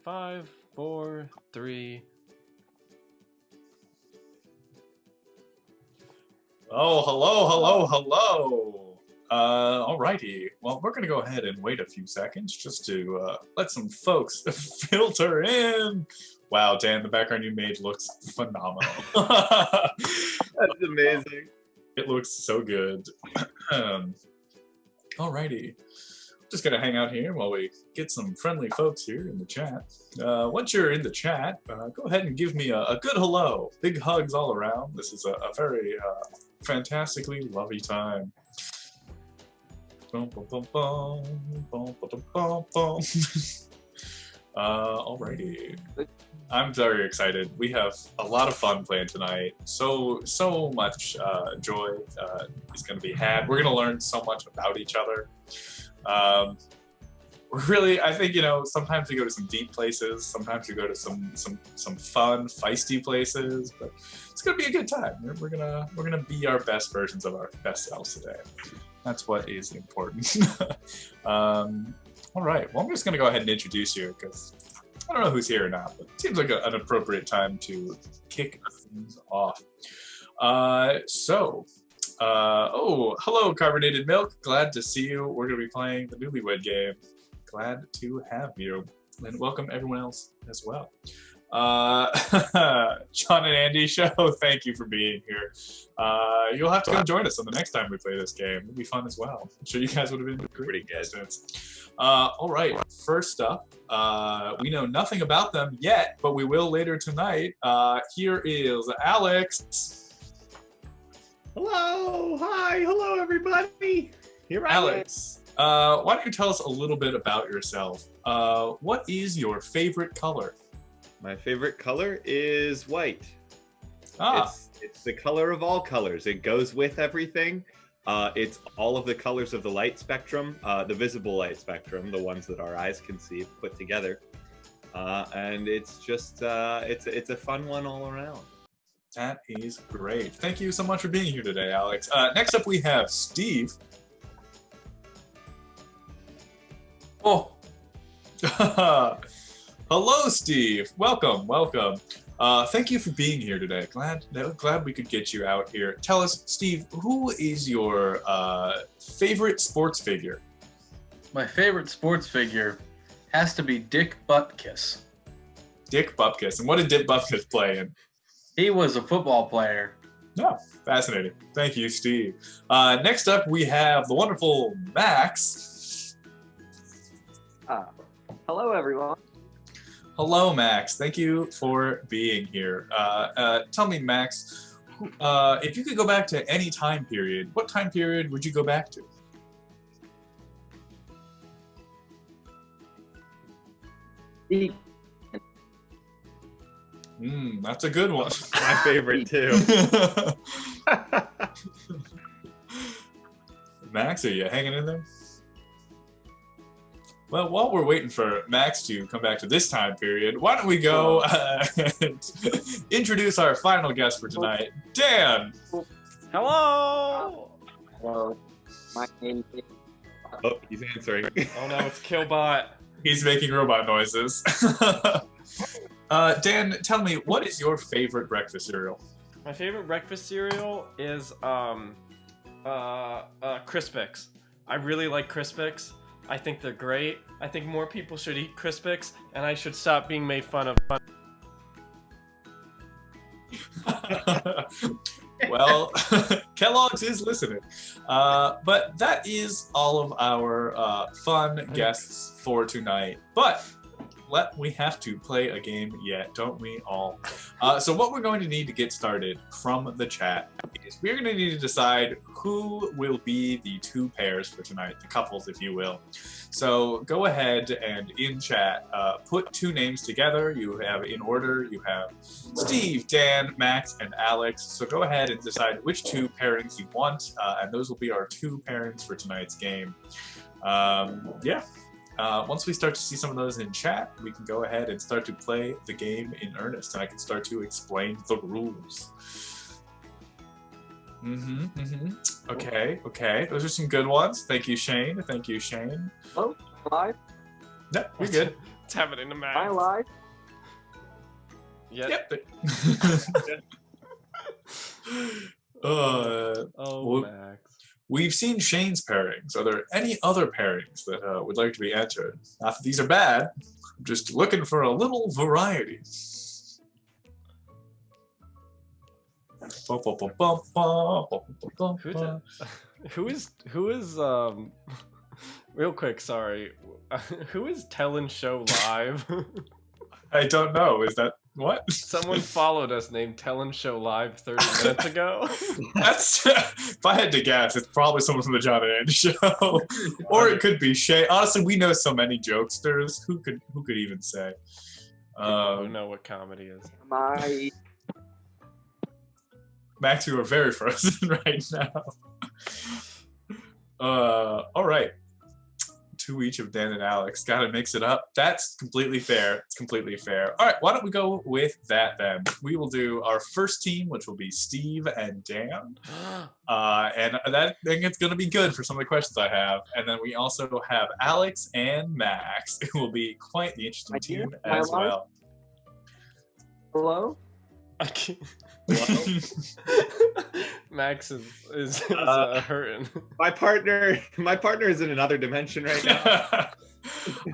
5, 4, 3. Oh, hello. Alrighty. Well, we're gonna go ahead and wait a few seconds just to let some folks filter in. Wow, Dan, the background you made looks phenomenal. That's amazing. It looks so good. Alrighty. Just gonna hang out here while we get some friendly folks here in the chat. Once you're in the chat, go ahead and give me a good hello. Big hugs all around. This is a very fantastically lovely time. Alrighty. I'm very excited. We have a lot of fun planned tonight. So much joy is going to be had. We're going to learn so much about each other. Really, I think, sometimes we go to some deep places. Sometimes we go to some fun, feisty places. But it's going to be a good time. We're gonna be our best versions of our best selves today. That's what is important. All right. Well, I'm just going to go ahead and introduce you because I don't know who's here or not, but it seems like an appropriate time to kick things off. Hello, Carbonated Milk. Glad to see you. We're going to be playing the Newlywed game. Glad to have you. And welcome everyone else as well. Sean and Andy show, thank you for being here. You'll have to come join us on the next time we play this game. It'll be fun as well. I'm sure you guys would have been pretty good. All right, first up, we know nothing about them yet, but we will later tonight. Here is Alex. Hello, hi, hello everybody. Here I am. Alex, why don't you tell us a little bit about yourself? What is your favorite color? My favorite color is white. Ah. It's the color of all colors. It goes with everything. It's all of the colors of the light spectrum, the visible light spectrum, the ones that our eyes can see put together. And it's just, it's a fun one all around. That is great. Thank you so much for being here today, Alex. Next up, we have Steve. Oh. Hello, Steve. Welcome. Thank you for being here today. Glad we could get you out here. Tell us, Steve, who is your favorite sports figure? My favorite sports figure has to be Dick Butkus. Dick Butkus. And what did Dick Butkus play in? He was a football player. Oh, fascinating. Thank you, Steve. Next up, we have the wonderful Max. Hello, everyone. Hello, Max. Thank you for being here. Tell me, Max, if you could go back to any time period, what time period would you go back to? That's a good one. My favorite too. Max, are you hanging in there? Well, while we're waiting for Max to come back to this time period, why don't we go and introduce our final guest for tonight, Dan. Hello! Hello. My name is... Oh, he's answering. Oh no, it's Killbot. He's making robot noises. Dan, tell me, what is your favorite breakfast cereal? My favorite breakfast cereal is Crispix. I really like Crispix. I think they're great. I think more people should eat Crispix, and I should stop being made fun of. Well, Kellogg's is listening. But that is all of our fun guests for tonight. But we have to play a game yet, don't we all? So what we're going to need to get started from the chat is we're going to need to decide who will be the two pairs for tonight, the couples, if you will. So go ahead and in chat, put two names together. You have in order, you have Steve, Dan, Max, and Alex. So go ahead and decide which two pairings you want, and those will be our two pairings for tonight's game. Once we start to see some of those in chat, we can go ahead and start to play the game in earnest, and I can start to explain the rules. Okay. Those are some good ones. Thank you, Shane. Hello, live. Yeah, you're good. What's happening to Max? Am I alive? Yep. Yep. Oh, well, Max. we've seen Shane's pairings. Are there any other pairings that would like to be entered? Not that these are bad. I'm just looking for a little variety. Who is real quick, sorry. Who is Tellin' Show Live? I don't know. Is that what? Someone followed us named Tellin' Show Live 30 minutes ago. That's if I had to guess, it's probably someone from the John and Andy show, or it could be Shay. Honestly, we know so many jokesters. Who could even say? I don't know what comedy is. Am I? Max, you are very frozen right now. All right. To each of Dan and Alex. Gotta mix it up. That's completely fair. It's completely fair. All right, why don't we go with that then? We will do our first team, which will be Steve and Dan. And that I think it's gonna be good for some of the questions I have. And then we also have Alex and Max. It will be quite the interesting team as well. Hello? I can't. Hello? Max is hurting. My partner is in another dimension right now.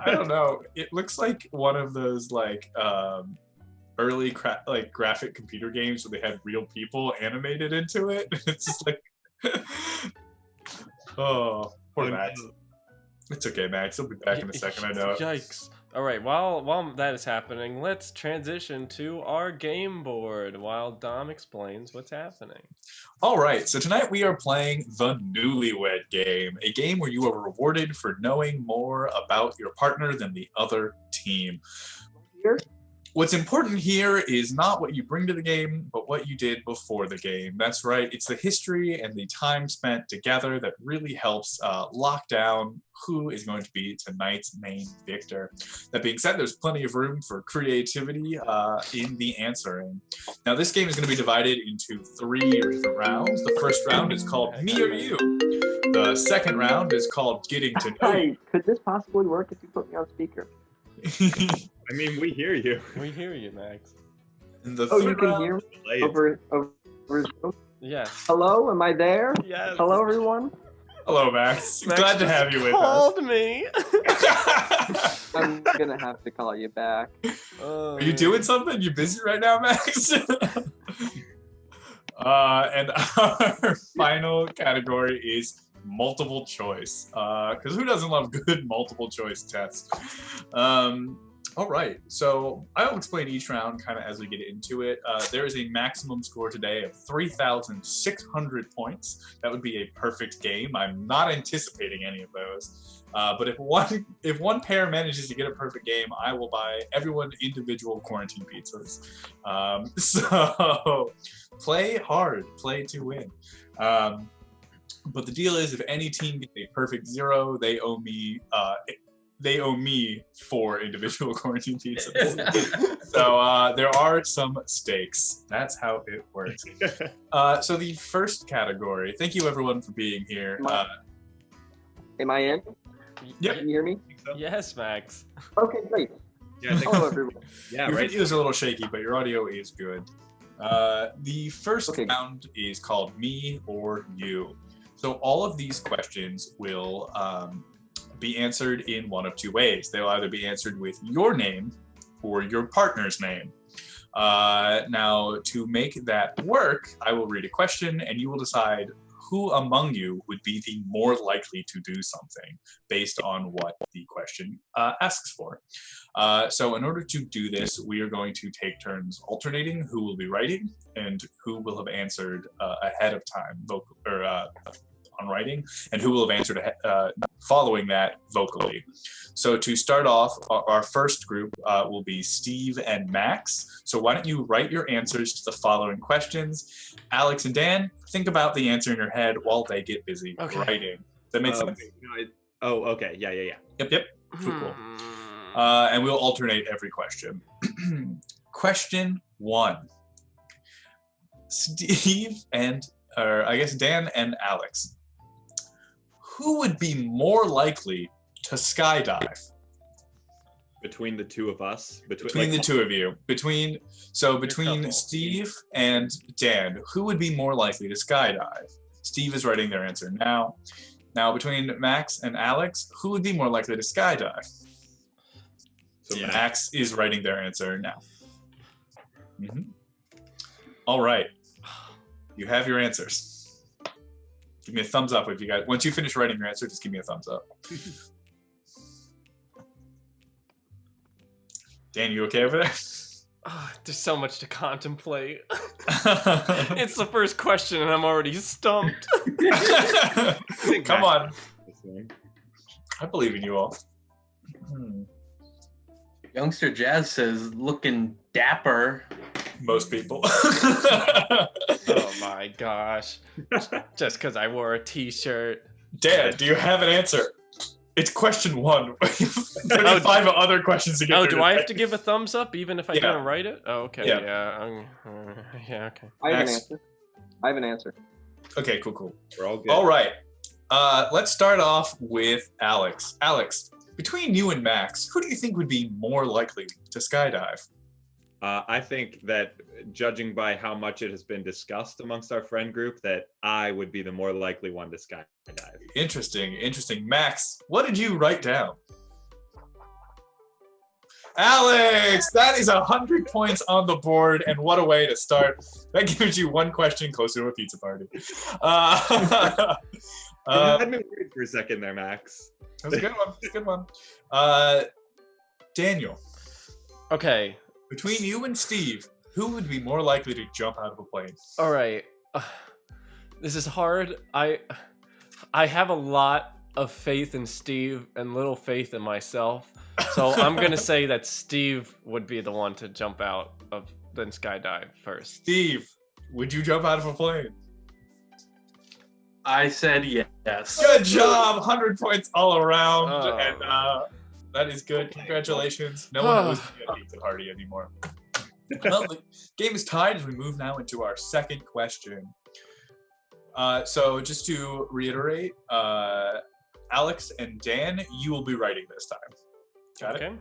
I don't know. It looks like one of those like early graphic computer games where they had real people animated into it. It's just like, oh, poor Max. It's okay, Max. He'll be back in a second. I know. Yikes. All right, while that is happening, let's transition to our game board while Dom explains what's happening. All right, so tonight we are playing the Newlywed game, a game where you are rewarded for knowing more about your partner than the other team. Here? What's important here is not what you bring to the game, but what you did before the game. That's right, it's the history and the time spent together that really helps lock down who is going to be tonight's main victor. That being said, there's plenty of room for creativity in the answering. Now, this game is going to be divided into 3 different rounds. The first round is called Me or You. The second round is called Getting to Know You. Hey, could this possibly work if you put me on speaker? I mean, we hear you. We hear you, Max. And the Oh, you third can round, hear me Play it. over Zoom? Yes. Hello, am I there? Yes. Hello, everyone. Hello, Max. Max Glad to just have you with called me. us. I'm gonna have to call you back. Are you doing something? You busy right now, Max? And our final category is multiple choice. Because who doesn't love good multiple choice tests? All right, so I'll explain each round kind of as we get into it. There is a maximum score today of 3,600 points. That would be a perfect game. I'm not anticipating any of those. But if one pair manages to get a perfect game, I will buy everyone individual quarantine pizzas. So play hard, play to win. But the deal is, if any team gets a perfect 0, they owe me 4 individual quarantine pizzas. So there are some stakes. That's how it works. So the first category. Thank you everyone for being here. Am I in? Yep. Can you hear me? Yes, Max. Okay, great. Yeah, I think, Hello, everyone. yeah, Your right. video is a little shaky, but your audio is good. The first Okay. round is called Me or You. So all of these questions will be answered in one of 2 ways. They'll either be answered with your name or your partner's name. Now, to make that work, I will read a question and you will decide who among you would be the more likely to do something based on what the question asks for. So in order to do this, we are going to take turns alternating who will be writing and who will have answered ahead of time on writing, and who will have answered following that vocally. So to start off, our first group will be Steve and Max. So why don't you write your answers to the following questions. Alex and Dan, think about the answer in your head while they get busy writing. That makes sense? Okay. Yeah. Yep. Cool. And we'll alternate every question. Question 1. Steve or I guess Dan and Alex. Who would be more likely to skydive? Between the two of us, Between the two of you, between couple. Steve and Dan, who would be more likely to skydive? Steve is writing their answer now. Now, between Max and Alex, who would be more likely to skydive? So Max is writing their answer now. All right, you have your answers. Give me a thumbs up if you guys. Once you finish writing your answer, just give me a thumbs up. Dan, you okay over there? Oh, there's so much to contemplate. It's the first question and I'm already stumped. Come on. I believe in you all. Youngster Jazz says, looking dapper. Most people. Oh my gosh. Just because I wore a t-shirt. Dan, do you have an answer? It's question 1. 35 other questions to get Oh, through do I today. have to give a thumbs up even if I didn't write it? Oh, okay. Yeah. Yeah, okay. I have an Max. answer. I have an answer. Okay, cool. We're all good. All right. Let's start off with Alex. Alex, between you and Max, who do you think would be more likely to skydive? I think that judging by how much it has been discussed amongst our friend group, that I would be the more likely one to skydive. Interesting. Max, what did you write down? Alex, that is 100 points on the board, and what a way to start. That gives you one question closer to a pizza party. You had me worried for a second there, Max. That was a good one. Daniel, Okay. between you and Steve, who would be more likely to jump out of a plane? All right. This is hard. I have a lot of faith in Steve and little faith in myself. So I'm going to say that Steve would be the one to jump out of then skydive first. Steve, would you jump out of a plane? I said yes. Good job! 100 points all around, Oh. and that is good. Congratulations. No one owes me a pizza party anymore. Well, the game is tied as we move now into our second question. So just to reiterate, Alex and Dan, you will be writing this time. Got it? Okay.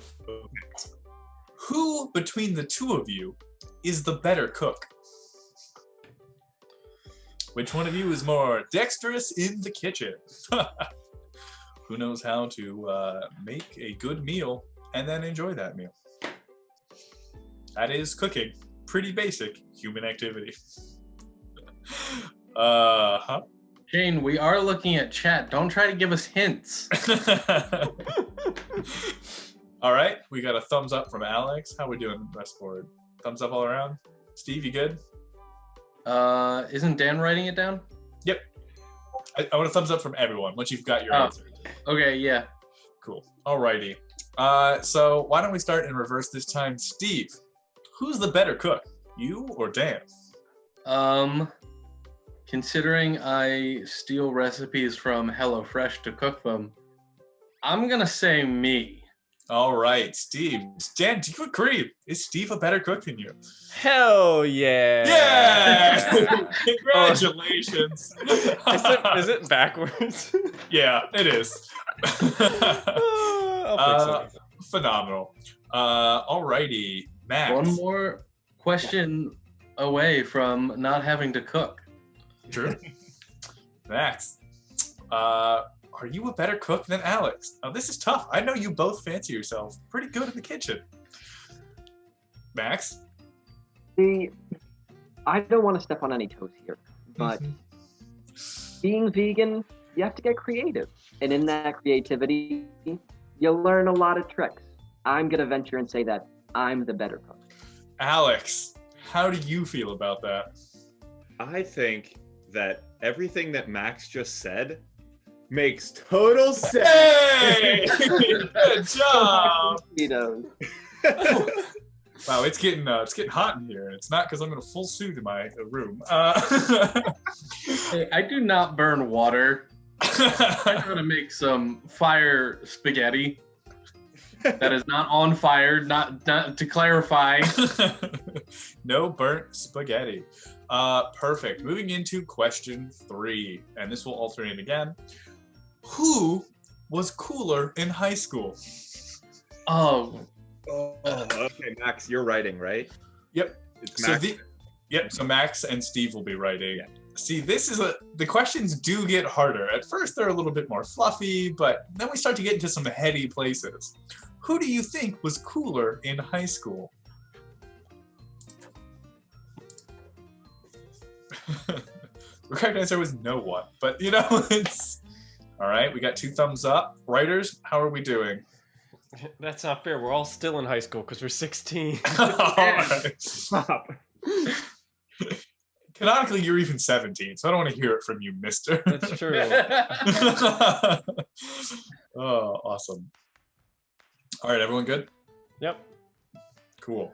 Who between the two of you is the better cook? Which one of you is more dexterous in the kitchen? Who knows how to make a good meal and then enjoy that meal? That is cooking. Pretty basic human activity. Shane, we are looking at chat. Don't try to give us hints. All right, we got a thumbs up from Alex. How we doing, rest board? Thumbs up all around. Steve, you good? Isn't Dan writing it down? Yep. I want a thumbs up from everyone once you've got your answer. Okay, yeah. Cool. Alrighty. So why don't we start in reverse this time? Steve, who's the better cook, you or Dan? Considering I steal recipes from HelloFresh to cook them, I'm gonna say me. All right, Steve. Dan, do you agree? Is Steve a better cook than you? Hell yeah! Yeah! Congratulations. Is it backwards? Yeah, it is. I'll fix it. Phenomenal. Alrighty, Max. One more question away from not having to cook. True. Max, are you a better cook than Alex? Now, this is tough. I know you both fancy yourselves pretty good in the kitchen. Max? See, I don't want to step on any toes here, but being vegan, you have to get creative. And in that creativity, you learn a lot of tricks. I'm going to venture and say that I'm the better cook. Alex, how do you feel about that? I think that everything that Max just said makes total sense. Hey! Good job! Cheetos. Wow, it's getting hot in here. It's not because I'm in a full suit in my room. Hey, I do not burn water. I know how to make some fire spaghetti that is not on fire, not to clarify. No burnt spaghetti. Perfect. Moving into question 3, and this will alternate again. Who was cooler in high school? Oh, Okay, Max, you're writing, right? Yep. It's So Max. so Max and Steve will be writing. See, the questions do get harder. At first, they're a little bit more fluffy, but then we start to get into some heady places. Who do you think was cooler in high school? The correct answer was no one, but it's all right. We got 2 thumbs up. Writers, how are we doing? That's not fair. We're all still in high school because we're 16. All right. Stop. Canonically, you're even 17, so I don't want to hear it from you, mister. That's true. Oh, awesome. All right, everyone good? Yep. Cool.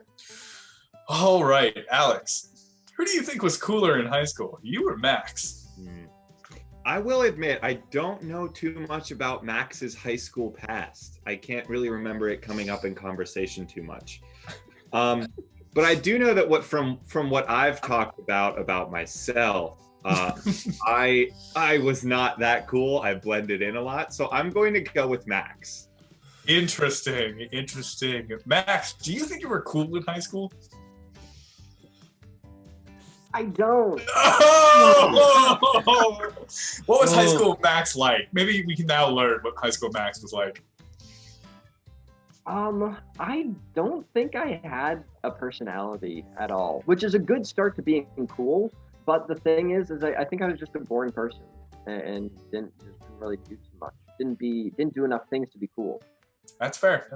All right, Alex. Who do you think was cooler in high school? You or Max? I will admit, I don't know too much about Max's high school past. I can't really remember it coming up in conversation too much. But I do know that from what I've talked about myself, I was not that cool. I blended in a lot, so I'm going to go with Max. Interesting. Max, do you think you were cool in high school? I don't. Oh! What was high school Max like? Maybe we can now learn what high school Max was like. I don't think I had a personality at all, which is a good start to being cool. But the thing is I think I was just a boring person and didn't really do too much. Didn't do enough things to be cool. That's fair.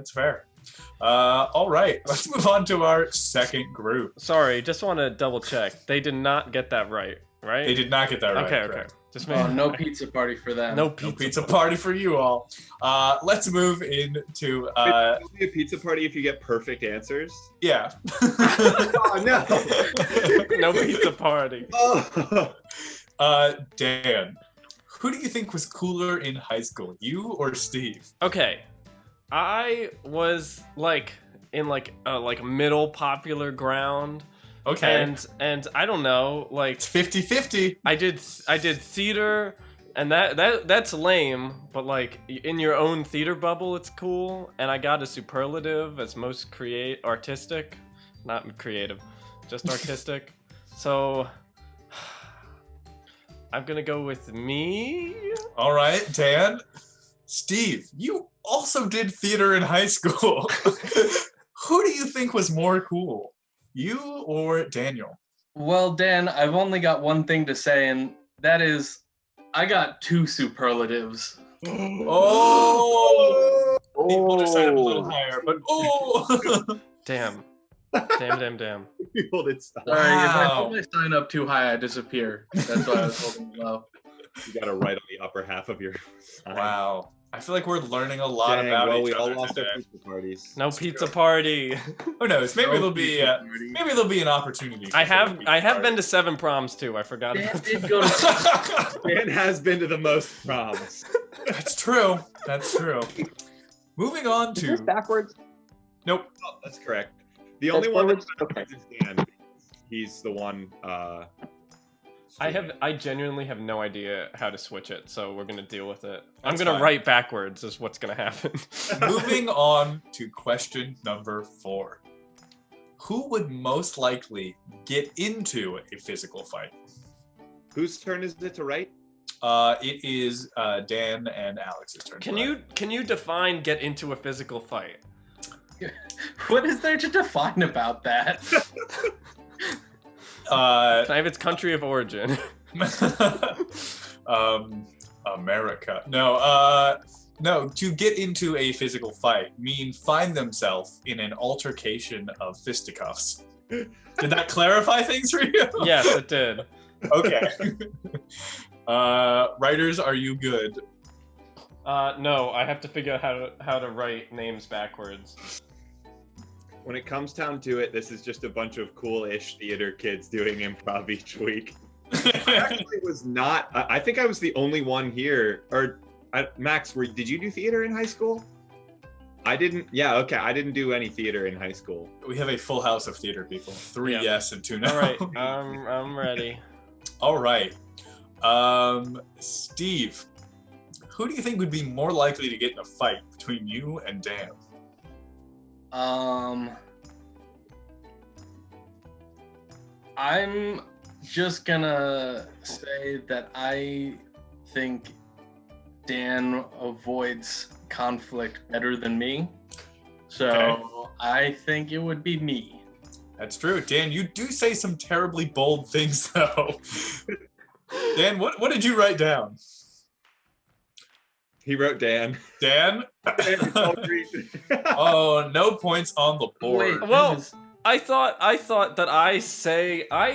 All right, let's move on to our second group. Sorry, just want to double check. They did not get that right? They did not get that right. Okay. Just no pizza party for them. No No pizza party for you all. Let's move into It'll be a pizza party if you get perfect answers. yeah. Oh no! No pizza party. Oh. Dan, who do you think was cooler in high school, you or Steve? Okay, I was in middle popular ground. Okay. And I don't know, It's 50-50. I did theater, and that's lame, but in your own theater bubble it's cool, and I got a superlative as most artistic, not creative, just artistic. So I'm gonna go with me. All right, Dan. Steve, you also did theater in high school. Who do you think was more cool? You or Daniel? Well, Dan, I've only got one thing to say, and that is, I got 2 superlatives. Oh! People just sign up a little higher, but Damn. You hold it stop. Sorry, if I Wow. hold my sign up too high, I disappear. That's why I was holding it low. You got to write on the upper half of your sign. Wow. I feel like we're learning a lot Dang, about well, each we all other lost today. our pizza parties. No pizza party. Who knows? Maybe No there'll be pizza party. maybe there'll be an opportunity. I have been to 7 proms too. I forgot Dan about did that. go to Dan has been to the most proms. That's true. Moving on Is this to backwards? nope. Oh, that's correct. The only one forwards? that's Okay. is Dan. Because he's the one. I genuinely have no idea how to switch it, so we're gonna deal with it. I'm That's gonna fine. write backwards is what's gonna happen. Moving on to question number 4. Who would most likely get into a physical fight? Whose turn is it to write? It is Dan and Alex's turn. Can you define get into a physical fight? What is there to define about that? Can I have its country of origin? America. No, to get into a physical fight mean find themselves in an altercation of fisticuffs. Did that clarify things for you? Yes, it did. Okay. Writers, are you good? No, I have to figure out how to write names backwards. When it comes down to it, this is just a bunch of cool-ish theater kids doing improv each week. I actually was not. I think I was the only one here. Or Max, did you do theater in high school? I didn't. Yeah, okay. I didn't do any theater in high school. We have a full house of theater people. 3 Yeah. yes and 2 no. All right, I'm ready. All right. Steve, who do you think would be more likely to get in a fight between you and Dan? I'm just gonna say that I think Dan avoids conflict better than me. So Okay. I think it would be me. That's true. Dan, you do say some terribly bold things, though. Dan, what did you write down? He wrote Dan. Dan? It's all green. Oh, no points on the board. Wait, Well, that was- I thought that I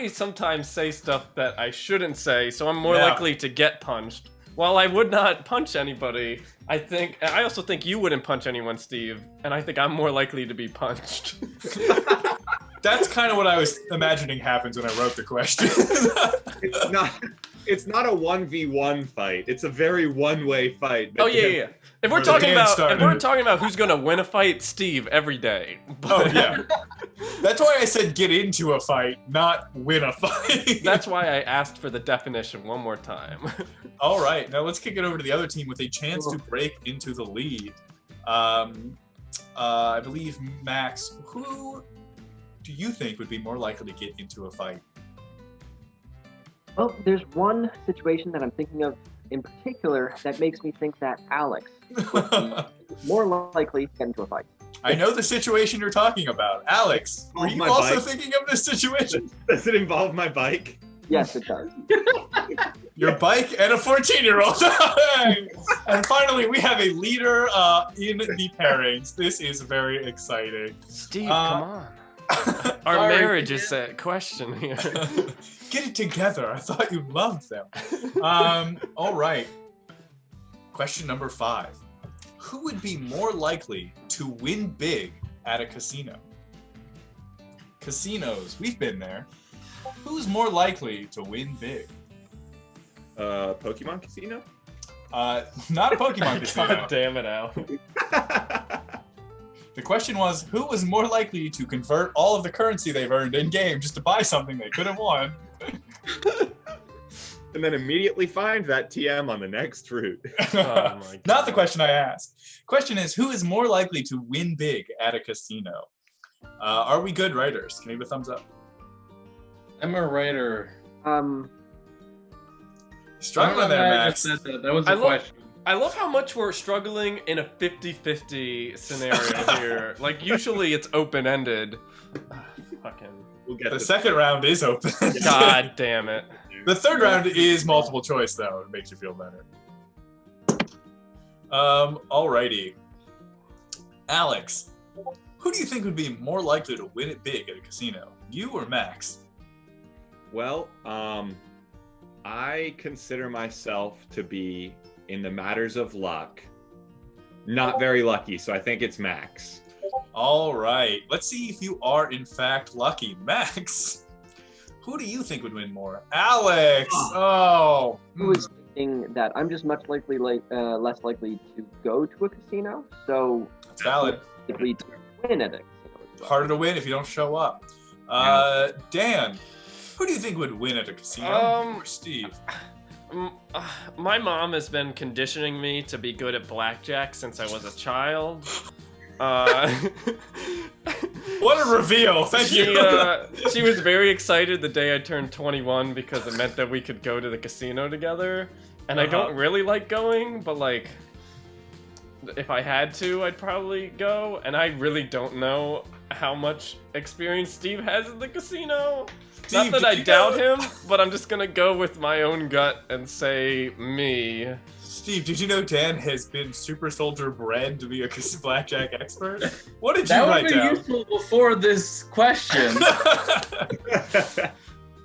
sometimes say stuff that I shouldn't say, so I'm more Yeah. likely to get punched. While I would not punch anybody, I also think you wouldn't punch anyone, Steve, and I think I'm more likely to be punched. That's kind of what I was imagining happens when I wrote the question. It's not a 1v1 fight. It's a very one-way fight. but Oh yeah. If we're Or the talking Dan about started. who's gonna win a fight, Steve every day. Oh, yeah. That's why I said get into a fight, not win a fight. That's why I asked for the definition one more time. All right, now let's kick it over to the other team with a chance to break into the lead. I believe, Max, who do you think would be more likely to get into a fight? Well, there's one situation that I'm thinking of in particular that makes me think that Alex is more likely to get into a fight. I know the situation you're talking about. Alex, were you My also bike. thinking of this situation? Does it involve my bike? Yes, it does. Your bike and a 14-year-old. And finally, we have a leader in the pairings. This is very exciting. Steve, come on. Our Sorry, marriage is at question here. Get it together. I thought you loved them. All right. Question number 5. Who would be more likely to win big at a casino? Casinos, we've been there. Who's more likely to win big? Pokemon Casino? Not a Pokemon casino. God damn it, Al. The question was, who was more likely to convert all of the currency they've earned in game just to buy something they could have won? And then immediately find that TM on the next route. Oh my God. Not the question I asked. Question is, who is more likely to win big at a casino? Are we good writers? Can you give a thumbs up? I'm a writer. Struggling there, I just Max. said that. That was I a love- question. I love how much we're struggling in a 50-50 scenario here. Like, usually it's open-ended. Fucking... We'll get The to second round is open. God damn it. The third round is multiple choice, though. It makes you feel better. Alrighty. Alex, who do you think would be more likely to win it big at a casino? You or Max? Well, I consider myself to be, in the matters of luck, not very lucky, so I think it's Max. All right. Let's see if you are, in fact, lucky. Max, who do you think would win more? Alex! Oh. I was thinking that I'm just much less likely to go to a casino, so That's valid. likely to win at a casino as well. Harder to win if you don't show up. Dan, who do you think would win at a casino? Or Steve? My mom has been conditioning me to be good at blackjack since I was a child. What a reveal! Thank you. She was very excited the day I turned 21 because it meant that we could go to the casino together. And I don't really like going, but like, if I had to, I'd probably go. And I really don't know how much experience Steve has in the casino. Steve, Not that did I you doubt know- him, but I'm just gonna go with my own gut and say me. Steve, did you know Dan has been super soldier bred to be a blackjack expert? What did you That write would be down? useful before this question.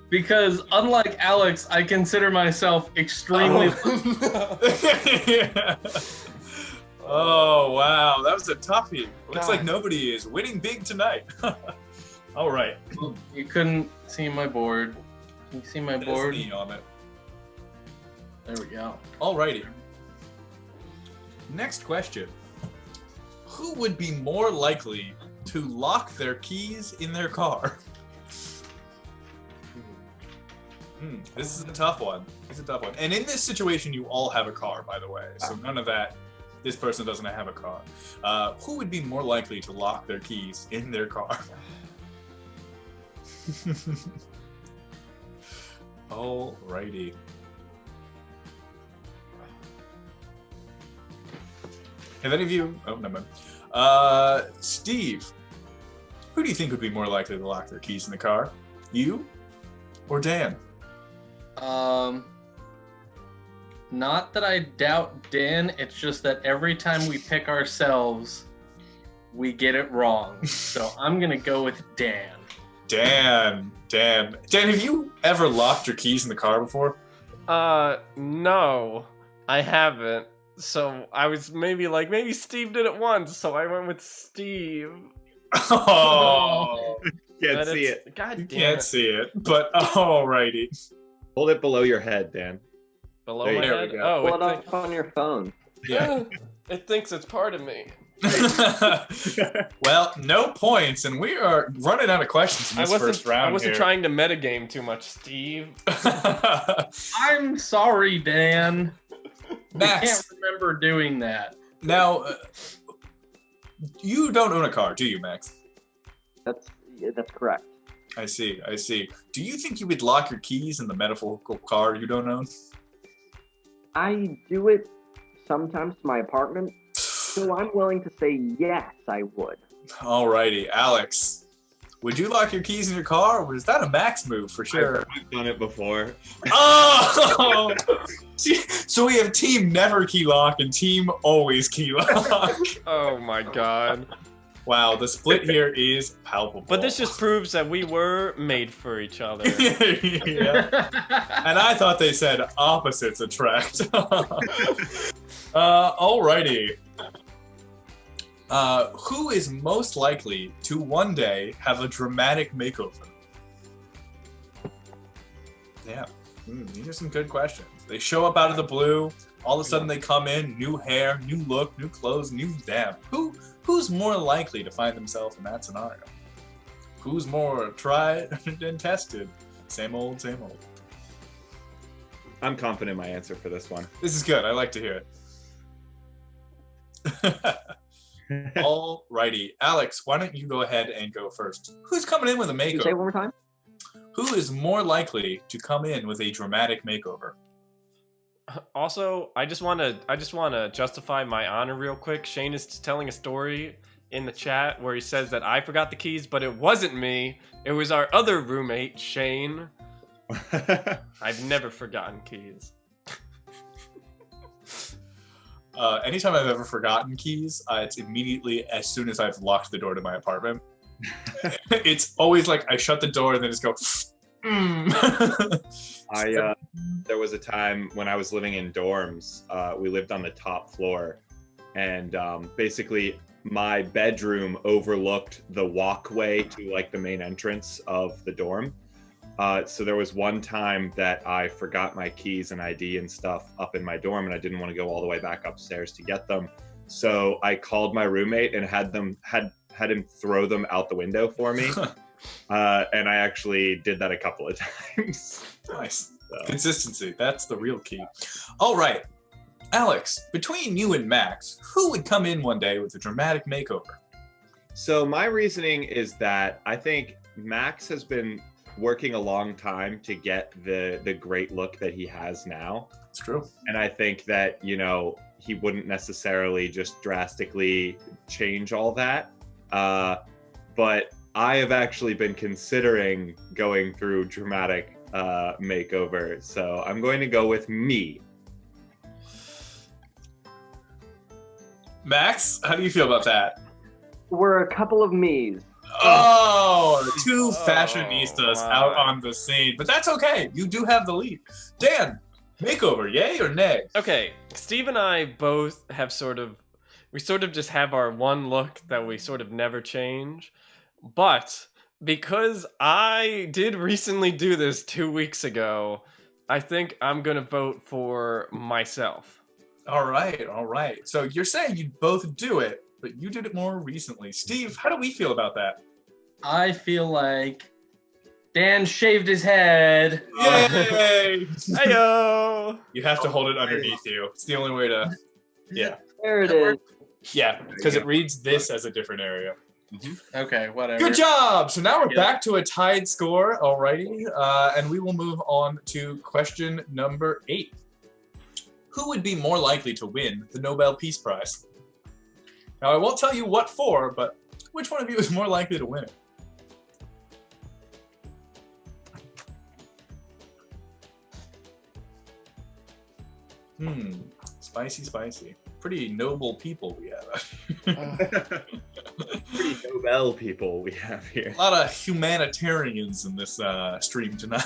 Because unlike Alex, I consider myself extremely Yeah. Oh, wow. That was a toughie. Looks God. like nobody is winning big tonight. All right. You couldn't see my board. Can you see my There's board? an E on it. There we go. Alrighty. Next question. Who would be more likely to lock their keys in their car? This is a tough one. It's a tough one. And in this situation, you all have a car, by the way. So none of that this person doesn't have a car. Who would be more likely to lock their keys in their car? Alrighty. Have any of you? Oh, never mind. Steve, who do you think would be more likely to lock their keys in the car? You or Dan? Not that I doubt Dan, it's just that every time we pick ourselves, we get it wrong. So I'm gonna go with Dan. Dan, have you ever locked your keys in the car before? No, I haven't. So I was maybe Steve did it once, so I went with Steve. Oh, Can't But see it's- it. God you damn can't it. see it, but alrighty. Hold it below your head, Dan. Below There my you go. head? There we Oh, Pull it up on your phone. Yeah. It thinks it's part of me. Well, no points, and we are running out of questions in this first round I wasn't here. trying to metagame too much, Steve. I'm sorry, Dan. I Max, can't remember doing that. now, you don't own a car, do you, Max? That's correct. I see. Do you think you would lock your keys in the metaphorical car you don't own? I do it sometimes to my apartment, so I'm willing to say yes, I would. Alrighty, Alex. Would you lock your keys in your car, or is that a Max move for sure? I've done it before. Oh! So we have team never key lock and team always key lock. Oh my god. Wow, the split here is palpable. But this just proves that we were made for each other. Yeah. And I thought they said opposites attract. Alrighty. Who is most likely to one day have a dramatic makeover? Yeah, these are some good questions. They show up out of the blue. All of a sudden they come in, new hair, new look, new clothes, new them. Who's more likely to find themselves in that scenario? Who's more tried and tested? Same old, same old. I'm confident in my answer for this one. This is good. I like to hear it. Alrighty. Alex, why don't you go ahead and go first? Who's coming in with a Can you say it makeover? one more time? Who is more likely to come in with a dramatic makeover? Also, I just want to justify my honor real quick. Shane is telling a story in the chat where he says that I forgot the keys, but it wasn't me. It was our other roommate, Shane. I've never forgotten keys. Anytime I've ever forgotten keys, it's immediately as soon as I've locked the door to my apartment. It's always like I shut the door and then just go. There was a time when I was living in dorms. We lived on the top floor, and basically my bedroom overlooked the walkway to like the main entrance of the dorm. So there was one time that I forgot my keys and ID and stuff up in my dorm, and I didn't want to go all the way back upstairs to get them. So I called my roommate and had him throw them out the window for me. And I actually did that a couple of times. Nice. So. Consistency. That's the real key. All right. Alex, between you and Max, who would come in one day with a dramatic makeover? So my reasoning is that I think Max has been working a long time to get the great look that he has now. It's true. And I think that, he wouldn't necessarily just drastically change all that. But I have actually been considering going through dramatic makeover. So I'm going to go with me. Max, how do you feel about that? We're a couple of me's. Oh, two Oh, fashionistas my. out on the scene. But that's okay. You do have the lead. Dan, makeover, yay or nay? Okay, Steve and I both have we just have our one look that we sort of never change. But because I did recently do this 2 weeks ago, I think I'm going to vote for myself. All right. So you're saying you'd both do it, but you did it more recently. Steve, how do we feel about that? I feel like Dan shaved his head. Yay! Heyo! You have to hold it underneath you. It's the only way to... Yeah. There it is. Yeah, because it reads this as a different area. Okay, whatever. Good job! So now we're Yeah. back to a tied score, alrighty, and we will move on to question number 8. Who would be more likely to win the Nobel Peace Prize? Now, I won't tell you what for, but which one of you is more likely to win it? Spicy. Pretty noble people we have. Pretty Nobel people we have here. A lot of humanitarians in this stream tonight.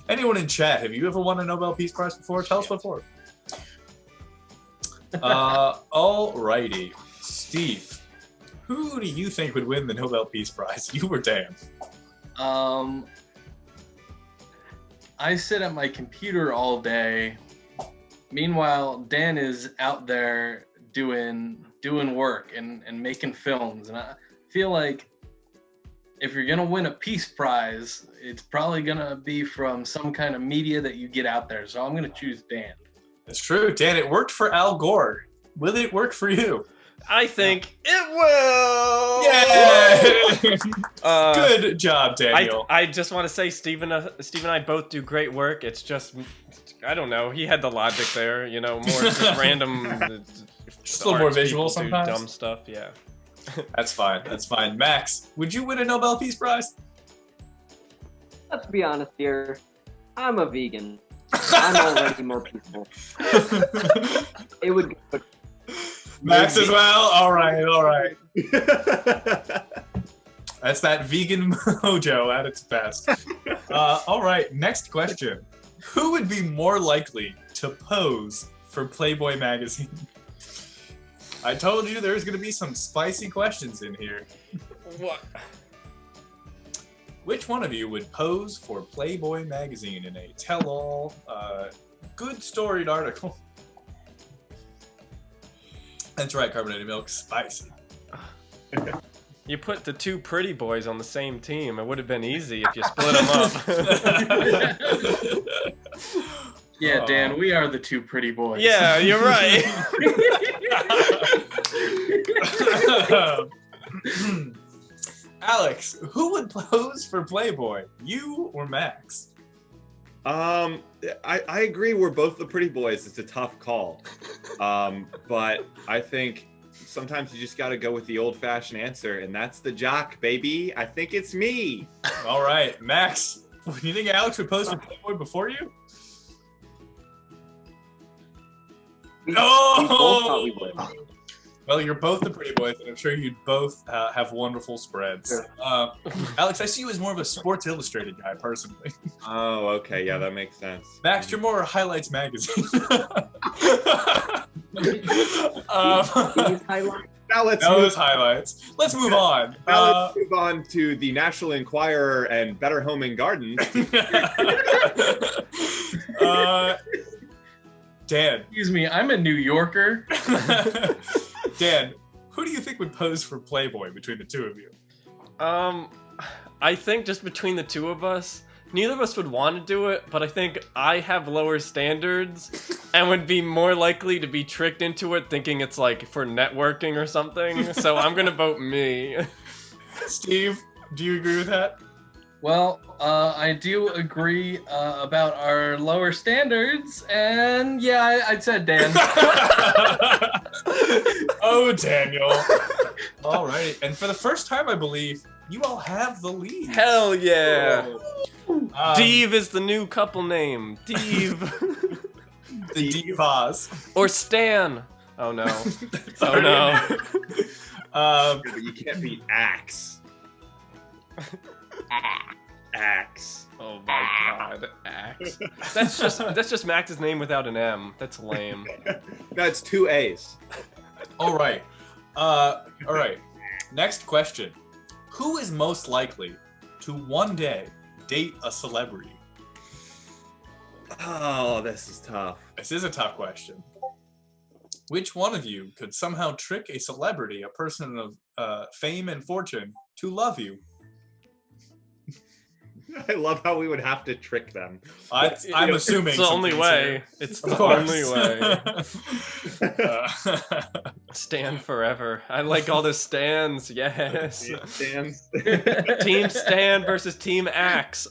Anyone in chat, have you ever won a Nobel Peace Prize before? Tell us what for. Alrighty. Steve, who do you think would win the Nobel Peace Prize? You or Dan? I sit at my computer all day. Meanwhile, Dan is out there doing work and making films. And I feel like if you're gonna win a peace prize, it's probably gonna be from some kind of media that you get out there. So I'm gonna choose Dan. That's true. Dan, it worked for Al Gore. Will it work for you? I think it will. Yeah. Good job, Daniel. I just want to say, Steve and I both do great work. It's just, I don't know. He had the logic there, you know, more just random. Just a little more visual people do sometimes. Dumb stuff, yeah. That's fine. Max, would you win a Nobel Peace Prize? Let's be honest here. I'm a vegan. I'm already more peaceful. It would. Max as well? All right. That's that vegan mojo at its best. All right, next question. Who would be more likely to pose for Playboy magazine? I told you there's going to be some spicy questions in here. What? Which one of you would pose for Playboy magazine in a tell-all, good storied article? That's right, carbonated milk, spicy. You put the two pretty boys on the same team. It would have been easy if you split them up. Yeah, Dan, we are the two pretty boys. Yeah, you're right. Alex, who would pose for Playboy? You or Max? I agree we're both the pretty boys. It's a tough call. But I think sometimes you just got to go with the old-fashioned answer, and that's the jock, baby. I think it's me. All right, Max, do you think Alex would pose for Playboy before you? We both thought we No! would. Well, you're both the pretty boys, and I'm sure you'd both have wonderful spreads. Sure. Alex, I see you as more of a Sports Illustrated guy, personally. Oh, okay. Yeah, that makes sense. Max, you're more Highlights magazine. These highlights. Now let's That move, was Highlights. Let's move on. now let's move on to the National Enquirer and Better Home and Gardens. Dan. Excuse me, I'm a New Yorker. Dan, who do you think would pose for Playboy between the two of you? I think just between the two of us, neither of us would want to do it, but I think I have lower standards and would be more likely to be tricked into it thinking it's like for networking or something. So I'm gonna vote me. Steve, do you agree with that? Well, I do agree about our lower standards, and yeah, I said Dan. Oh, Daniel. All right, and for the first time, I believe, you all have the lead. Hell yeah! Um, Deve is the new couple name. Deve. The Divas. Or Stan. Oh no. Oh no. But you can't beat Axe. Axe. Oh my god. Axe. That's just Max's name without an M. That's lame. No, it's 2 A's. All right. Next question. Who is most likely to one day date a celebrity? Oh, this is tough. This is a tough question. Which one of you could somehow trick a celebrity, a person of fame and fortune, to love you? I love how we would have to trick them. I'm assuming It's the only something's way. here. It's Of the course. only way. Uh, Stand forever. I like all the stands. Yes. Stands. Team Stand versus Team Axe.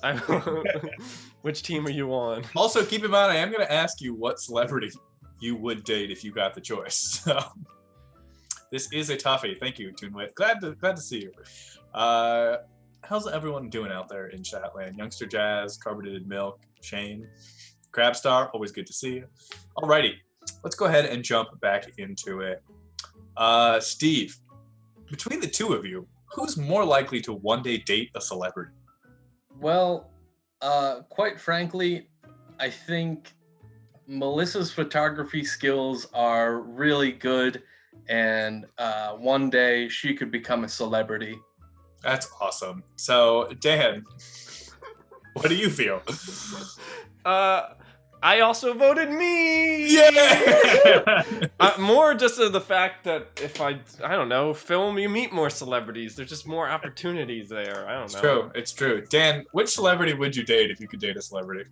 Which team are you on? also, keep in mind, I am going to ask you what celebrity you would date if you got the choice. So, this is a toughie. Thank you, Toonwit. Glad to see you. How's everyone doing out there in Chatland? Youngster Jazz, Carbonated Milk, Shane, Crabstar, always good to see you. Alrighty, let's go ahead and jump back into it. Steve, between the two of you, who's more likely to one day date a celebrity? Well, quite frankly, I think Melissa's photography skills are really good, and one day she could become a celebrity. That's awesome. So, Dan, what do you feel? I also voted me. Yeah! More just of the fact that if I don't know, film, you meet more celebrities. There's just more opportunities there. I don't know. It's true. Dan, which celebrity would you date if you could date a celebrity?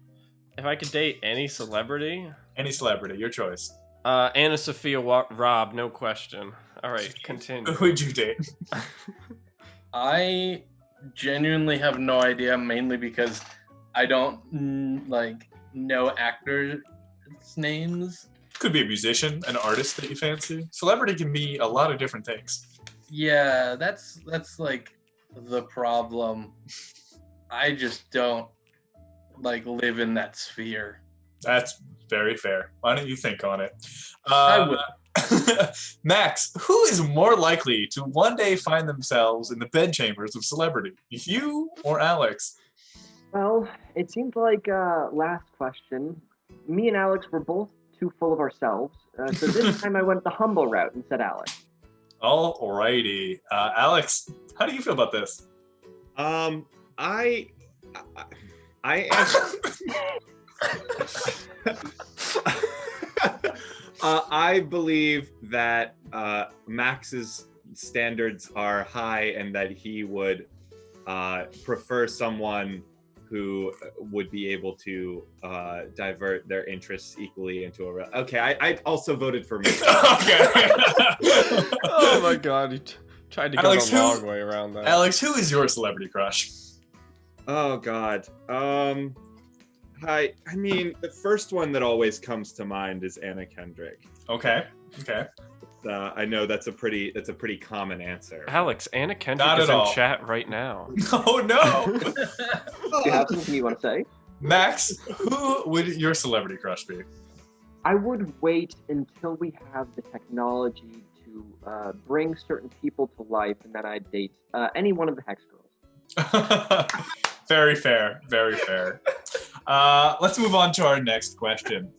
If I could date any celebrity, Any celebrity, your choice. Anna Sophia Robb, no question. All right, continue. Who would you date? I genuinely have no idea, mainly because I don't know actors' names. Could be a musician, an artist that you fancy. Celebrity can be a lot of different things. Yeah, that's like the problem. I just don't live in that sphere. That's very fair. Why don't you think on it? I will. Max, who is more likely to one day find themselves in the bedchambers of celebrity? You or Alex? Well, it seems like last question. Me and Alex were both too full of ourselves, so this time I went the humble route and said Alex. Alrighty. Alex, how do you feel about this? I am. I believe that Max's standards are high and that he would prefer someone who would be able to divert their interests equally into a... Okay, I also voted for me. Okay. Oh my god, he tried to go Alex, the long way around that. Alex, who is your celebrity crush? Oh god. I mean, the first one that always comes to mind is Anna Kendrick. Okay. I know that's a pretty common answer. Alex, Anna Not Kendrick is at in all. chat right now. Oh no. Do you have something you want to say? Max, who would your celebrity crush be? I would wait until we have the technology to bring certain people to life, and then I'd date any one of the Hex Girls. Very fair. Very fair. Let's move on to our next question.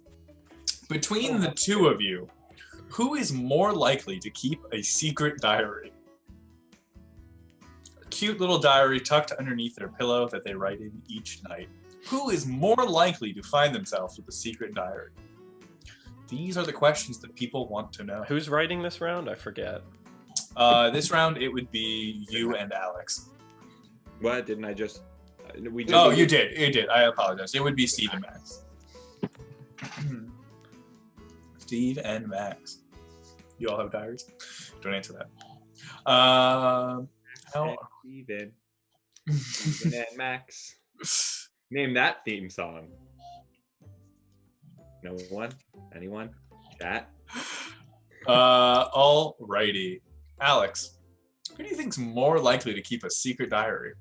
Between the two of you, who is more likely to keep a secret diary? A cute little diary tucked underneath their pillow that they write in each night. Who is more likely to find themselves with a secret diary? These are the questions that people want to know. Who's writing this round? I forget. This round, it would be you and Alex. What? Didn't I just... We just Oh, you did. You did. I apologize. It would be Steve and Max. Steve and Max. You all have diaries? Don't answer that. How... Steven and Max. Name that theme song. No one? Anyone? Chat? Alrighty. Alex, who do you think's more likely to keep a secret diary?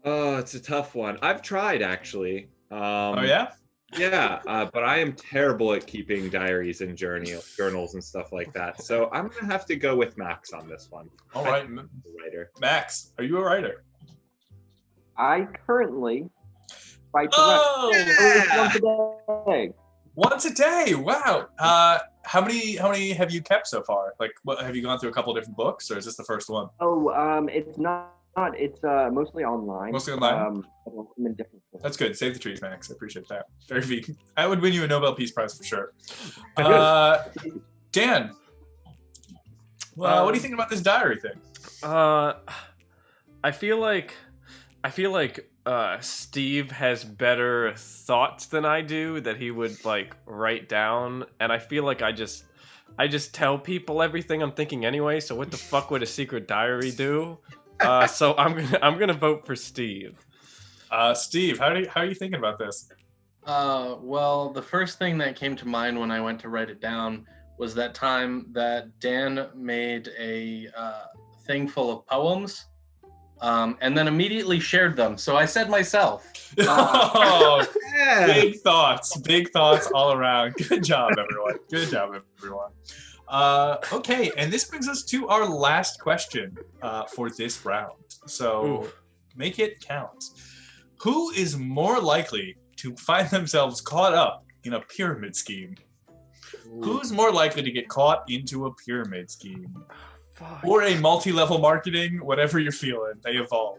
Oh, it's a tough one. I've tried, actually. Oh, yeah? Yeah, but I am terrible at keeping diaries and journals and stuff like that. So I'm gonna have to go with Max on this one. All right. I'm a writer. Max, are you a writer? I currently write Oh! once a day. Once a day. Wow. How many have you kept so far? Like, what have you gone through a couple different books, or is this the first one? Oh, it's not. It's mostly online. Mostly online? I'm in different forms. That's good. Save the trees, Max. I appreciate that. Very vegan. I would win you a Nobel Peace Prize for sure. Dan, what do you think about this diary thing? I feel like I feel like Steve has better thoughts than I do that he would like write down, and I feel like I just tell people everything I'm thinking anyway. So what the fuck would a secret diary do? So I'm gonna vote for Steve. Steve, how are you thinking about this? Well, the first thing that came to mind when I went to write it down was that time that Dan made a thing full of poems, and then immediately shared them. So I said myself. Oh, Yeah. big thoughts all around. Good job, everyone. Good job, everyone. Okay, and this brings us to our last question for this round. So make it count. Who is more likely to find themselves caught up in a pyramid scheme? Who's more likely to get caught into a pyramid scheme? Fuck. Or a multi-level marketing, whatever you're feeling, they evolve.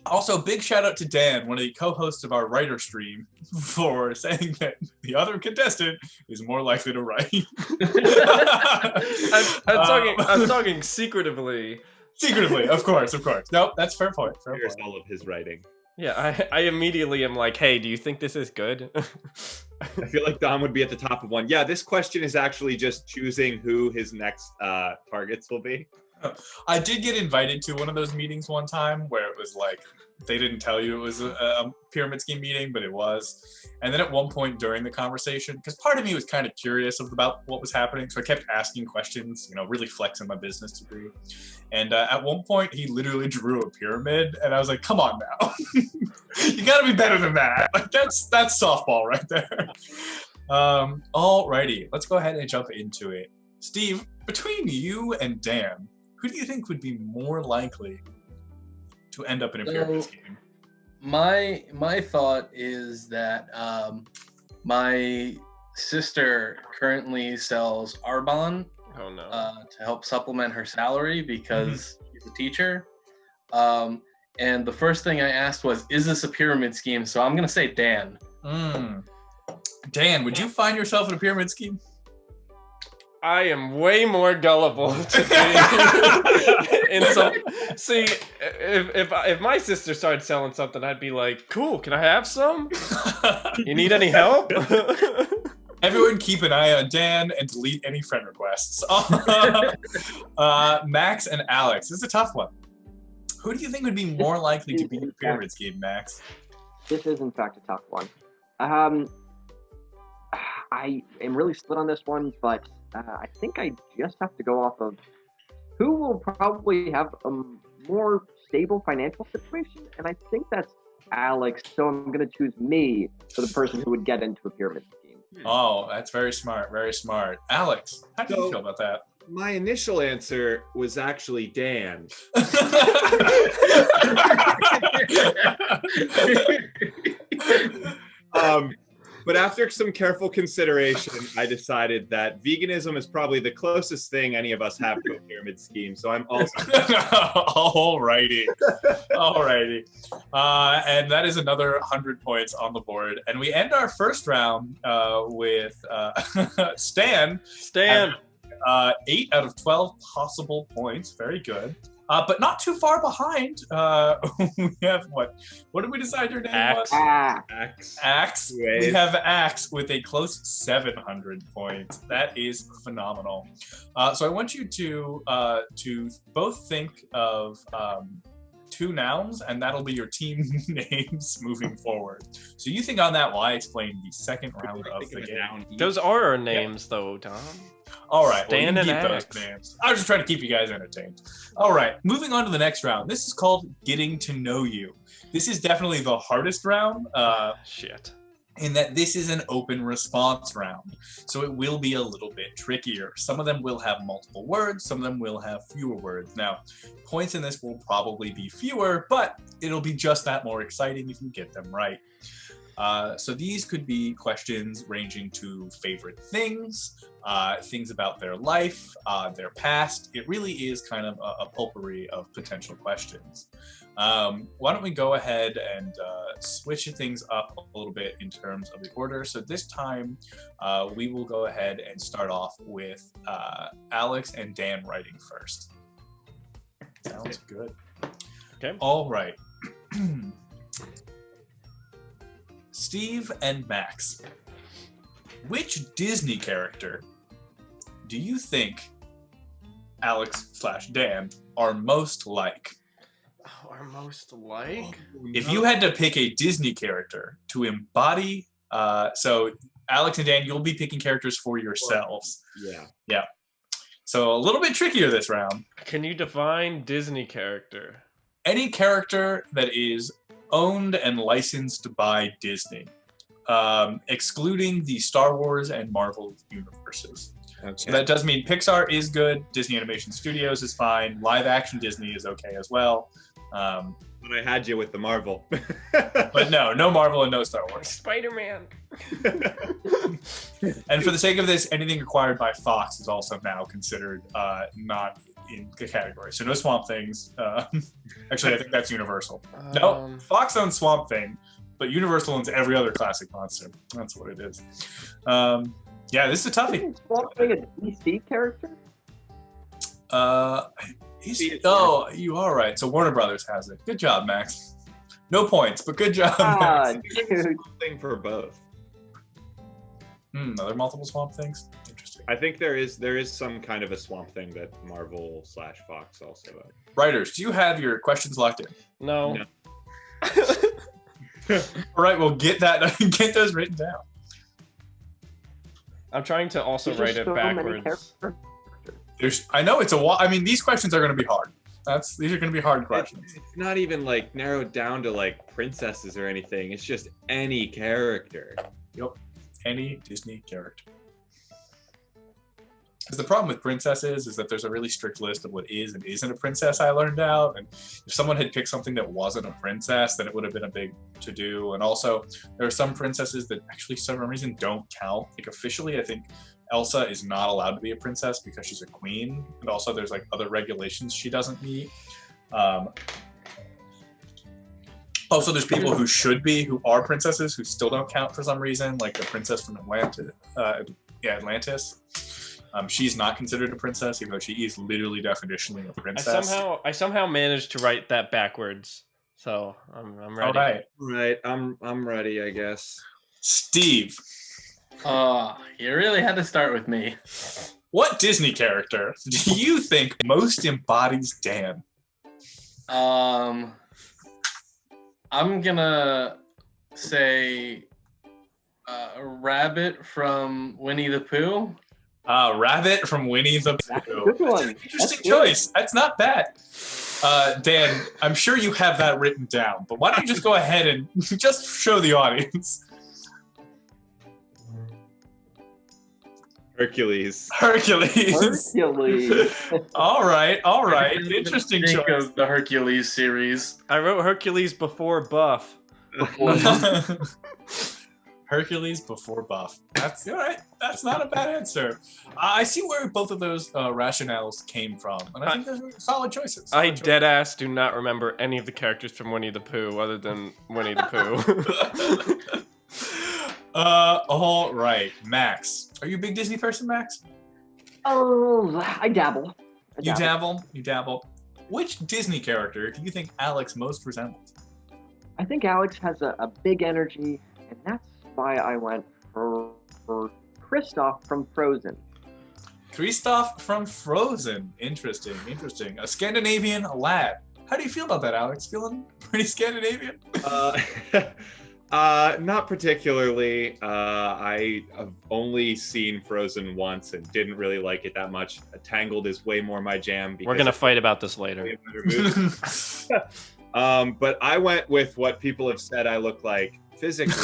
Also, big shout out to Dan, one of the co-hosts of our writer stream, for saying that the other contestant is more likely to write. I'm talking secretively. Secretively, of course. Nope, that's fair point. Here's all of his writing. Yeah, I immediately am like, hey, do you think this is good? I feel like Dom would be at the top of one. Yeah, this question is actually just choosing who his next targets will be. I did get invited to one of those meetings one time where it was like, they didn't tell you it was a pyramid scheme meeting, but it was. And then at one point during the conversation, because part of me was kind of curious about what was happening, so I kept asking questions, really flexing my business degree. And at one point, he literally drew a pyramid, and I was like, come on now. You gotta be better than that. Like, that's softball right there. Alrighty, let's go ahead and jump into it. Steve, between you and Dan, who do you think would be more likely to end up in a pyramid scheme? My thought is that my sister currently sells Arbonne Oh no. to help supplement her salary because she's a teacher. And the first thing I asked was, is this a pyramid scheme? So I'm going to say Dan. Dan, would you find yourself in a pyramid scheme? I am way more gullible to be in some. See, if my sister started selling something, I'd be like, "Cool, can I have some? You need any help?" Everyone, keep an eye on Dan and delete any friend requests. Max and Alex, this is a tough one. Who do you think would be more likely to be in a pyramid scheme, Max? This is, in fact, a tough one. I am really split on this one, but I think I just have to go off of who will probably have a more stable financial situation, and I think that's Alex, so I'm going to choose me for the person who would get into a pyramid scheme. Oh, that's very smart, very smart. Alex, how do you feel about that? My initial answer was actually Dan. But after some careful consideration, I decided that veganism is probably the closest thing any of us have to a pyramid scheme. So I'm also Alrighty. And that is another 100 points on the board. And we end our first round with Stan. 8 out of 12 possible points. Very good. But not too far behind. We have what did we decide your name was? Axe. Wait. We have Axe with a close 700 points. That is phenomenal. So I want you to both think of 2 nouns, and that'll be your team names moving forward. So you think on that while I explain the second round of the game. Those are our names, though, Tom. All right, well, Stan you can and keep Axe. those names. I was just trying to keep you guys entertained. All right, moving on to the next round. This is called Getting to Know You. This is definitely the hardest round. Shit. In that this is an open response round. So it will be a little bit trickier. Some of them will have multiple words, some of them will have fewer words. Now, points in this will probably be fewer, but it'll be just that more exciting if you get them right. So these could be questions ranging to favorite things, things about their life, their past. It really is kind of a potpourri of potential questions. Why don't we go ahead and switch things up a little bit in terms of the order. So this time we will go ahead and start off with Alex and Dan writing first. Sounds good. Okay. All right. Steve and Max, which Disney character do you think Alex/Dan are most like? Oh, are most like? If you had to pick a Disney character to embody, so Alex and Dan, you'll be picking characters for yourselves. Yeah. So a little bit trickier this round. Can you define Disney character? Any character that is owned and licensed by Disney, excluding the Star Wars and Marvel universes. Okay. So that does mean Pixar is good, Disney Animation Studios is fine, live action Disney is okay as well. But I had you with the Marvel. But no Marvel and no Star Wars. Spider-Man. And for the sake of this, anything acquired by Fox is also now considered not in the category. So no Swamp Things. Actually, I think that's Universal. No, Fox owns Swamp Thing, but Universal owns every other classic monster. That's what it is. Yeah, this is a toughie. Isn't Swamp Thing a DC character? You are right. So Warner Brothers has it. Good job, Max. No points, but good job, Ah, Max. dude. Thing for both. Are there multiple Swamp Things? Interesting. I think there is some kind of a Swamp Thing that Marvel/Fox also owns. Writers, do you have your questions locked in? No. No. All right, well, get those written down. I'm trying to also There's write just it so many backwards. characters. I know it's I mean, these questions are going to be hard. These are going to be hard questions. It's not even like narrowed down to like princesses or anything. It's just any character. Yep. Any Disney character. Because the problem with princesses is that there's a really strict list of what is and isn't a princess, I learned out. And if someone had picked something that wasn't a princess, then it would have been a big to-do. And also, there are some princesses that actually, for some reason, don't count. Like, officially, I think Elsa is not allowed to be a princess because she's a queen. And also, there's, like, other regulations she doesn't meet. Also, there's people who should be, who are princesses, who still don't count for some reason, like the princess from Atlantis. She's not considered a princess, even though she is literally definitionally a princess. I somehow managed to write that backwards, so I'm ready. All Right. I'm ready, I guess. Steve, You really had to start with me. what Disney character do you think most embodies Dan? I'm gonna say Rabbit from Winnie the Pooh. Rabbit from Winnie the That's a Pooh. good one. Interesting That's good. choice. That's not bad. Dan, I'm sure you have that written down, but why don't you just go ahead and just show the audience? Hercules. Hercules. All right. Interesting Think choice. of the Hercules series. I wrote Hercules before Buff. Hercules before Buff. That's all right. That's not a bad answer. I see where both of those rationales came from, and I think those are solid choices. I deadass do not remember any of the characters from Winnie the Pooh other than Winnie the Pooh. All right, Max. Are you a big Disney person, Max? Oh, I dabble. You dabble. Which Disney character do you think Alex most resembles? I think Alex has a big energy, and that's why I went for Kristoff from Frozen. Kristoff from Frozen. Interesting. A Scandinavian lad. How do you feel about that, Alex? Feeling pretty Scandinavian? Not particularly. I have only seen Frozen once and didn't really like it that much. Tangled is way more my jam. We're gonna fight about this later. Way better movie. But I went with what people have said I look like physically.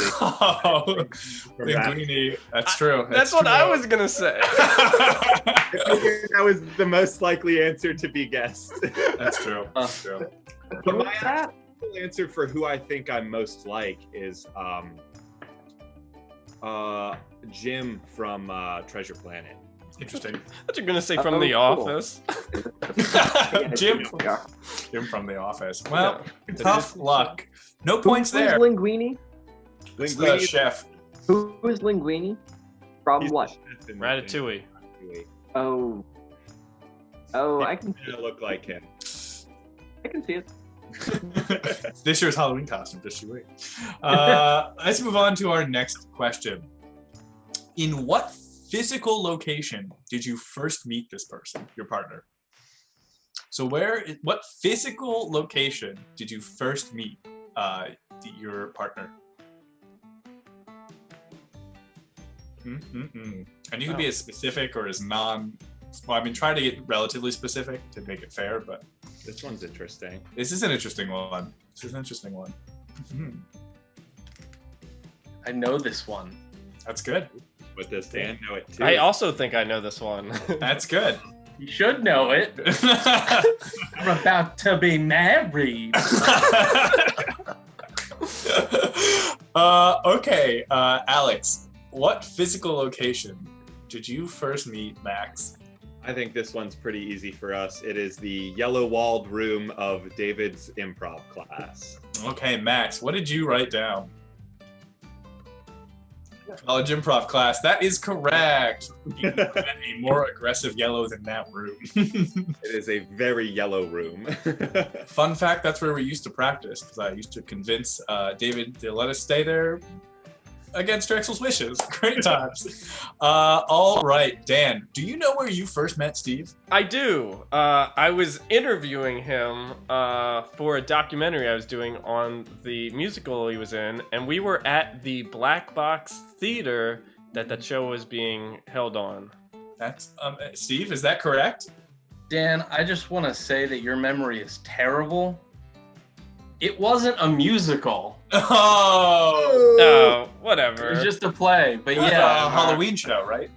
Linguini. That's true. That's what I was gonna say. I figured that was the most likely answer to be guessed. That's true. But my actual answer for who I think I'm most like is Jim from Treasure Planet. Interesting. What you're gonna say from The cool. Office? Jim from The Office. Well, tough luck. No points Who's there. Linguini? It's the chef. Who is Linguini? From He's what? the chef in Ratatouille. Oh, I can I look like him. I can see it. This year's Halloween costume, just you wait. Let's move on to our next question. In what physical location did you first meet this person, your partner? So what physical location did you first meet your partner? And you can be as specific or as well, I mean, try to get relatively specific to make it fair, but This one's interesting. this is an interesting one. I know this one. That's good. But does Dan know it too? I also think I know this one. That's good. You should know it. I'm about to be married. Okay, Alex, what physical location did you first meet Max? I think this one's pretty easy for us. It is the yellow-walled room of David's improv class. Okay, Max, what did you write down? College improv class. That is correct. You met a more aggressive yellow than that room. It is a very yellow room. Fun fact, that's where we used to practice, because I used to convince David to let us stay there against Drexel's wishes. Great times. All right, Dan, do you know where you first met Steve? I do. I was interviewing him for a documentary I was doing on the musical he was in, and we were at the Black Box Theater that show was being held on. That's Steve, is that correct? Dan, I just want to say that your memory is terrible. It wasn't a musical. Oh! Oh, It whatever. was just a play. But A yeah, Halloween show, right?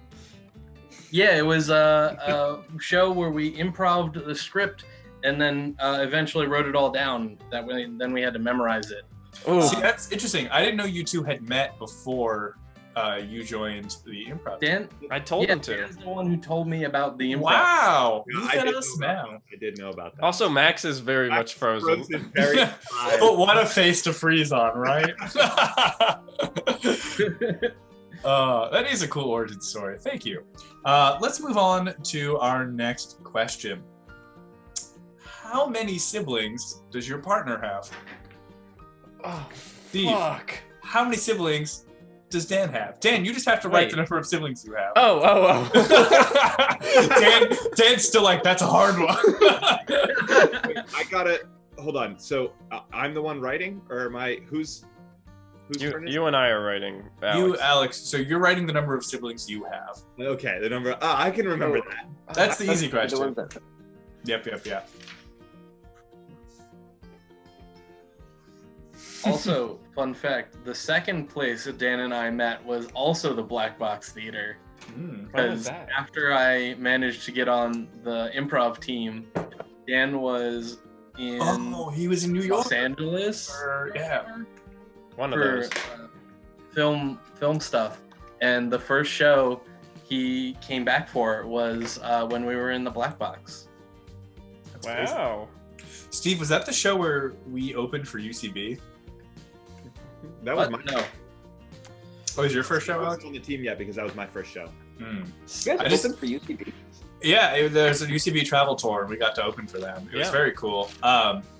yeah, it was a show where we improv'd the script and then eventually wrote it all down. Then we had to memorize it. Ooh. See, that's interesting. I didn't know you two had met before you joined the improv. Dan, I told him to. Dan's the one who told me about the improv. Wow! Yeah, Look I at did us know about now. that. I did know about that. Also, Max is very much frozen. Very But what a face to freeze on, right? That is a cool origin story. Thank you. Let's move on to our next question. How many siblings does your partner have? Oh, Steve, fuck. how many siblings does Dan have? Dan, you just have to write Wait. the number of siblings you have. Oh. Dan's still like, that's a hard one. Wait, I gotta hold on. So I'm the one writing, or am I? Who's turn is You and I are writing. You, Alex. Alex, so you're writing the number of siblings you have. it? Okay, the number. I can remember Oh. that. That's the easy The question. ones that- Yep. Also, fun fact, the second place that Dan and I met was also the Black Box Theater. Mm. When was Because that? after I managed to get on the improv team, Dan was in Oh, he was in New York. Los Angeles Yeah. One of for those. film stuff. And the first show he came back for was when we were in the Black Box. That's crazy. Wow. Steve, was that the show where we opened for UCB? That was What? my. No. Oh, was your first I show, wasn't Alex? on the team yet because that was my first show. Hmm. You guys I just- open for UCB? Yeah, there's a UCB travel tour, and we got to open for them. It was Yeah. very cool.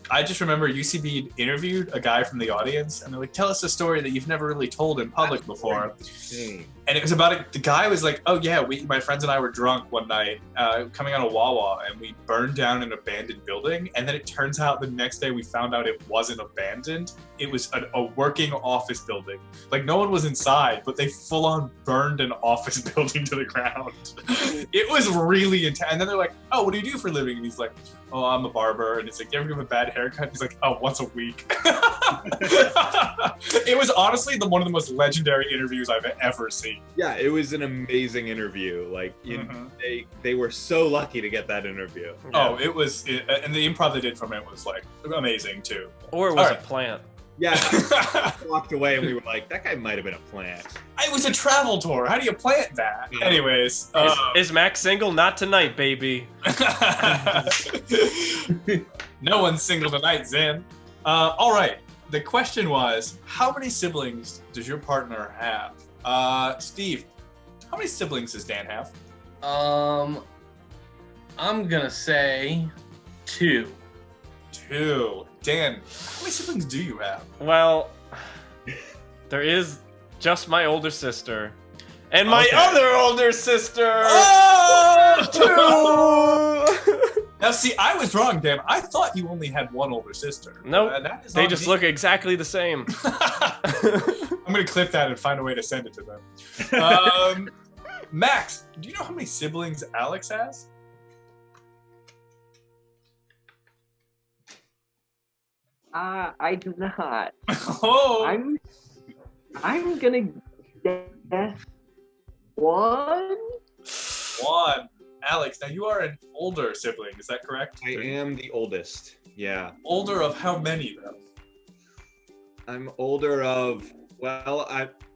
I just remember UCB interviewed a guy from the audience, and they're like, "Tell us a story that you've never really told in public before." And it was about the guy was like, "Oh yeah, my friends and I were drunk one night, coming out of Wawa, and we burned down an abandoned building. And then it turns out the next day we found out it wasn't abandoned; it was a working office building. Like no one was inside, but they full on burned an office building to the ground. It was really intense. And then they're like, "Oh, what do you do for a living?" And he's like, "Oh, I'm a barber." And it's like, "You ever give him a bad haircut?" He's like, "Oh, once a week." It was honestly one of the most legendary interviews I've ever seen. Yeah, it was an amazing interview. Like they were so lucky to get that interview. Oh, and the improv they did from it was like amazing too. Or it was Alright. a plant. Yeah, we walked away and we were like, that guy might have been a plant. It was a travel tour. How do you plant that? Yeah. Anyways, Is Max single? Not tonight, baby. no one's single tonight, Zen. All right. The question was, how many siblings does your partner have? Steve, how many siblings does Dan have? I'm gonna say 2. 2. Dan, how many siblings do you have? Well, there is just my older sister. And my Okay. other older sister! Oh! 2! Now, see, I was wrong, Dan. I thought you only had one older sister. Nope. That is They on just me. look exactly the same. I'm gonna clip that and find a way to send it to them. Max, do you know how many siblings Alex has? I do not. Oh, I'm gonna guess 1. 1. Alex, now you are an older sibling, is that correct? I am the oldest. Yeah. Older of how many, though? I'm older of, well,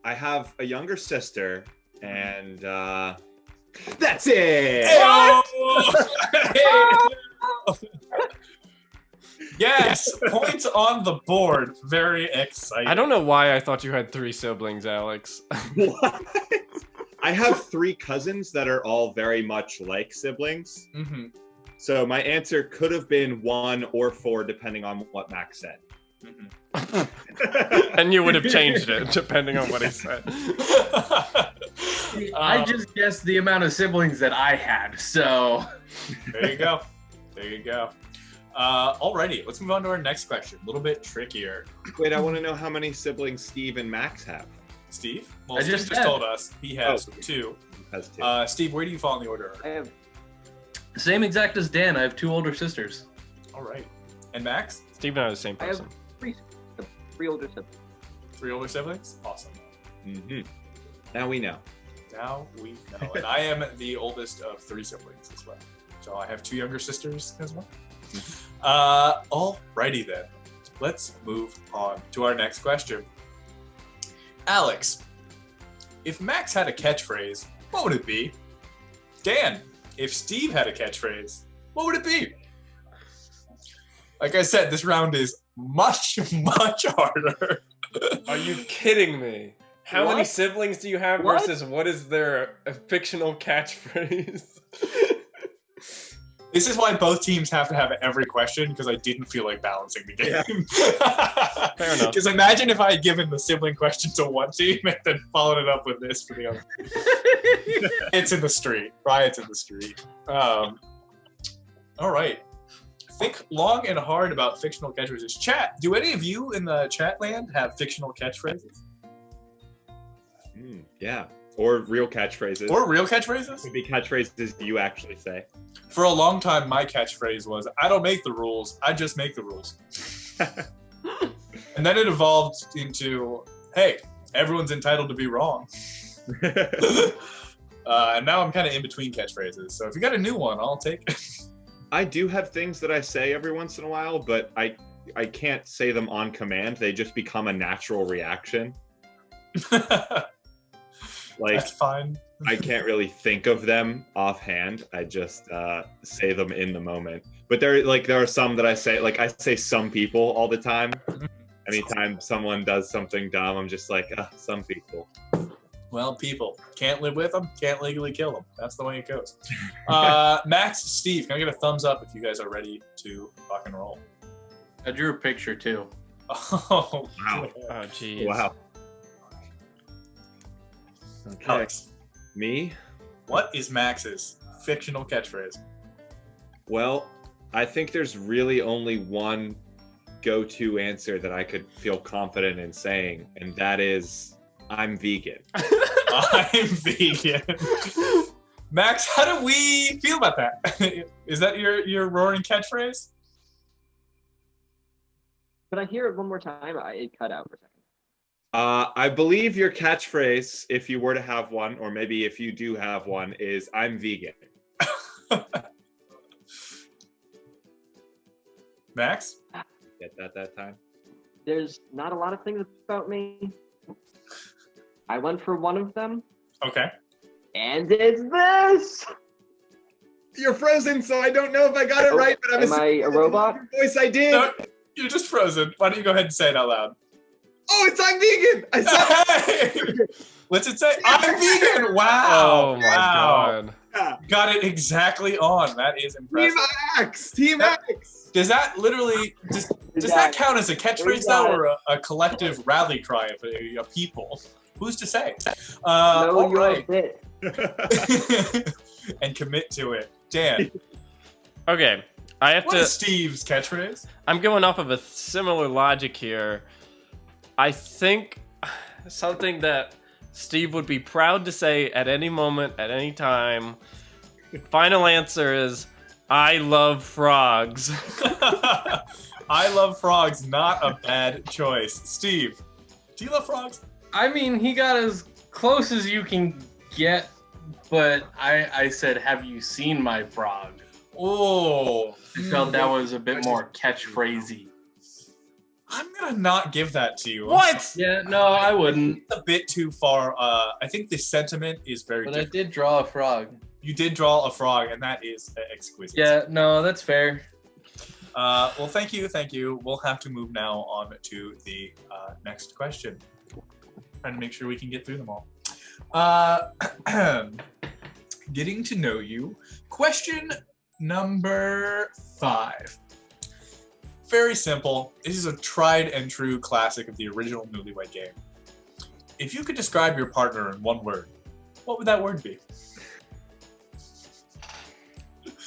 I have a younger sister, and that's it! Yes, points on the board. Very exciting. I don't know why I thought you had 3 siblings, Alex. What? I have 3 cousins that are all very much like siblings. Mm-hmm. So my answer could have been 1 or 4, depending on what Max said. Mm-hmm. And you would have changed it depending on what he said. I just guessed the amount of siblings that I had, so. There you go. There you go. Alrighty, let's move on to our next question. A little bit trickier. Wait, I want to know how many siblings Steve and Max have. Steve? Well, I Steve just just said. told us he has 2. He has 2. Steve, where do you fall in the order? I have Same exact as Dan. I have 2 older sisters. All right. And Max? Steve and I are the same I have person. 3 older siblings. 3 older siblings? Awesome. Mm-hmm. Now we know. Now we know. And I am the oldest of 3 siblings as well. So I have 2 younger sisters as well. Alrighty then. Let's move on to our next question. Alex, if Max had a catchphrase, what would it be? Dan, if Steve had a catchphrase, what would it be? Like I said, this round is much, much harder. Are you kidding me? How many What? siblings do you have What? versus what is their fictional catchphrase? This is why both teams have to have every question, because I didn't feel like balancing the game. Fair enough. Because imagine if I had given the sibling question to one team and then followed it up with this for the other. It's in the street. Riots in the street. All right. Think long and hard about fictional catchphrases. Chat, do any of you in the chat land have fictional catchphrases? Yeah. Or real catchphrases. Or real catchphrases? Could be catchphrases you actually say. For a long time, my catchphrase was, I don't make the rules, I just make the rules. And then it evolved into, hey, everyone's entitled to be wrong. And now I'm kind of in between catchphrases. So if you got a new one, I'll take it. I do have things that I say every once in a while, but I can't say them on command. They just become a natural reaction. Like, That's fine. I can't really think of them offhand. I just say them in the moment. But there are some that I say some people all the time. Anytime someone does something dumb, I'm just like, some people. Well, people, can't live with them, can't legally kill them. That's the way it goes. Max, Steve, can I get a thumbs up if you guys are ready to rock and roll? I drew a picture too. Oh, Wow. Oh, jeez. Wow. Okay. Alex, Me? what is Max's fictional catchphrase? Well, I think there's really only one go-to answer that I could feel confident in saying, and that is, I'm vegan. I'm vegan. Max, how do we feel about that? Is that your roaring catchphrase? Could I hear it one more time? It cut out for a second. I believe your catchphrase, if you were to have one, or maybe if you do have one, is I'm vegan. Max? Get that time? There's not a lot of things about me. I went for one of them, Okay. and it's this! You're frozen, so I don't know if I got it Oh, right, but I'm am I a robot? Your voice I did. No, you're just frozen. Why don't you go ahead and say it out loud? Oh, it's I'm vegan. I said Hey! What's it say? I'm vegan! Wow! Oh my wow. god. Yeah. Got it exactly on. That is impressive. Team X. Does that literally does that count as a catchphrase though, or a collective rally cry of a people? Who's to say? Know All your right. bit. And commit to it. Dan, Okay, I have what to. is Steve's catchphrase? I'm going off of a similar logic here. I think something that Steve would be proud to say at any moment, at any time. Final answer is, I love frogs. I love frogs. Not a bad choice. Steve, do you love frogs? I mean, he got as close as you can get, but I said, have you seen my frog? Oh, I felt that was a bit more catchphrasey. I'm gonna not give that to you. What? Yeah, no, I wouldn't. It's a bit too far. I think the sentiment is very But different. I did draw a frog. You did draw a frog, and that is exquisite. Yeah, no, that's fair. Well, thank you. We'll have to move now on to the next question. Trying to make sure we can get through them all. Getting to know you. Question number 5. Very simple. This is a tried and true classic of the original Newlywed game. If you could describe your partner in one word, what would that word be?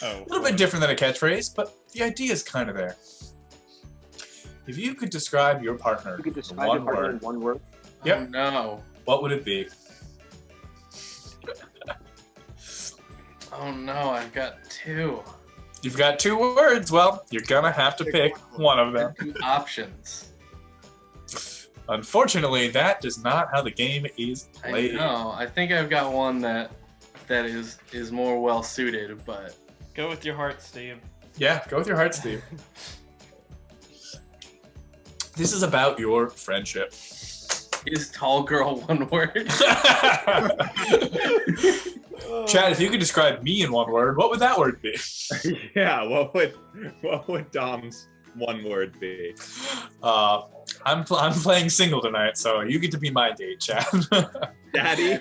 Oh, A little bit different than a catchphrase, but the idea is kind of there. If you could describe your partner You could in describe one your partner in word, one word. Yep. Oh, no. what would it be? Oh, no, I've got 2. You've got 2 words. Well, you're gonna have to pick one of them. 2 options. Unfortunately, that is not how the game is I played. know. I think I've got one that is more well suited, but Go with your heart, Steve. Yeah, go with your heart, Steve. This is about your friendship. is tall girl one word? Chad, if you could describe me in one word, what would that word be? Yeah, what would Dom's one word be? I'm playing single tonight, so you get to be my date, Chad. Daddy?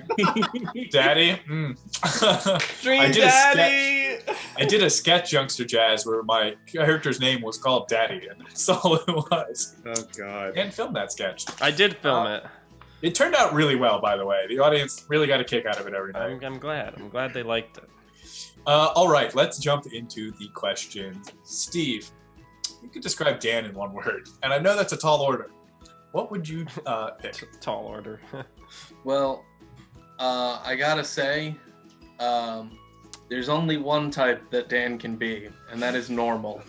Daddy? Dream I did Daddy! I did a sketch, Youngster Jazz, where my character's name was called Daddy, and that's all it was. Oh, God. And filmed that sketch. I did film it. It turned out really well, by the way. The audience really got a kick out of it every night. I'm glad. I'm glad they liked it. All right, let's jump into the questions. Steve, you could describe Dan in one word, and I know that's a tall order. What would you pick? Tall order. Well, I gotta say, there's only one type that Dan can be, and that is normal.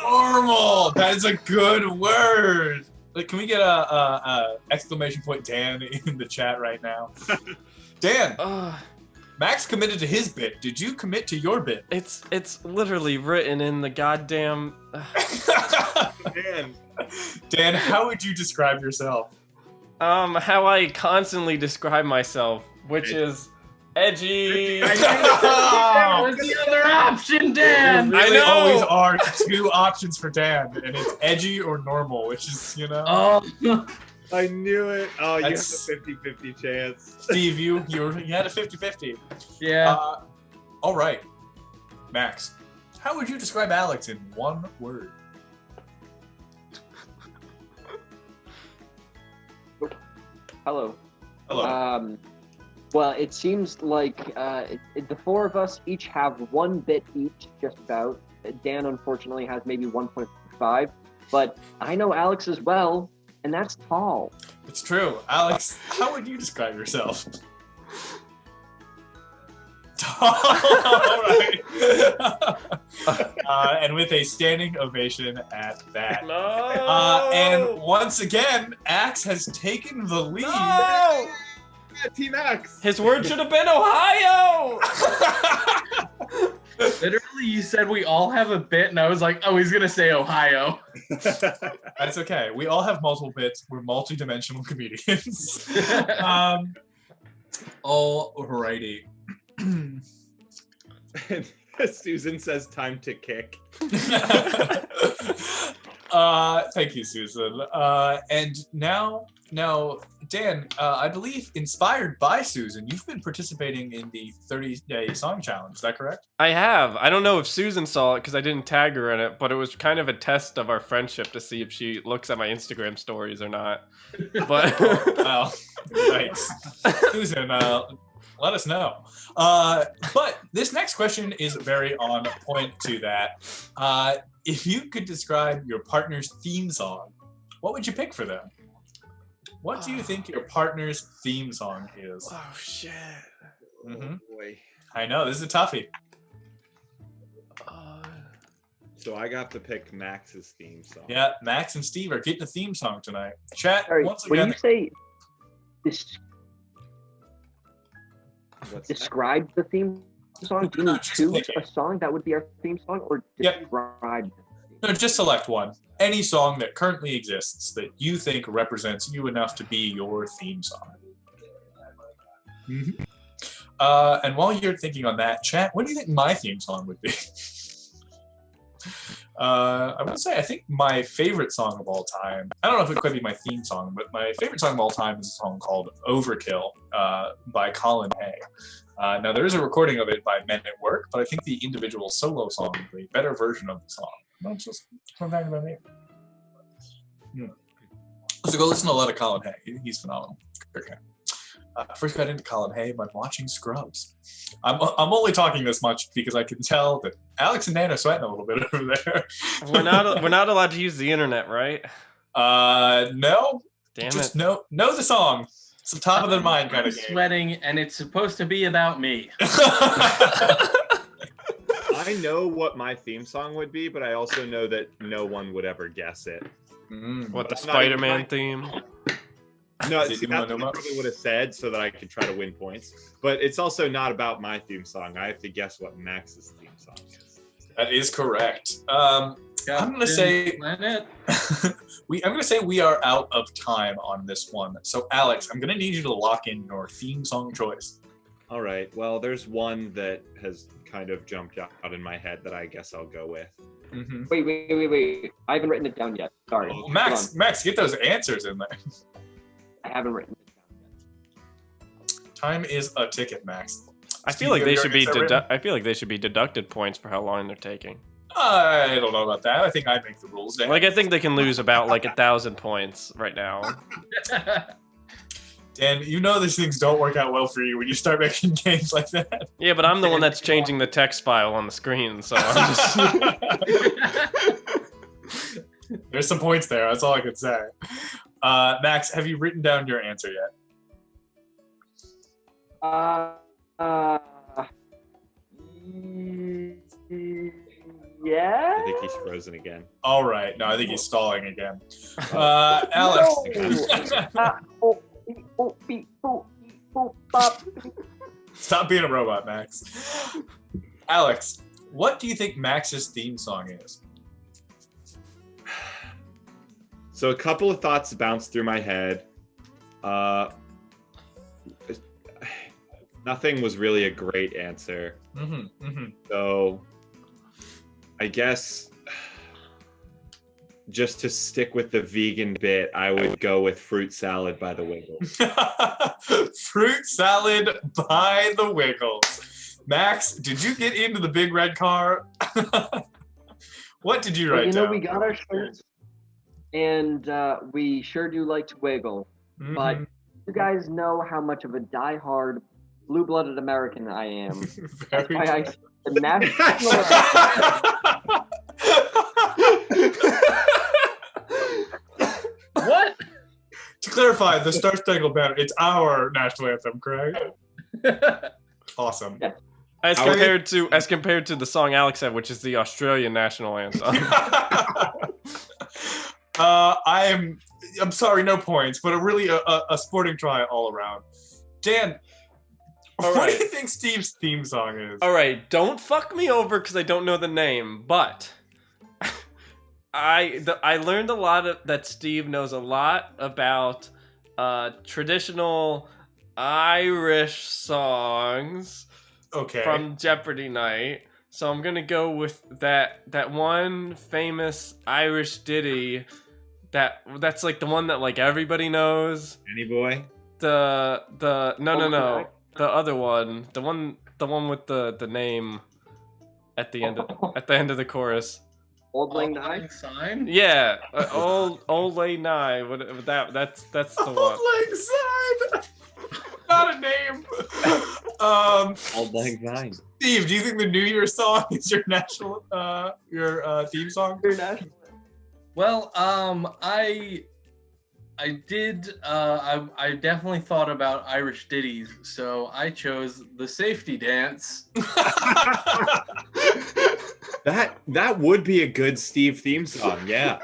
Normal! That is a good word! Like, can we get a exclamation point Dan in the chat right now? Dan, Max committed to his bit. Did you commit to your bit? It's literally written in the goddamn. Man. Dan, how would you describe yourself? How I constantly describe myself, which is edgy. That was the other option, Dan. There really I know. always are 2 options for Dan, and it's edgy or normal, which is, you know. Oh, I knew it. Oh, you have a That's- 50-50 chance. Steve, you had a 50-50. yeah. All right, Max, how would you describe Alex in one word? Hello. Hello. Well, it seems like the 4 of us each have 1 bit each, just about. Dan, unfortunately, has maybe 1.5, but I know Alex as well, and that's tall. It's true. Alex, how would you describe yourself? All right. And with a standing ovation at that. No. And once again, Axe has taken the lead. No! Yeah, Team X. His word should have been Ohio. Literally, you said we all have a bit, and I was like, oh, he's gonna say Ohio. That's okay. We all have multiple bits. We're multi-dimensional comedians. Alrighty. Susan says time to kick. Thank you, Susan. And now Dan, I believe inspired by Susan, you've been participating in the 30-day song challenge. Is that correct? I have. I don't know if Susan saw it because I didn't tag her in it, but it was kind of a test of our friendship to see if she looks at my Instagram stories or not. But Well, thanks. Susan, let us know. But this next question is very on point to that. If you could describe your partner's theme song, what would you pick for them? What do you think your partner's theme song is? oh shit. Mm-hmm. Boy. I know, this is a toughie. So I got to pick Max's theme song. Yeah, Max and Steve are getting a theme song tonight. Chat, Sorry, once when again. you say What's that? describe the theme song, do you No, need just choose pick it. a song that would be our theme song, or Yep. describe the theme? No, just select one. Any song that currently exists that you think represents you enough to be your theme song. Mm-hmm. And while you're thinking on that, chat, what do you think my theme song would be? I would say I think my favorite song of all time, I don't know if it could be my theme song, but my favorite song of all time is a song called Overkill by Colin Hay. Now, there is a recording of it by Men at Work, but I think the individual solo song is a better version of the song. That's just what I'm talking about me. So go listen to a lot of Colin Hay. He's phenomenal. Okay. First got into Colin Hay by watching Scrubs. I'm only talking this much because I can tell that Alex and Dan are sweating a little bit over there. We're not allowed to use the internet, right? No. Damn Just it. know the song. It's a top of the mind kind I'm of game. sweating, and it's supposed to be about me. I know what my theme song would be, but I also know that no one would ever guess it. What, the That's not even Spider-Man mine. theme? No, Is it see, you that's wanna know what I about? probably would have said so that I could try to win points. But it's also not about my theme song. I have to guess what Max's theme song is. That is correct. I'm gonna say Planet. I'm gonna say we are out of time on this one. So Alex, I'm gonna need you to lock in your theme song choice. All right. Well, there's one that has kind of jumped out in my head that I guess I'll go with. Mm-hmm. Wait. I haven't written it down yet. Sorry. Well, Hold Max, get those answers in there. on. I haven't written it down yet. Time is a ticket, Max. I Steve, feel like you they have should your be answer written? I feel like they should be deducted points for how long they're taking. I don't know about that. I think I make the rules. Dan. Like I think they can lose about like 1,000 points right now. Dan, you know these things don't work out well for you when you start making games like that. Yeah, but I'm the one that's changing the text file on the screen, so I'm just There's some points there. That's all I can say. Max, have you written down your answer yet? Yeah. I think he's frozen again. All right. No, I think he's stalling again. Alex. Stop being a robot, Max. Alex, what do you think Max's theme song is? So a couple of thoughts bounced through my head. Nothing was really a great answer. Mm-hmm, mm-hmm. So I guess just to stick with the vegan bit, I would go with Fruit Salad by the Wiggles. Fruit Salad by the Wiggles. Max, did you get into the big red car? What did you Well, write down? we got our shirts, and we sure do like to wiggle. Mhm. But you guys know how much of a diehard, blue-blooded American I am. That's Very why I true. the national. What? To clarify, the Star Spangled Banner, it's our national anthem, correct? Awesome. Yeah. as compared to the song Alex had, which is the Australian national anthem. I'm sorry, no points, but a sporting try all around. Dan, All what right. do you think Steve's theme song is? All right, don't fuck me over because I don't know the name, but I learned a lot that Steve knows a lot about traditional Irish songs Okay. from Jeopardy night. So I'm gonna go with that one famous Irish ditty That's like the one that like everybody knows. Danny Boy. No. Guy? The other one. The one with the name at the end of the chorus. Old Lang Old Syne? Lang Syne? Yeah, old late night. That's the one. Old Lang Syne. Not a name. Old Lang Syne. Steve, do you think the New Year song is your national theme song? International. Well, I definitely thought about Irish ditties, so I chose the safety dance. That would be a good Steve theme song. Yeah.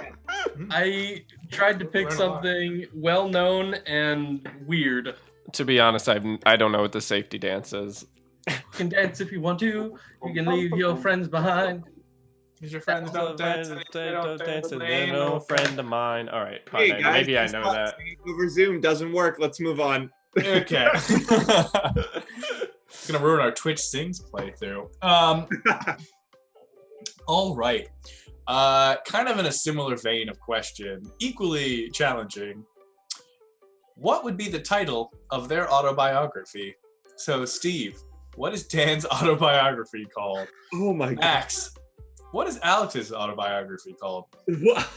I tried to pick something well known and weird. To be honest, I don't know what the safety dance is. You can dance if you want to. You can leave your friends behind. Because your friends don't dance. Don't dance, they're no friend of mine. All right, Hey, fine, guys, maybe I this know song that. singing over Zoom doesn't work. Let's move on. Okay. It's gonna ruin our Twitch Sings playthrough. All right. Kind of in a similar vein of question, equally challenging. What would be the title of their autobiography? So, Steve, what is Dan's autobiography called? Oh my god. Max, what is Alex's autobiography called? What?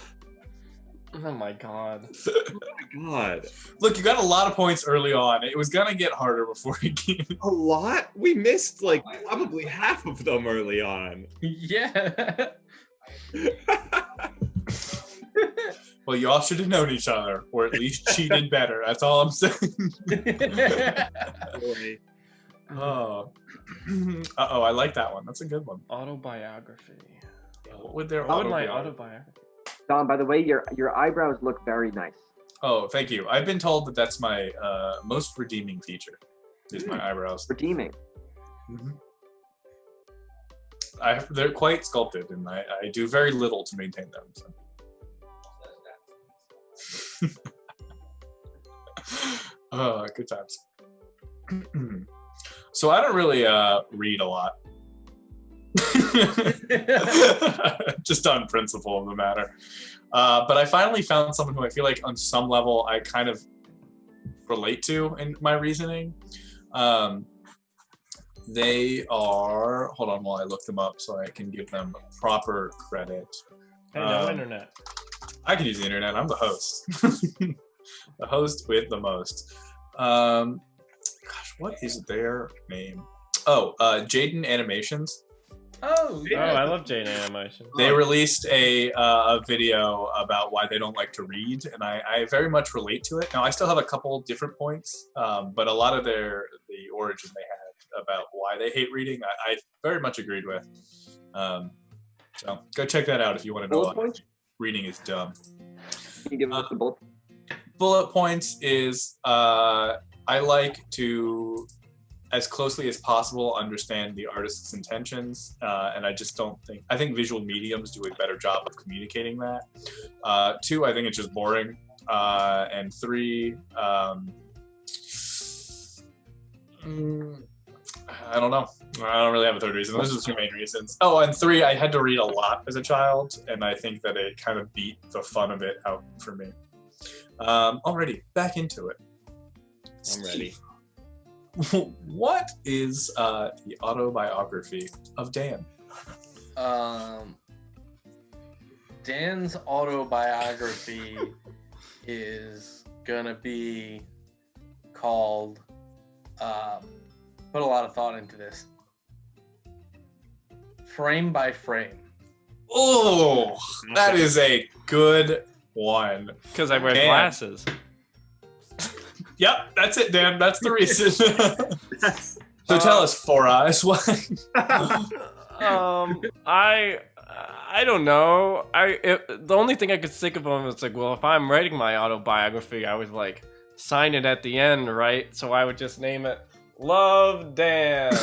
Oh my god. Oh my god. Look, you got a lot of points early on. It was gonna get harder before you came. A lot? We missed like probably half of them early on. Yeah. Well, you all should have known each other, or at least cheated better. That's all I'm saying. Boy. Oh. Uh-oh, I like that one. That's a good one. Autobiography. What would their What would my autobiography? autobiography? Don, by the way, your eyebrows look very nice. Oh, thank you. I've been told that that's my most redeeming feature, is my eyebrows. Redeeming. Mhm. They're quite sculpted, and I do very little to maintain them. So. Oh, good times. So I don't really read a lot. Just on principle of the matter. But I finally found someone who I feel like on some level I kind of relate to in my reasoning. They are, hold on while I look them up so I can give them proper credit. Hey, no internet. I can use the internet. I'm the host. The host with the most. Gosh, what is their name? Oh, Jaden Animations. Oh, Oh, yeah. I love Jane Animation. They released a video about why they don't like to read, and I very much relate to it. Now, I still have a couple different points, but a lot of the origin they had about why they hate reading, I very much agreed with. So go check that out if you want to know Bullet why points? reading is dumb. Can you give us the bullet? Bullet points is I like to, as closely as possible, understand the artist's intentions, and I just don't think, I think visual mediums do a better job of communicating that. 2, I think it's just boring, and 3, I don't know. I don't really have a third reason. Those are the 2 main reasons. Oh, and 3, I had to read a lot as a child, and I think that it kind of beat the fun of it out for me. Alrighty, back into it. I'm ready. What is the autobiography of Dan? Dan's autobiography is gonna be called. Put a lot of thought into this. Frame by frame. Oh, that is a good one. Because I wear Dan. glasses. Yep, that's it, Dan. That's the reason. So tell us, Four Eyes, why? I don't know. The only thing I could think of was like, well, if I'm writing my autobiography, I would like sign it at the end, right? So I would just name it Love Dan.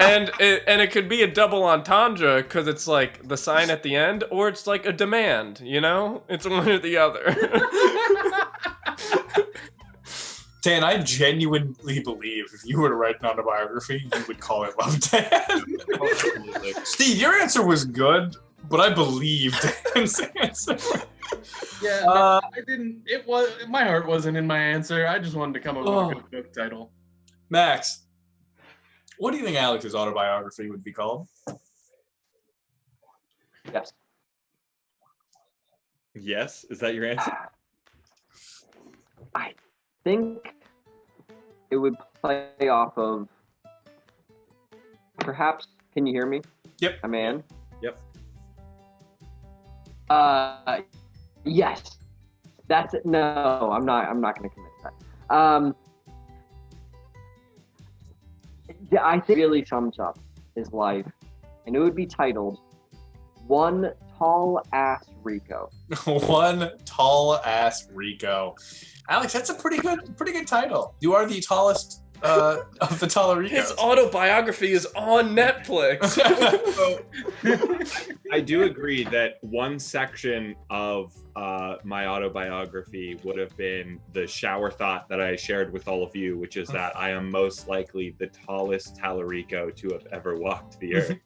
And it could be a double entendre because it's like the sign at the end, or it's like a demand, you know? It's one or the other. Dan, I genuinely believe if you were to write an autobiography, you would call it Love Dan. Steve, your answer was good, but I believed Dan's answer. Yeah, no, I didn't. It was my heart wasn't in my answer. I just wanted to come up with a good book title. Max, what do you think Alex's autobiography would be called? Yes. Yes, is that your answer? I think it would play off of perhaps. Can you hear me? Yep. A man. Yep. Yes. That's it. No, I'm not going to commit to that. Yeah, I think it really sums up his life, and it would be titled "One Tall Ass Rico." One tall ass Rico. Alex, that's a pretty good title. You are the tallest of the taller Ricos. His autobiography is on Netflix. So, I do agree that one section of my autobiography would have been the shower thought that I shared with all of you, which is that I am most likely the tallest Talarico to have ever walked the earth.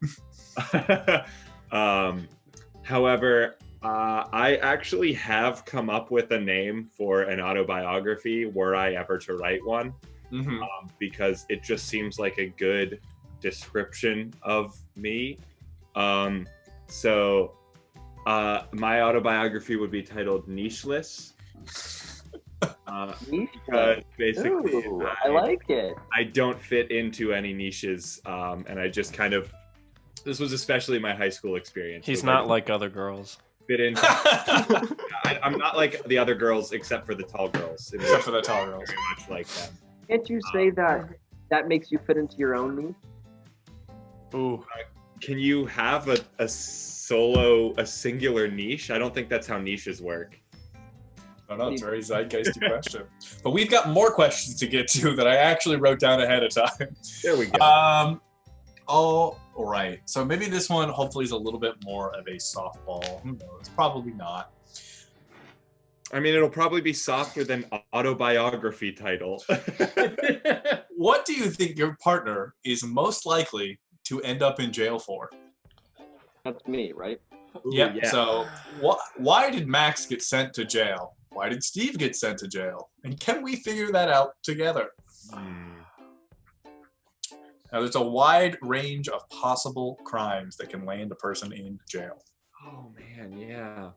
However, I actually have come up with a name for an autobiography were I ever to write one. Because it just seems like a good description of me. So my autobiography would be titled Nicheless. Because basically, Ooh, I like it. I don't fit into any niches, and I just kind of. This was especially my high school experience. He's not like other girls. Fit into. I'm not like the other girls, except for the tall girls. Except for the tall girls. Very much like them. Can't you say that makes you fit into your own niche? Ooh. Can you have a singular niche? I don't think that's how niches work. I don't know, it's a very zeitgeisty question. But we've got more questions to get to that I actually wrote down ahead of time. There we go. All right. So maybe this one hopefully is a little bit more of a softball. Who knows? Probably not. I mean, it'll probably be softer than autobiography title. What do you think your partner is most likely to end up in jail for? That's me, right? Yep. yeah. So why did Max get sent to jail? Why did Steve get sent to jail? And can we figure that out together? Now, there's a wide range of possible crimes that can land a person in jail. Oh man, yeah.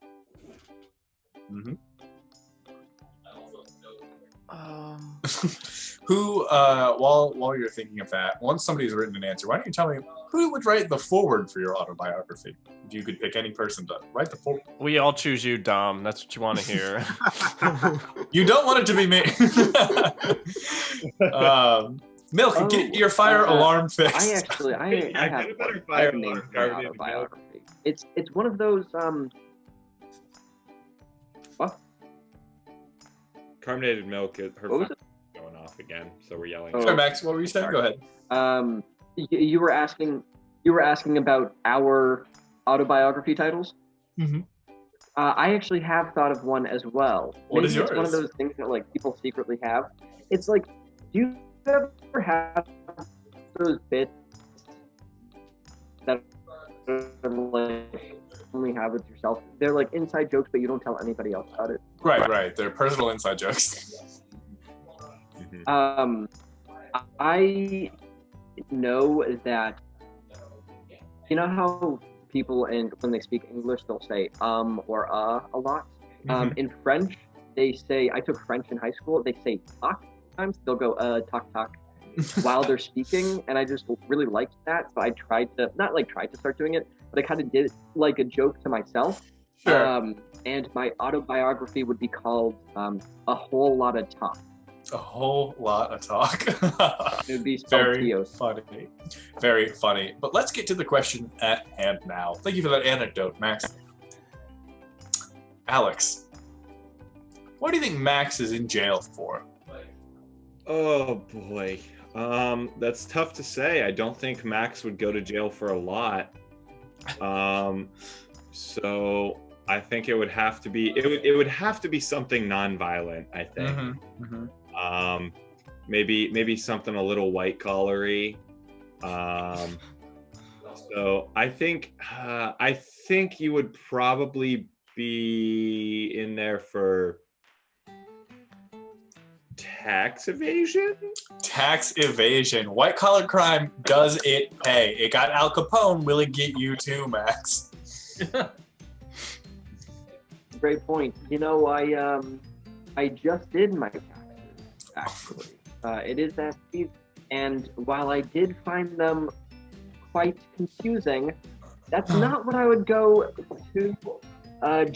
Who, while you're thinking of that, once somebody's written an answer, why don't you tell me who would write the foreword for your autobiography? If you could pick any person to write the foreword. We all choose you, Dom. That's what you want to hear. You don't want it to be me. Milk, get your fire alarm fixed. I have a name for my autobiography. It's one of those what? Carbonated milk. Her What was phone's going off again, so we're yelling. Sorry, Max. What were you saying? Go ahead. You were asking about our autobiography titles. I actually have thought of one as well. What Maybe is it's yours? one of those things that like people secretly have. It's like, do you ever have those bits that are like only have with yourself? They're like inside jokes, but you don't tell anybody else about it. Right. They're personal inside jokes. I know that, you know how people when they speak English they'll say or a lot. In French they say, I took French in high school, they say talk. Sometimes they'll go talk while they're speaking, and I just really liked that, so I tried to start doing it, but I kind of did like a joke to myself. Sure. And my autobiography would be called A Whole Lot of Talk. A whole lot of talk. It would be spelled Very T-O-C. funny. Very funny. But let's get to the question at hand now. Thank you for that anecdote, Max. Alex, what do you think Max is in jail for? Oh boy, that's tough to say. I don't think Max would go to jail for a lot. So I think it would have to be something non-violent. I think. Maybe something a little white collary. So So I think you would probably be in there for tax evasion. Tax evasion. White collar crime. Does it pay? It got Al Capone. Will it get you too, Max? Great point. You know, I just did my taxes, actually. It is that steep, and while I did find them quite confusing, that's not what I would go to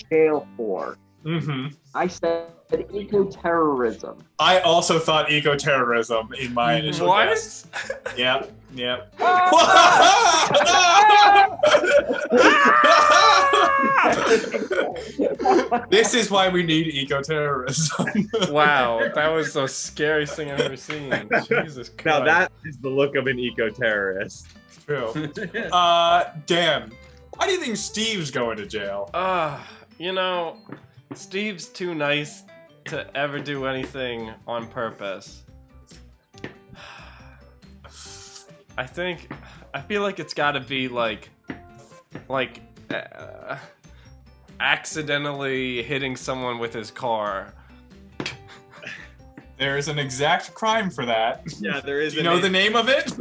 jail for. Mm-hmm. I said eco-terrorism. I also thought eco-terrorism in my initial guess. Yep. This is why we need eco-terrorism. Wow, that was the scariest thing I've ever seen. Jesus Christ. Now that is the look of an eco-terrorist. True. Dan, why do you think Steve's going to jail? You know, Steve's too nice to ever do anything on purpose. I feel like it's gotta be like accidentally hitting someone with his car. There is an exact crime for that. Yeah, there is. Do you know the name of it?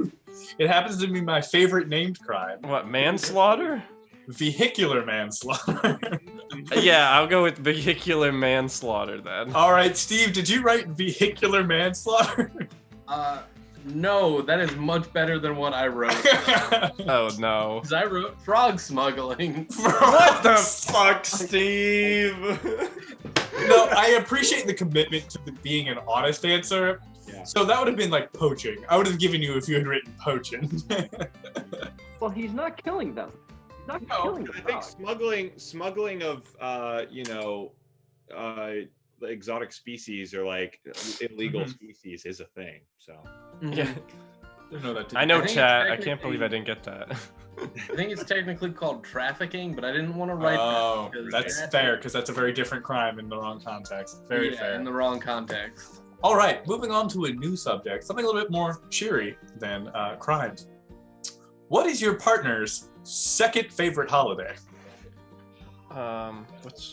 It happens to be my favorite named crime. What, manslaughter? Vehicular manslaughter. Yeah, I'll go with vehicular manslaughter then. All right, Steve, did you write vehicular manslaughter? No, that is much better than what I wrote. Oh no. Because I wrote frog smuggling. What the fuck, Steve? No, I appreciate the commitment to being an honest answer. Yeah. So that would have been like poaching. I would have given you if you had written poaching. Well, he's not killing them. He's not killing them. I think smuggling of exotic species or like illegal species is a thing. So Yeah. I know, I think chat. it's I can't believe I didn't get that. I think it's technically called trafficking, but I didn't want to write Oh, that. that's fair, because that's a very different crime in the wrong context. Very fair. In the wrong context. All right, moving on to a new subject, something a little bit more cheery than crimes. What is your partner's second favorite holiday?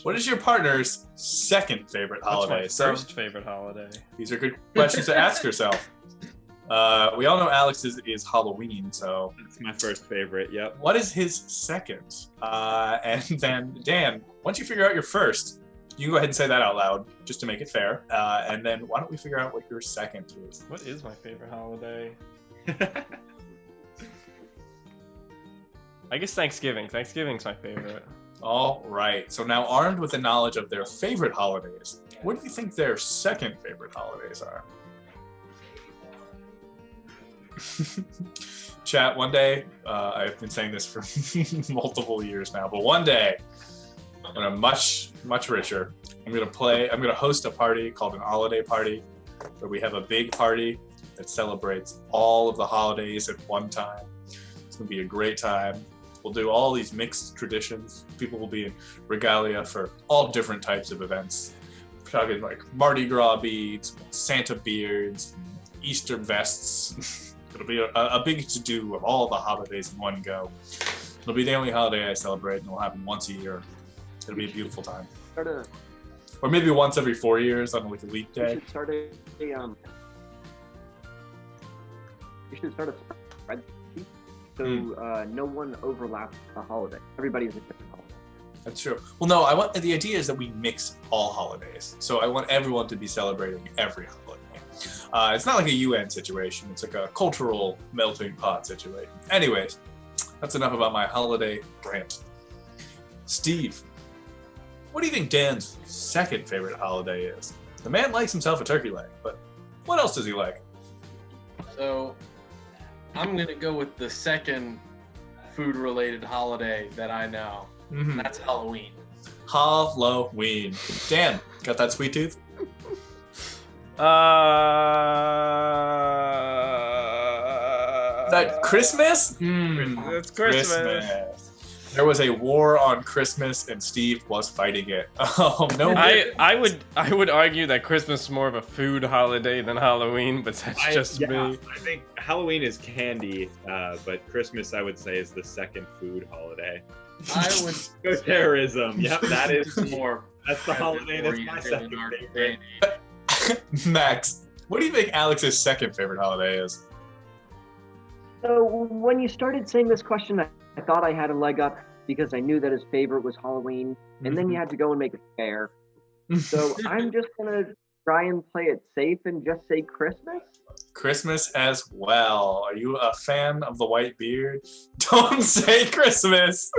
What is your partner's second favorite holiday? What's my first favorite holiday? These are good questions to ask yourself. We all know Alex's is Halloween, so that's my first favorite. Yep. what is his second? And then Dan, once you figure out your first, you can go ahead and say that out loud just to make it fair. And then why don't we figure out what your second is? What is my favorite holiday? I guess Thanksgiving. Thanksgiving's my favorite. All right. So now armed with the knowledge of their favorite holidays, what do you think their second favorite holidays are? Chat, one day, I've been saying this for multiple years now, but one day, when I'm much richer, I'm gonna host a party called an holiday party, where we have a big party that celebrates all of the holidays at one time. It's gonna be a great time. We'll do all these mixed traditions. People will be in regalia for all different types of events. We're talking like Mardi Gras beads, Santa beards, Easter vests. It'll be a big to-do of all the holidays in one go. It'll be the only holiday I celebrate, and it'll happen once a year. It'll be a beautiful time. Or maybe once every 4 years on like a leap You day. should start a spreadsheet so no one overlaps the holiday. Everybody's a different holiday. That's true. Well, no, the idea is that we mix all holidays. So I want everyone to be celebrating every holiday. It's not like a UN situation. It's like a cultural melting pot situation. Anyways, that's enough about my holiday rant. Steve, what do you think Dan's second favorite holiday is? The man likes himself a turkey leg, but what else does he like? So I'm gonna go with the second food-related holiday that I know. Mm-hmm. That's Halloween. Halloween. Dan, got that sweet tooth? That Christmas? It's Christmas. There was a war on Christmas, and Steve was fighting it. Oh no! I would argue that Christmas is more of a food holiday than Halloween, but that's just me. I think Halloween is candy, but Christmas, I would say, is the second food holiday. I would Go terrorism. Yep, that is more. that's the holiday. That's my second favorite. Max, what do you think Alex's second favorite holiday is? So when you started saying this question, I thought I had a leg up because I knew that his favorite was Halloween, and then you had to go and make it fair. So I'm just gonna try and play it safe and just say Christmas. Christmas as well. Are you a fan of the white beard? Don't say Christmas.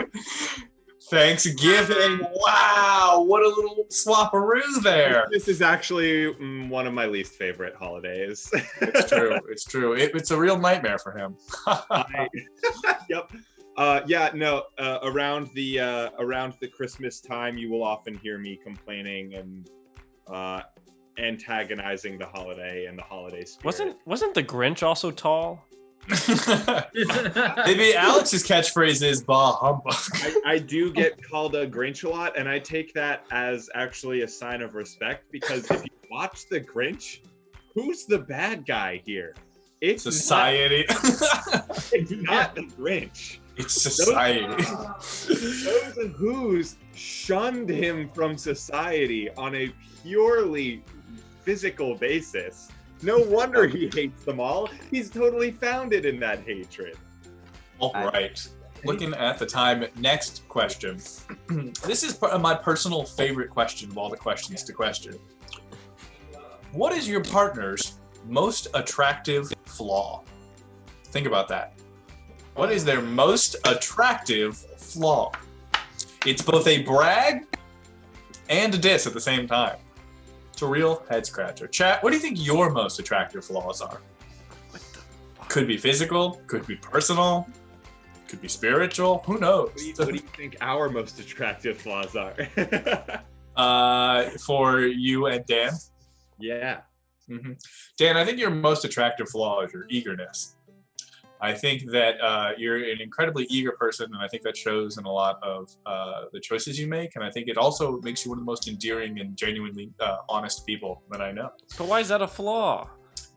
Thanksgiving. Wow, what a little swapperoo there. This is actually one of my least favorite holidays. It's true. It's true. It's a real nightmare for him. Yep. Around the Christmas time, you will often hear me complaining and antagonizing the holiday and the holiday spirit. Wasn't the Grinch also tall? Maybe Alex's catchphrase is "bah humbug." I do get called a Grinch a lot, and I take that as actually a sign of respect, because if you watch the Grinch, who's the bad guy here? It's society. It's not the Grinch. It's society. Those who's shunned him from society on a purely physical basis. No wonder he hates them all. He's totally founded in that hatred. All right. Looking at the time, next question. This is my personal favorite question of all the questions to question. What is your partner's most attractive flaw? Think about that. What is their most attractive flaw? It's both a brag and a diss at the same time. It's a real head scratcher. Chat, what do you think your most attractive flaws are? Could be physical, could be personal, could be spiritual. Who knows? What do you think our most attractive flaws are? For you and Dan? Yeah. Mm-hmm. Dan, I think your most attractive flaw is your eagerness. I think that you're an incredibly eager person, and I think that shows in a lot of the choices you make, and I think it also makes you one of the most endearing and genuinely honest people that I know. But why is that a flaw?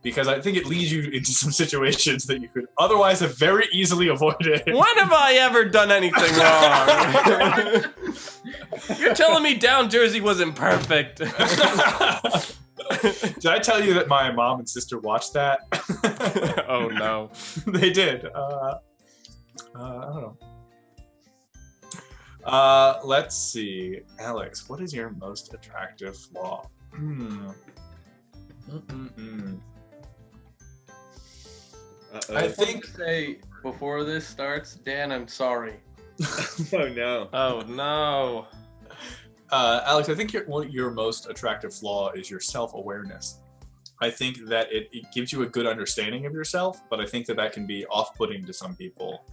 Because I think it leads you into some situations that you could otherwise have very easily avoided. When have I ever done anything wrong? You're telling me Down Jersey wasn't perfect. Did I tell you that my mom and sister watched that? Oh no. They did. I don't know. Let's see. Alex, what is your most attractive flaw? I think say before this starts, Dan, I'm sorry. Oh no. Oh no. Alex, I think your most attractive flaw is your self-awareness. I think that it gives you a good understanding of yourself, but I think that can be off-putting to some people,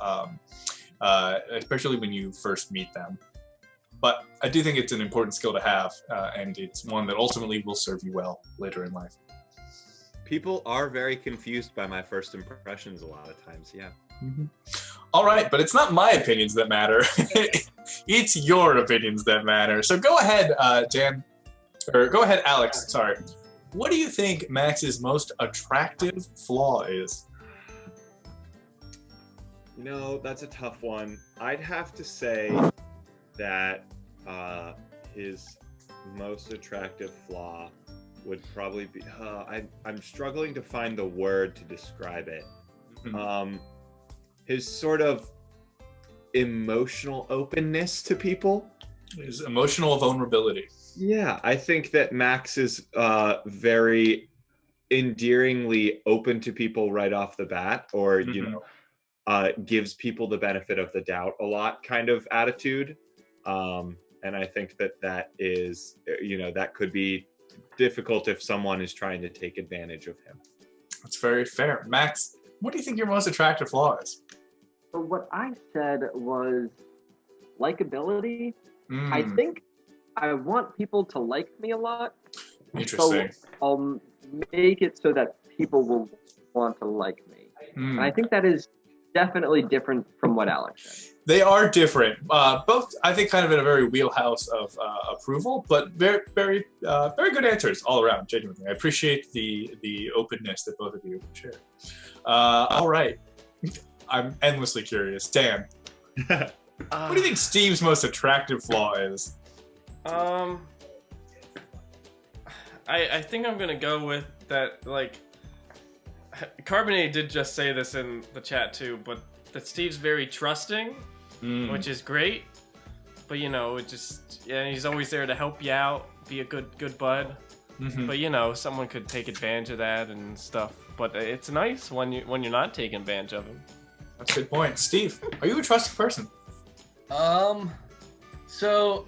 especially when you first meet them. But I do think it's an important skill to have, and it's one that ultimately will serve you well later in life. People are very confused by my first impressions a lot of times, yeah. Mm-hmm. All right, but it's not my opinions that matter. It's your opinions that matter. So go ahead, Dan, or go ahead, Alex, sorry. What do you think Max's most attractive flaw is? You know, that's a tough one. I'd have to say that his most attractive flaw would probably be, I'm struggling to find the word to describe it. Mm-hmm. His sort of emotional openness to people. His emotional vulnerability. Yeah, I think that Max is very endearingly open to people right off the bat, or, Mm-hmm. you know, gives people the benefit of the doubt a lot kind of attitude. And I think that is, you know, that could be difficult if someone is trying to take advantage of him. That's very fair. Max, what do you think your most attractive flaw is? So what I said was likability. Mm, I think I want people to like me a lot. interesting. So I'll make it so that people will want to like me. And I think that is definitely different from what Alex said. They are different. Both, I think, kind of in a very wheelhouse of approval, but very, very, very good answers all around. Genuinely, I appreciate the openness that both of you share. All right, I'm endlessly curious. Dan, what do you think Steve's most attractive flaw is? I think I'm gonna go with that. Like, Carbonate did just say this in the chat too, but that Steve's very trusting. Which is great, but you know, he's always there to help you out, be a good bud. But you know, someone could take advantage of that and stuff. But it's nice when you're not taking advantage of him. That's a good point. Steve, are you a trusted person? So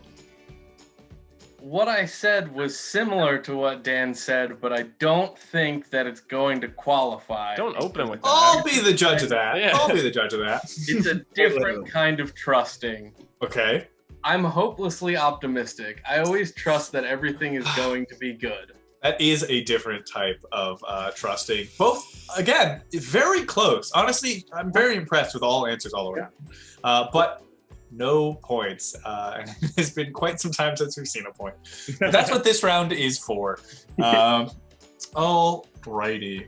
what I said was similar to what Dan said, but I don't think that it's going to qualify. Don't open with that. I'll be the judge of that. Yeah. I'll be the judge of that. It's a different kind of trusting. Okay. I'm hopelessly optimistic. I always trust that everything is going to be good. That is a different type of trusting. Both, again, very close. Honestly, I'm very impressed with all answers all around. But no points. And it's been quite some time since we've seen a point. But that's what this round is for. Alrighty.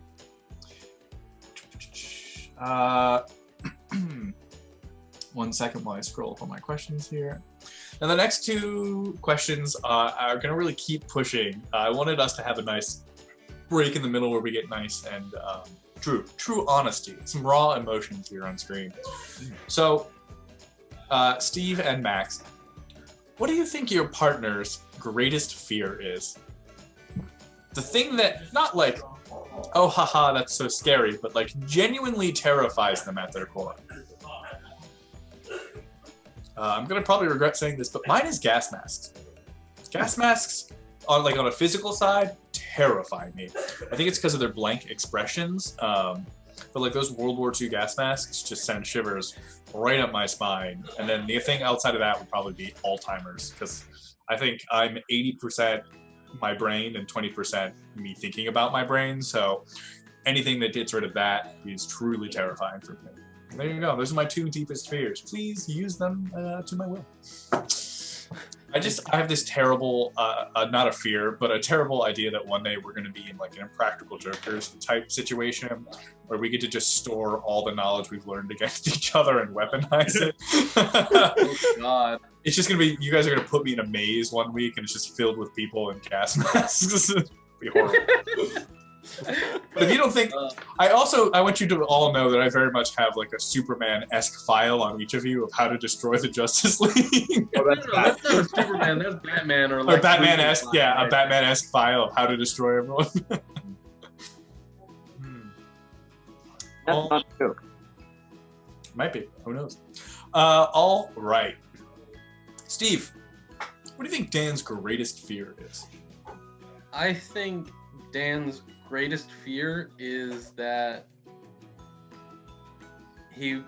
One second while I scroll up on my questions here. Now the next two questions are going to really keep pushing. I wanted us to have a nice break in the middle where we get nice and true honesty, some raw emotions here on screen. So, Steve and Max, what do you think your partner's greatest fear is? The thing that, not like, oh haha, that's so scary, but like genuinely terrifies them at their core. I'm gonna probably regret saying this, but mine is gas masks. Gas masks, on a physical side, terrify me. I think it's because of their blank expressions. But like those World War II gas masks just send shivers right up my spine. And then the thing outside of that would probably be Alzheimer's, because I think I'm 80% my brain and 20% me thinking about my brain. So anything that gets rid of that is truly terrifying for me. There you go. Those are my two deepest fears. Please use them to my will. I have this terrible, not a fear, but a terrible idea that one day we're going to be in like an Impractical Jokers type situation where we get to just store all the knowledge we've learned against each other and weaponize it. Oh, God. It's just going to be, you guys are going to put me in a maze one week and it's just filled with people in gas masks. It'll be horrible. But if you don't think, I want you to all know that I very much have like a Superman-esque file on each of you of how to destroy the Justice League. Oh, That's not Superman, that's Batman Or Batman-esque, yeah, a Batman-esque file of how to destroy everyone. That's not a joke. Might be, who knows. All right. Steve, what do you think Dan's greatest fear is? I think Dan's greatest fear is that he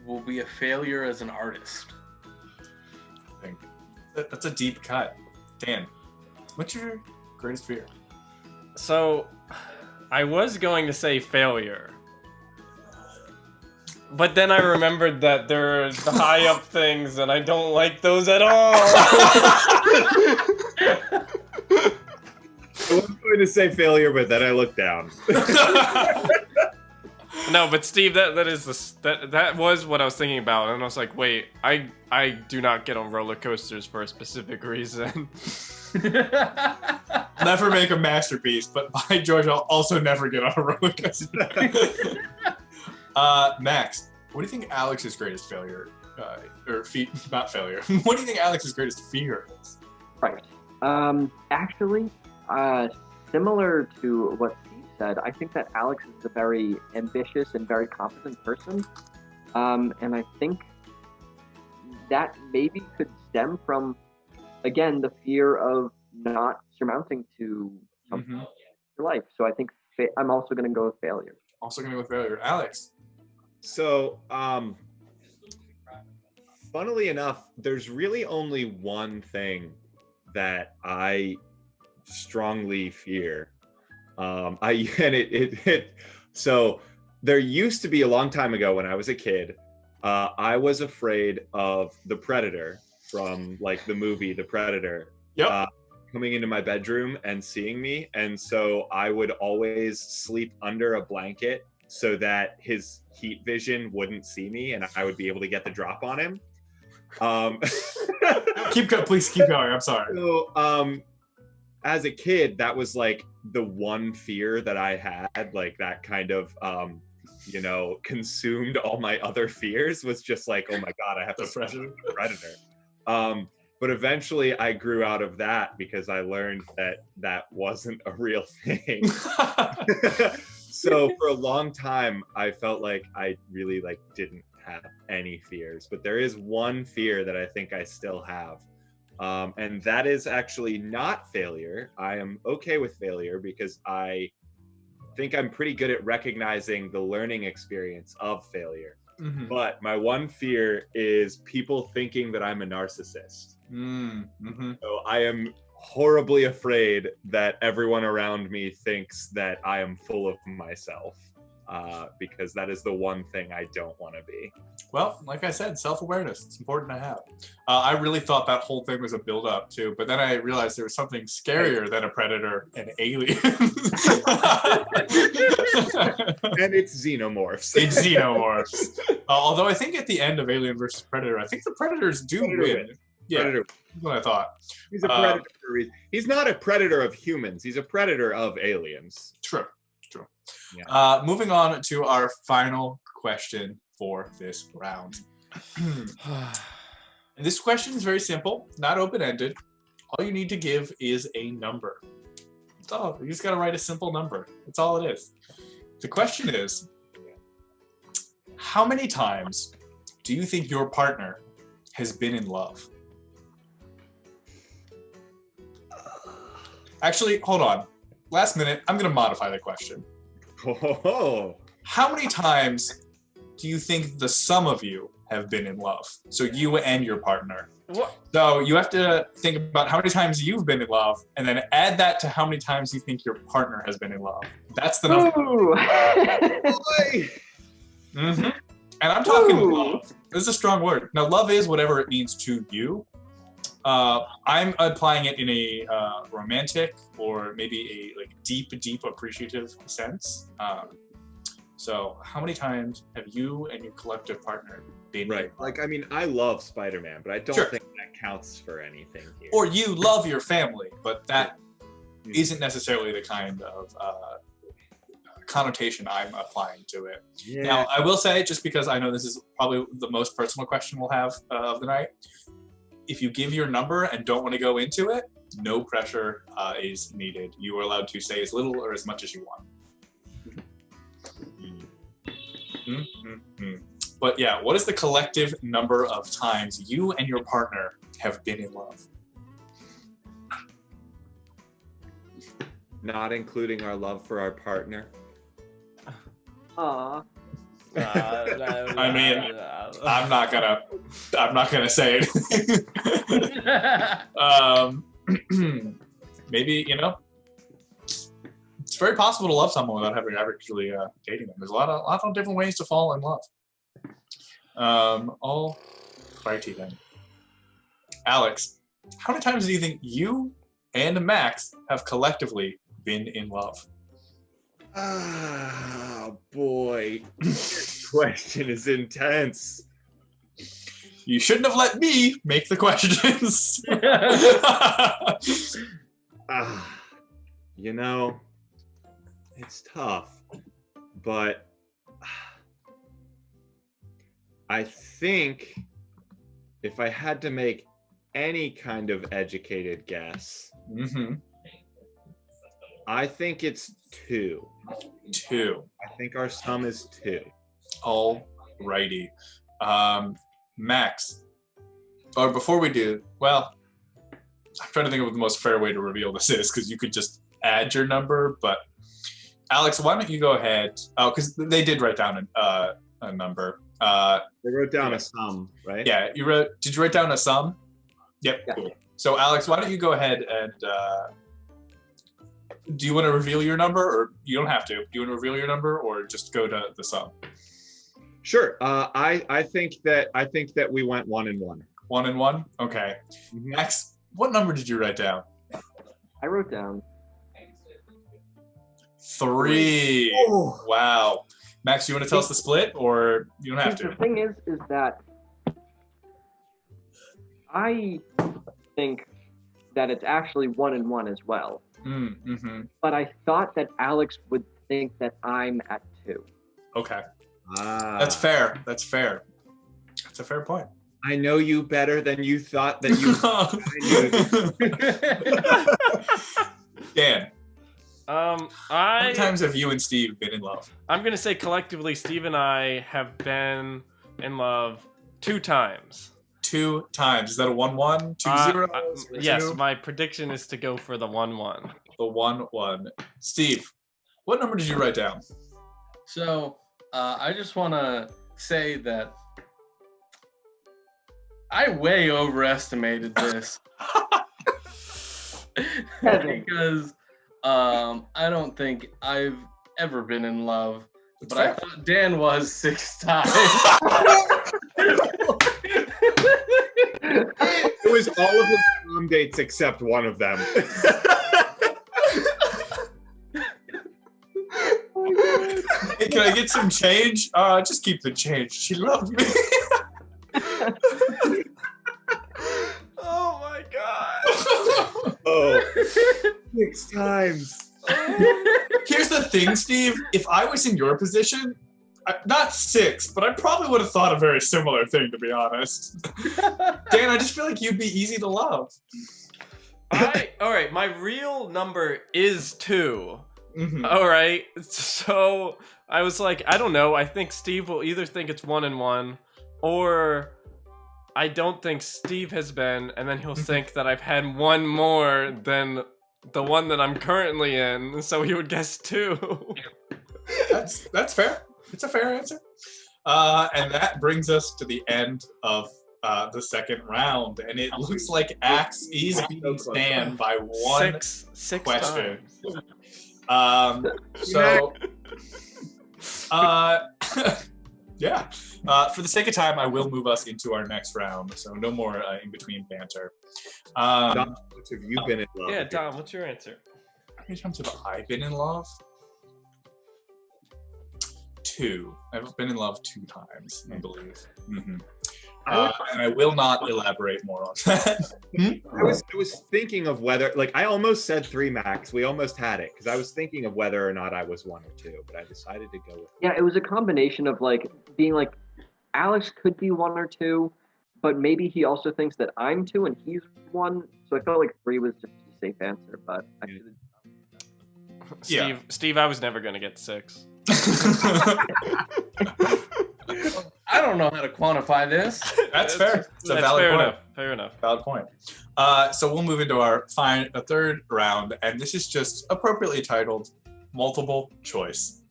will be a failure as an artist. I think that's a deep cut. Dan, what's your greatest fear? So, I was going to say failure. But then I remembered that there are the high up things, and I don't like those at all. I was going to say failure, but then I looked down. No, but Steve, that was what I was thinking about, and I was like, wait, I do not get on roller coasters for a specific reason. Never make a masterpiece, but by George, I'll also never get on a roller coaster. Max, what do you think Alex's greatest failure, not failure, what do you think Alex's greatest fear is? Right. Actually, similar to what Steve said, I think that Alex is a very ambitious and very competent person. And I think that maybe could stem from, again, the fear of not surmounting to something in your life. So I think I'm also going to go with failure. Also going to go with failure. Alex? So, funnily enough, there's really only one thing that I strongly fear. So there used to be a long time ago when I was a kid, I was afraid of the Predator from like the movie The Predator. Yep. Coming into my bedroom and seeing me, and so I would always sleep under a blanket so that his heat vision wouldn't see me, and I would be able to get the drop on him. Please keep going. I'm sorry. So, as a kid, that was like the one fear that I had, like that kind of, consumed all my other fears. Was just like, oh my god, I have to sleep with the Predator. But eventually I grew out of that because I learned that that wasn't a real thing. So for a long time, I felt like I really didn't have any fears, but there is one fear that I think I still have. And that is actually not failure. I am okay with failure because I think I'm pretty good at recognizing the learning experience of failure. Mm-hmm. But my one fear is people thinking that I'm a narcissist. Mm-hmm. So I am horribly afraid that everyone around me thinks that I am full of myself, because that is the one thing I don't want to be. Well, like I said, self-awareness, it's important to have. I really thought that whole thing was a build-up too, but then I realized there was something scarier than a predator, an alien. And it's xenomorphs. It's xenomorphs. Although I think at the end of Alien versus Predator, I think the predators do win. Yeah, Predator. that's what I thought. He's a predator for a reason. He's not a predator of humans. He's a predator of aliens. True. Yeah. Moving on to our final question for this round. And this question is very simple, not open-ended. All you need to give is a number. That's all. You just got to write a simple number. That's all it is. The question is, how many times do you think your partner has been in love? Actually, hold on. Last minute, I'm going to modify the question. Oh. How many times do you think the sum of you have been in love? So you and your partner. What? So you have to think about how many times you've been in love, and then add that to how many times you think your partner has been in love. That's the number. Mm-hmm. And I'm talking love. This is a strong word. Now, love is whatever it means to you. I'm applying it in a romantic or maybe a deep appreciative sense. So how many times have you and your collective partner been Right. Like, I mean, I love Spider-Man, but I don't think that counts for anything here. Or you love your family, but that isn't necessarily the kind of connotation I'm applying to it. Yeah. Now, I will say, just because I know this is probably the most personal question we'll have of the night, if you give your number and don't want to go into it, no pressure is needed. You are allowed to say as little or as much as you want. Mm-hmm. But yeah, what is the collective number of times you and your partner have been in love? Not including our love for our partner. Aw. I mean, I'm not gonna say anything. Maybe, it's very possible to love someone without actually dating them. There's a lot of different ways to fall in love. All righty then. Alex, how many times do you think you and Max have collectively been in love? Ah, boy. This question is intense. You shouldn't have let me make the questions. It's tough, but I think if I had to make any kind of educated guess, I think it's 2. 2. I think our sum is 2. All righty. Max, or before we do, well, I'm trying to think of what the most fair way to reveal this is, because you could just add your number, but Alex, why don't you go ahead? Oh, because they did write down a number. They wrote down a sum, right? Yeah, did you write down a sum? Yep, Yeah. Cool. So Alex, why don't you go ahead and, do you want to reveal your number, or you don't have to? Do you want to reveal your number, or just go to the sum? Sure. I think that we went 1 and 1. 1 and 1. Okay. Max, what number did you write down? I wrote down 3. Oh. Wow. Max, you want to tell us the split, or you don't have The to? thing is that I think that it's actually 1 and 1 as well. Mm-hmm. But I thought that Alex would think that I'm at 2. Okay. Ah. That's fair. That's fair. That's a fair point. I know you better than you thought that you. Dan, how many I times have you and Steve been in love? I'm gonna say collectively, Steve and I have been in love 2 times. 2 times. Is that a 1-1? 2-0? Yes, my prediction is to go for the 1-1. The 1-1. Steve, what number did you write down? So I just want to say that I way overestimated this because I don't think I've ever been in love, but I thought Dan was 6 times. It was all of his prom dates except one of them. Hey, can I get some change? Just keep the change. She loved me. Oh my god! Oh, 6 times. Here's the thing, Steve. If I was in your position, not 6, but I probably would have thought a very similar thing, to be honest. Dan, I just feel like you'd be easy to love. All right, my real number is 2. Mm-hmm. All right, so I was like, I don't know. I think Steve will either think it's 1 and 1, or I don't think Steve has been, and then he'll think that I've had one more than the one that I'm currently in, so he would guess 2. That's fair. It's a fair answer. And that brings us to the end of the second round, and it looks like Axe is beating Stan by 1 six question. times. Yeah. For the sake of time, I will move us into our next round, so no more in between banter. Dom, how much have you been in love? Yeah, Dom, what's your answer? How many times have I been in love? 2. I've been in love 2 times, I believe. Mm-hmm. And I will not elaborate more on that. I was thinking of whether, like, I almost said 3, Max. We almost had it because I was thinking of whether or not I was 1 or 2, but I decided to go with. Yeah, it was a combination of like being like Alex could be 1 or 2, but maybe he also thinks that I'm 2 and he's 1. So I felt like 3 was just a safe answer, but I should have. Steve, I was never gonna get 6. I don't know how to quantify this. That's fair. It's a That's valid fair point. enough. Fair enough. Valid point. So we'll move into our third round, and this is just appropriately titled Multiple Choice.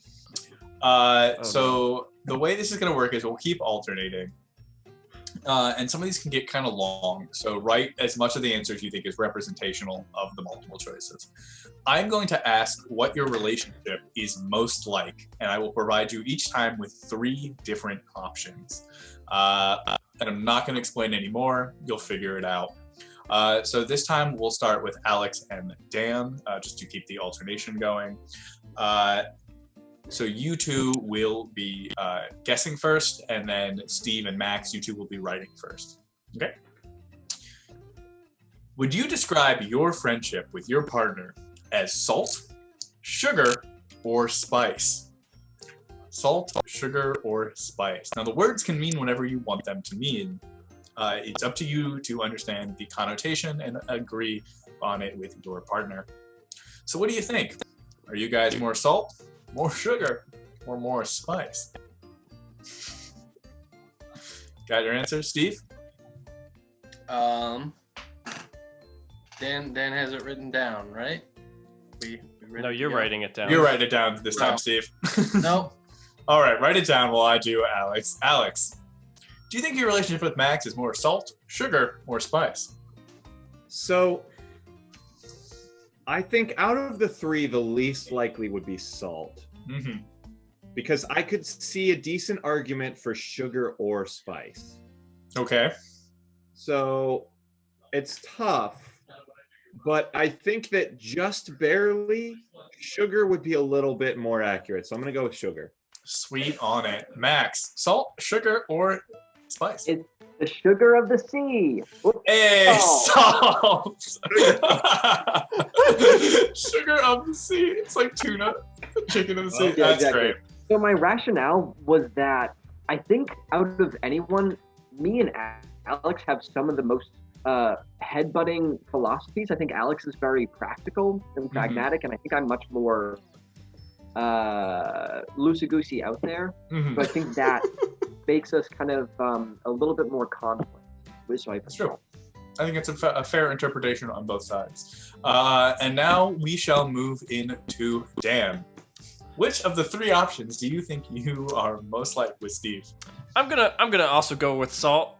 So the way this is going to work is we'll keep alternating. And some of these can get kind of long, so write as much of the answers you think is representational of the multiple choices. I'm going to ask what your relationship is most like, and I will provide you each time with 3 different options. And I'm not going to explain any more. You'll figure it out. So this time we'll start with Alex and Dan, just to keep the alternation going. So you 2 will be guessing first, and then Steve and Max, you 2 will be writing first. Okay? Would you describe your friendship with your partner as salt, sugar, or spice? Salt, sugar, or spice. Now the words can mean whatever you want them to mean. It's up to you to understand the connotation and agree on it with your partner. So what do you think? Are you guys more salt, more sugar, or more spice? Got your answer, Steve? Dan has it written down, right? No, you're writing it down. You're writing it down this time, No. Steve. No. All right, write it down while I do Alex. Alex, do you think your relationship with Max is more salt, sugar, or spice? So, I think out of the 3, the least likely would be salt. Mm-hmm. because I could see a decent argument for sugar or spice. Okay. So it's tough, but I think that just barely sugar would be a little bit more accurate. So I'm going to go with sugar. Sweet on it. Max, salt, sugar, or spice? It's the sugar of the sea. Whoops. Hey, Oh. salt! Sugar of the sea. It's like tuna. Chicken of the sea. Oh, yeah, That's exactly. great. So my rationale was that I think out of anyone, me and Alex have some of the most headbutting philosophies. I think Alex is very practical and pragmatic, and I think I'm much more loosey-goosey out there. Mhm. So I think that makes us kind of a little bit more conflict. So That's true. I think it's a fair interpretation on both sides. And now we shall move into Dan. Which of the three options do you think you are most like with Steve? I'm gonna also go with salt.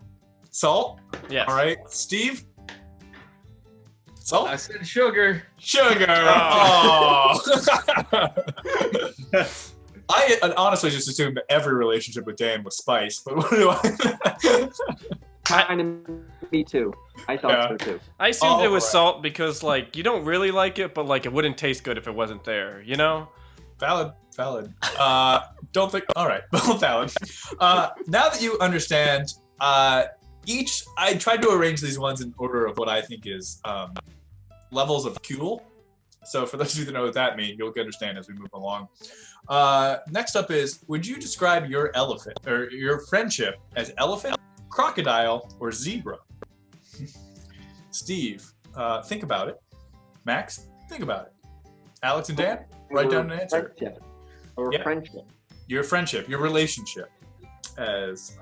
Salt? Yes. All right. Steve? Salt? I said sugar. Sugar! Oh! I honestly just assumed that every relationship with Dan was spice, but what do I... Kind of me too. I thought Yeah. so too. I assumed it was Alright. salt because, like, you don't really like it, but, like, it wouldn't taste good if it wasn't there, you know? Valid. Don't think... All right. Valid. Now that you understand, I tried to arrange these ones in order of what I think is levels of cool. So for those of you that know what that means, you'll understand as we move along. Next up is, would you describe your elephant or your friendship as elephant, crocodile, or zebra? Steve, think about it. Max, think about it. Alex and Dan, write down an answer. Friendship. Or Yeah. friendship. Your friendship, your relationship as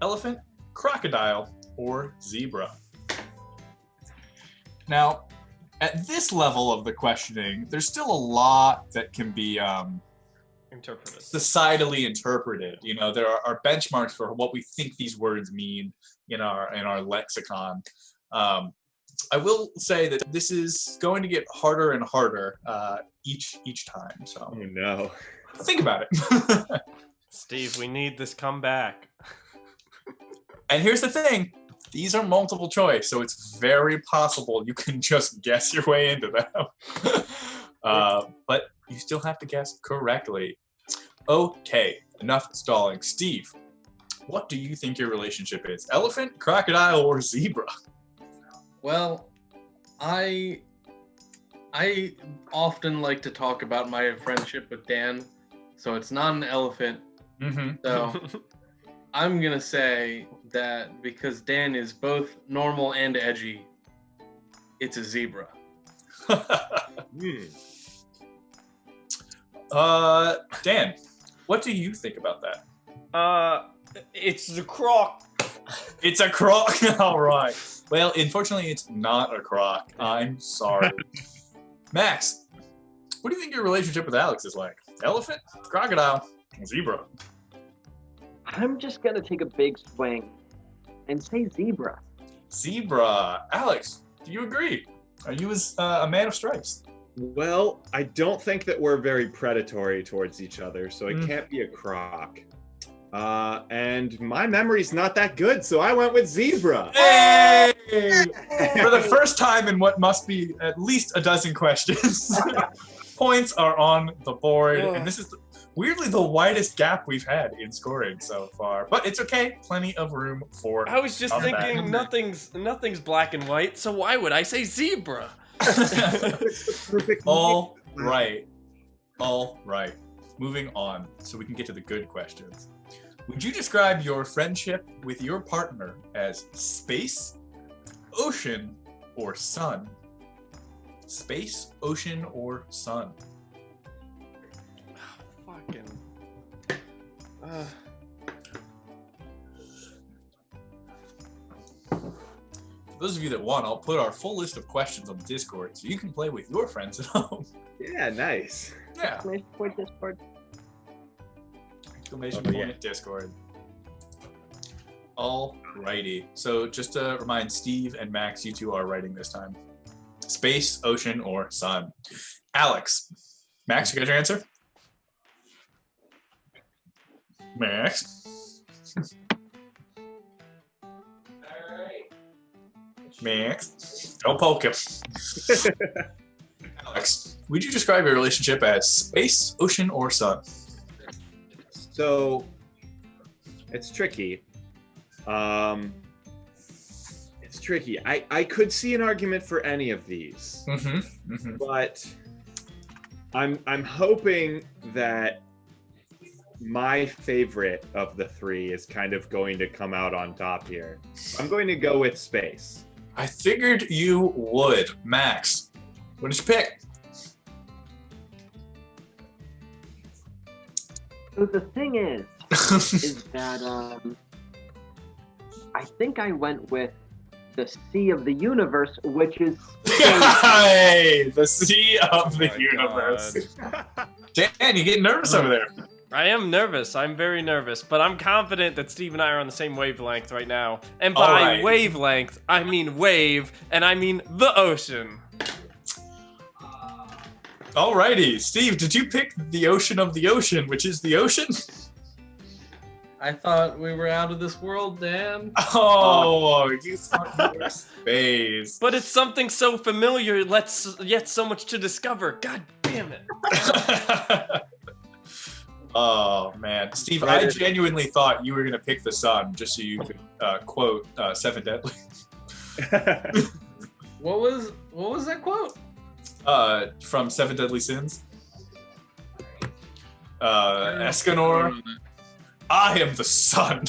elephant, crocodile, or zebra. Now, at this level of the questioning, there's still a lot that can be Interpreted. societally interpreted. You know, there are benchmarks for what we think these words mean in our lexicon. I will say that this is going to get harder and harder each time. So Oh no. think about it. Steve, we need this comeback. And here's the thing. These are multiple choice, so it's very possible you can just guess your way into them. But you still have to guess correctly. Okay, enough stalling. Steve, what do you think your relationship is? Elephant, crocodile, or zebra? Well, I often like to talk about my friendship with Dan, so it's not an elephant. Mm-hmm. So I'm gonna say that because Dan is both normal and edgy, it's a zebra. Dan, what do you think about that? It's the croc. It's a croc. All right. Well, unfortunately, it's not a croc. I'm sorry. Max, what do you think your relationship with Alex is like? Elephant, crocodile, zebra? I'm just gonna take a big swing and say zebra. Zebra. Alex, do you agree? Are you a man of stripes? Well, I don't think that we're very predatory towards each other, so it can't be a croc. And my memory's not that good, so I went with zebra. Hey! For the first time in what must be at least a dozen questions, points are on the board, and this is weirdly the widest gap we've had in scoring so far. But it's okay, plenty of room for I was just comeback. thinking nothing's black and white, so why would I say zebra? Perfect. All right. Moving on, so we can get to the good questions. Would you describe your friendship with your partner as space, ocean, or sun? Space, ocean, or sun? Fucking. For those of you that want, I'll put our full list of questions on Discord so you can play with your friends at home. Yeah, nice. Yeah. Discord. Exclamation Oh, point yeah. Discord. Alrighty. So just to remind Steve and Max, you two are writing this time. Space, ocean, or sun. Alex. Max, you got your answer? Max. Max. Don't poke him. Alex, would you describe your relationship as space, ocean, or sun? So it's tricky. It's tricky. I could see an argument for any of these, but I'm hoping that my favorite of the three is kind of going to come out on top here. I'm going to go with space. I figured you would. Max, what did you pick? So the thing is that I think I went with the sea of the universe, which is Hey, the sea of the my universe. Dan, you getting nervous over there? I am nervous. I'm very nervous, but I'm confident that Steve and I are on the same wavelength right now. And by Alright. wavelength, I mean wave, and I mean the ocean. Alrighty, Steve, did you pick the ocean of the ocean, which is the ocean? I thought we were out of this world, Dan. Oh, you thought you were space. But it's something so familiar, yet so much to discover. God damn it. Oh man, Steve, I genuinely thought you were gonna pick the sun just so you could quote Seven Deadly. What was that quote? From Seven Deadly Sins. Escanor, I am the sun.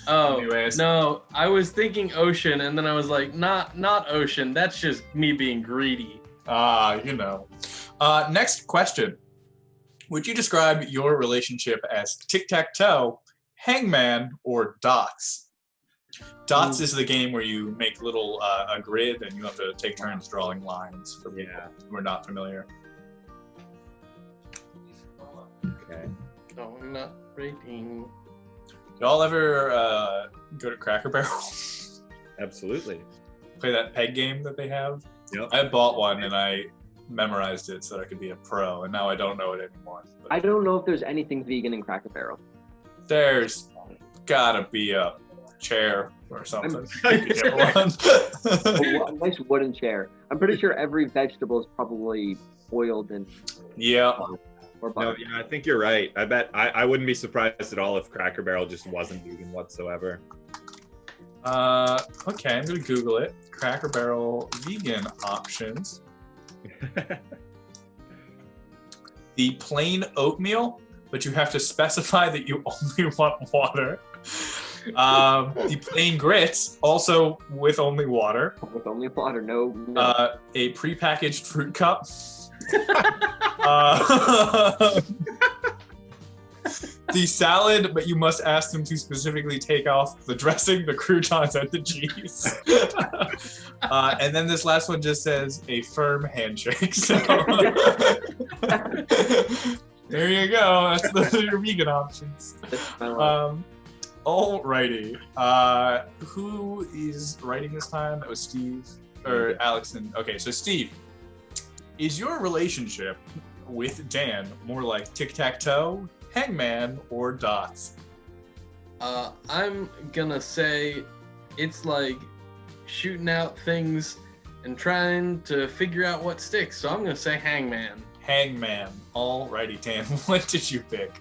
Oh, Anyways. no, I was thinking ocean, and then I was like, not ocean. That's just me being greedy. You know. Next question. Would you describe your relationship as tic-tac-toe, hangman, or dots? Dots is the game where you make little a grid and you have to take turns drawing lines for people who are not familiar. Okay. No, I'm not rating. Y'all ever go to Cracker Barrel? Absolutely. Play that peg game that they have? Yep. I bought one and I memorized it so that I could be a pro, and now I don't know it anymore. But I don't know if there's anything vegan in Cracker Barrel. there's gotta be a chair or something. A nice wooden chair. I'm pretty sure every vegetable is probably oiled in Yeah. or No, butter. yeah, I think you're right. I bet I wouldn't be surprised at all if Cracker Barrel just wasn't vegan whatsoever. Okay, I'm gonna Google it. Cracker Barrel vegan options. The plain oatmeal, but you have to specify that you only want water. The plain grits, also with only water. With only water, no. A prepackaged fruit cup. The salad, but you must ask them to specifically take off the dressing, the croutons, and the cheese. And then this last one just says a firm handshake. So there you go. Those are your vegan options. Alrighty. Who is writing this time? That was Steve or Alex. Okay, so Steve, is your relationship with Dan more like tic-tac-toe, hangman, or dots? I'm gonna say it's like shooting out things and trying to figure out what sticks. So I'm gonna say hangman. Hangman. Alrighty, Dan. What did you pick?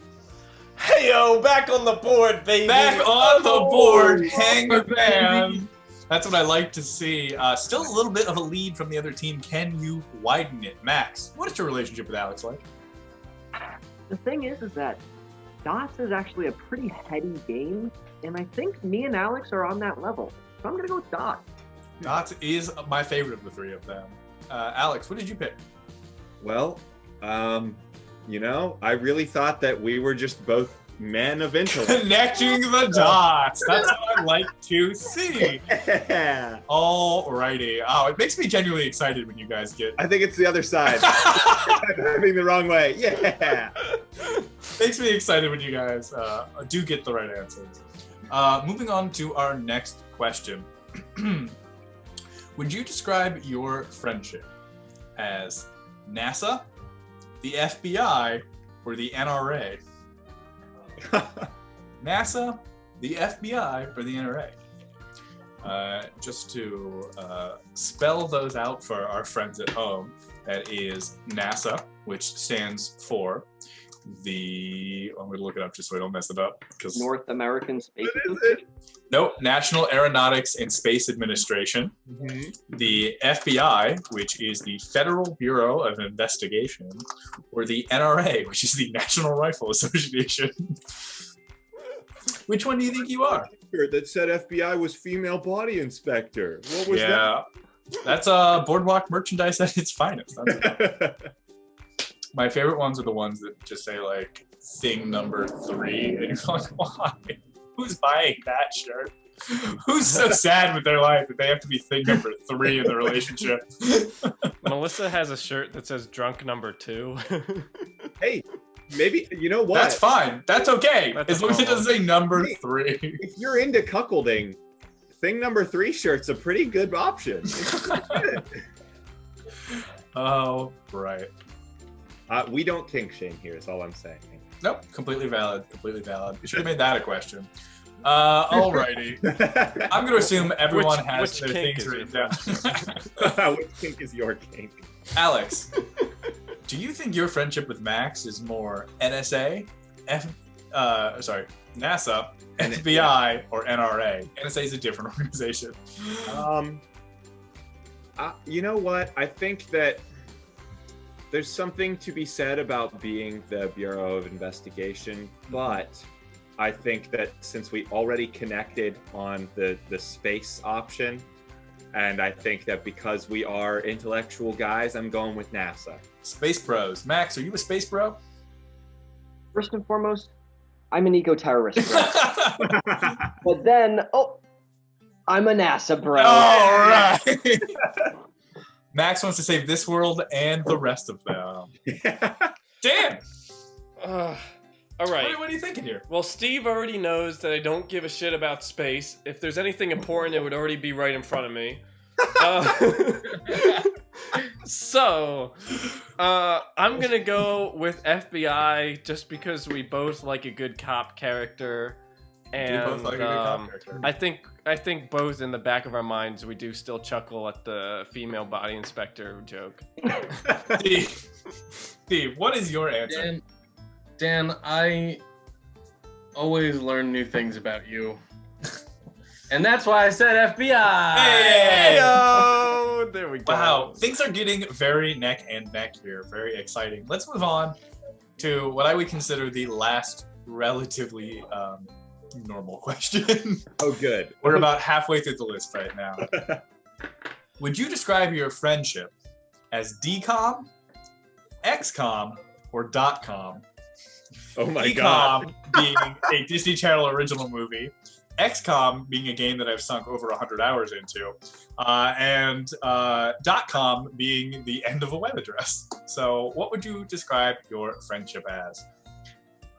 Hey-yo, back on the board, baby. Back on the board, baby. hangman. That's what I like to see. Still a little bit of a lead from the other team. Can you widen it? Max, what is your relationship with Alex like? The thing is that Dots is actually a pretty heady game, and I think me and Alex are on that level. So I'm gonna go with Dots. Dots is my favorite of the three of them. Alex, what did you pick? Well, you know, I really thought that we were just both men of intellect. Connecting the dots. That's what I like to see. Yeah. Alrighty. Oh, it makes me genuinely excited when you guys get. I think it's the other side. I'm having the wrong way. Yeah. Makes me excited when you guys do get the right answers. Moving on to our next question. Would you describe your friendship as NASA, the FBI, or the NRA? NASA, the FBI, or the NRA? Just to spell those out for our friends at home, that is NASA, which stands for I'm going to look it up just so I don't mess it up. North American Space What is Association. Nope, National Aeronautics and Space Administration. The FBI, which is the Federal Bureau of Investigation, or the NRA, which is the National Rifle Association. Which one do you think you are? That said FBI was female body inspector. What was Yeah, that's Boardwalk merchandise at its finest. that? My favorite ones are the ones that just say like thing number 3, and you're like, why? Who's buying that shirt? Who's so sad with their life that they have to be thing number 3 in the relationship? Melissa has a shirt that says drunk number 2. Hey, maybe, you know what? That's fine. That's okay. That's As long as it doesn't say number 3. If you're into cuckolding, thing number 3 shirt's a pretty good option. It's good. Oh, right. We don't kink shame here, is all I'm saying. Nope, completely valid. Completely valid. You should have made that a question. Alrighty. I'm going to assume everyone has which their kink things is written your down. Which kink is your kink? Alex, do you think your friendship with Max is more NASA, NASA, FBI, or NRA? NSA is a different organization. You know what? I think that there's something to be said about being the Bureau of Investigation, but I think that since we already connected on the space option, and I think that because we are intellectual guys, I'm going with NASA. Space bros. Max, are you a space bro? First and foremost, I'm an eco-terrorist, bro. But then, I'm a NASA bro. All right. Max wants to save this world and the rest of them. Dan, All right. what are you thinking here? Well, Steve already knows that I don't give a shit about space. If there's anything important, it would already be right in front of me. So, I'm gonna go with FBI just because we both like a good cop character, and both like a good cop character. I think both in the back of our minds we do still chuckle at the female body inspector joke. Steve, what is your answer? Dan, I always learn new things about you. And that's why I said FBI. Hey! Oh, there we go. Wow, things are getting very neck and neck here. Very exciting. Let's move on to what I would consider the last relatively normal question. Oh, good. We're about halfway through the list right now. Would you describe your friendship as DCOM, XCOM, or .com? Oh my DCOM god. being a Disney Channel original movie, XCOM being a game that I've sunk over 100 hours into, and .com being the end of a web address. So what would you describe your friendship as?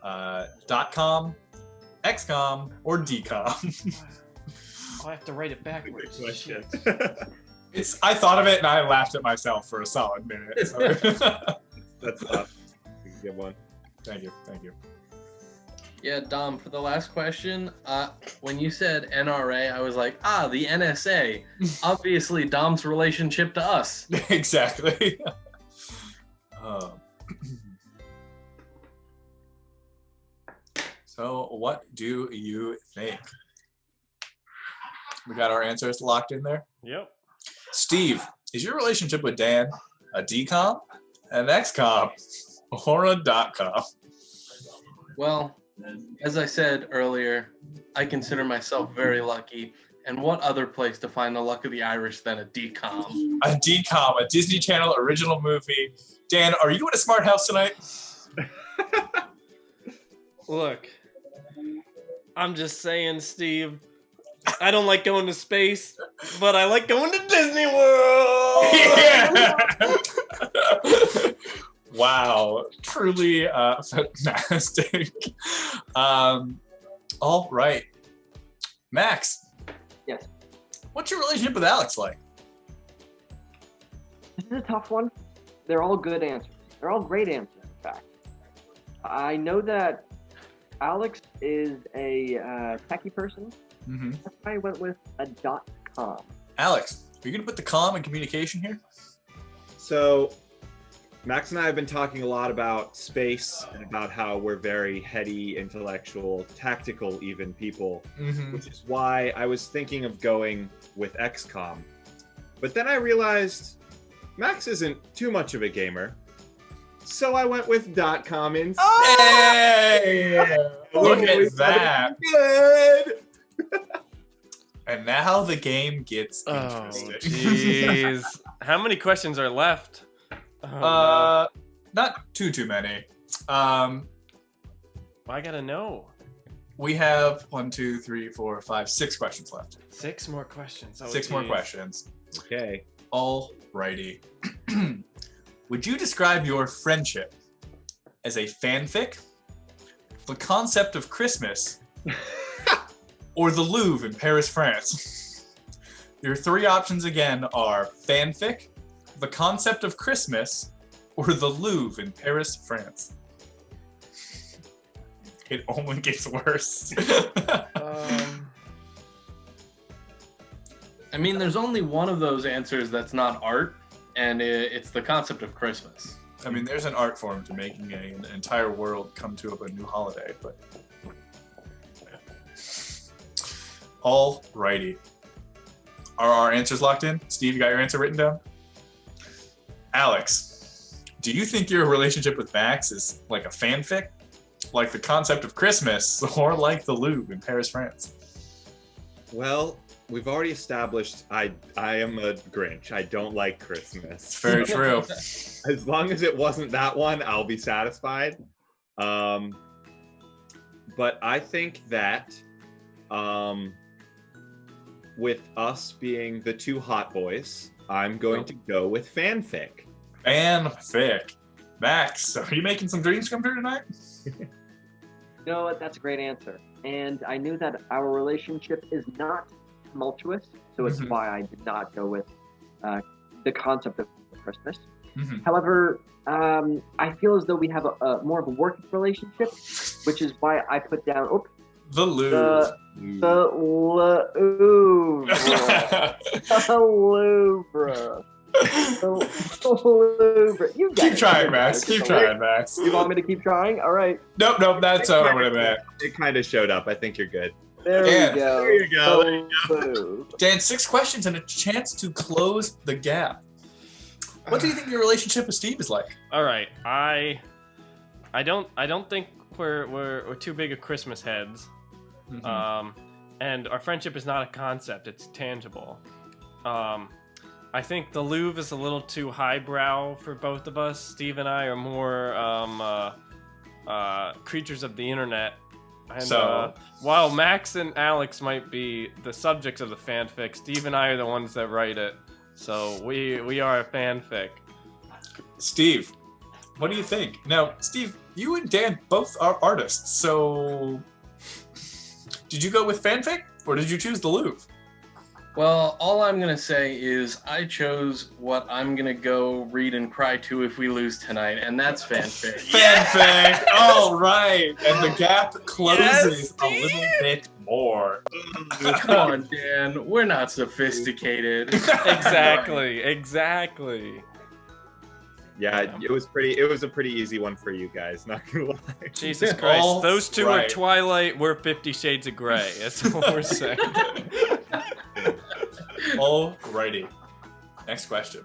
.com, XCOM, or DCOM? I have to write it backwards. Good question. I thought of it and I laughed at myself for a solid minute. So. That's tough. You can get one. Thank you. Yeah, Dom, for the last question, when you said NRA, I was like, the NSA. Obviously, Dom's relationship to us. Exactly. So, what do you think? We got our answers locked in there. Yep. Steve, is your relationship with Dan a DCOM, an XCOM, or a .com? Well, as I said earlier, I consider myself very lucky. And what other place to find the luck of the Irish than a DCOM? A DCOM, a Disney Channel original movie. Dan, are you in a smart house tonight? Look, I'm just saying, Steve, I don't like going to space, but I like going to Disney World! Yeah. Wow, truly fantastic. All right. Max. Yes. What's your relationship with Alex like? This is a tough one. They're all good answers. They're all great answers, in fact. I know that Alex is a techie person. Mm-hmm. That's why I went with a .com. Alex, are you gonna put the comm in communication here? So, Max and I have been talking a lot about space and about how we're very heady, intellectual, tactical even people, Mm-hmm. which is why I was thinking of going with XCOM. But then I realized Max isn't too much of a gamer, so I went with .com instead. Hey! Look at that. Good. And now the game gets Oh, interesting. jeez. How many questions are left? Oh, Not too many. I gotta know. We have 1, 2, 3, 4, 5, 6 questions left. 6 more questions. Oh, 6 more geez. questions. Okay. Alrighty. Would you describe your friendship as a fanfic, the concept of Christmas, or the Louvre in Paris, France? Your 3 options again are fanfic, the concept of Christmas, or the Louvre in Paris, France. It only gets worse. I mean, there's only one of those answers that's not art, and it's the concept of Christmas. I mean, there's an art form to making an entire world come to a new holiday, but... Alrighty. Are our answers locked in? Steve, you got your answer written down? Alex, do you think your relationship with Max is like a fanfic? Like the concept of Christmas, or like the Louvre in Paris, France? Well, we've already established I am a Grinch. I don't like Christmas. Very true. As long as it wasn't that one, I'll be satisfied. But I think that with us being the 2 hot boys, I'm going to go with fanfic. Fanfic. Max, are you making some dreams come true tonight? You know what? That's a great answer. And I knew that our relationship is not tumultuous, so it's Mhm. why I did not go with the concept of Christmas. Mm-hmm. However, I feel as though we have a more of a working relationship, which is why I put down The Louvre. the Louvre. The Louvre. The Louvre. You get Keep it. trying, Max. Keep trying, Max. You want me to keep trying? All right. Nope, that's what I meant. It kind of showed up. I think you're good. There Dan, we go. there you go, there The Louvre. Dan, 6 questions and a chance to close the gap. What do you think your relationship with Steve is like? All right. I don't think we're too big of Christmas heads. And our friendship is not a concept; it's tangible. I think the Louvre is a little too highbrow for both of us. Steve and I are more creatures of the internet. And, So- while Max and Alex might be the subjects of the fanfic, Steve and I are the ones that write it. So we are a fanfic. Steve, what do you think? Now, Steve, you and Dan both are artists, so did you go with fanfic or did you choose the Louvre? Well, all I'm going to say is I chose what I'm going to go read and cry to if we lose tonight, and that's fanfic. Fanfic! All right! And the gap closes a little bit more. Come on, Dan. We're not sophisticated. Exactly. Yeah, it was a pretty easy one for you guys, not gonna lie. Jesus Christ. All Those two right. are Twilight, we're 50 Shades of Grey. That's what we're saying. Alrighty. Next question.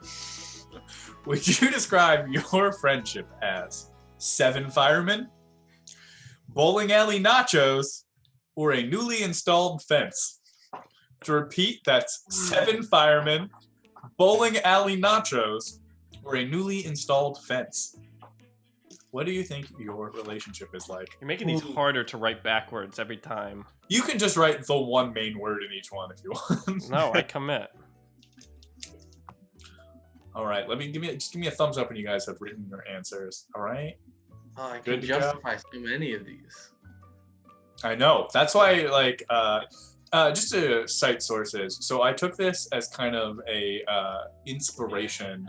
Would you describe your friendship as 7 firemen, bowling alley nachos, or a newly installed fence? To repeat, that's 7 firemen, bowling alley nachos, or a newly installed fence. What do you think your relationship is like? You're making these harder to write backwards every time. You can just write the one main word in each one if you want. No, I commit. All right, give me a thumbs up when you guys have written your answers. All right. Oh, I Good can to go. justify so many of these. I know. That's why, just to cite sources. So I took this as kind of a inspiration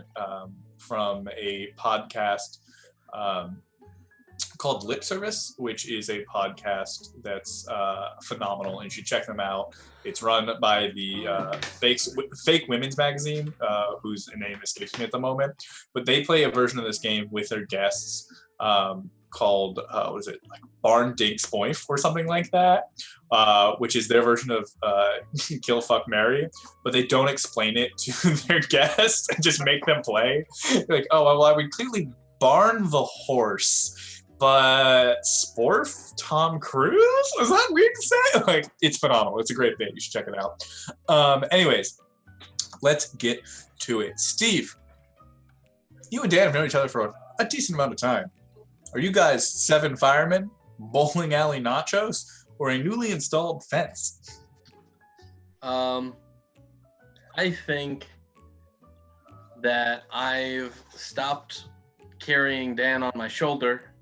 from a podcast called Lip Service, which is a podcast that's phenomenal, and you should check them out. It's run by the fake women's magazine, whose name escapes me at the moment. But they play a version of this game with their guests called, what is it, like Barn Dinks Boinf or something like that, which is their version of Kill Fuck Marry, but they don't explain it to their guests and just make them play. Like, oh, well, I would clearly barn the horse, but Sporf Tom Cruise? Is that weird to say? Like, it's phenomenal. It's a great bit. You should check it out. Anyways, let's get to it. Steve, you and Dan have known each other for a decent amount of time. Are you guys 7 firemen, bowling alley nachos, or a newly installed fence? I think that I've stopped carrying Dan on my shoulder,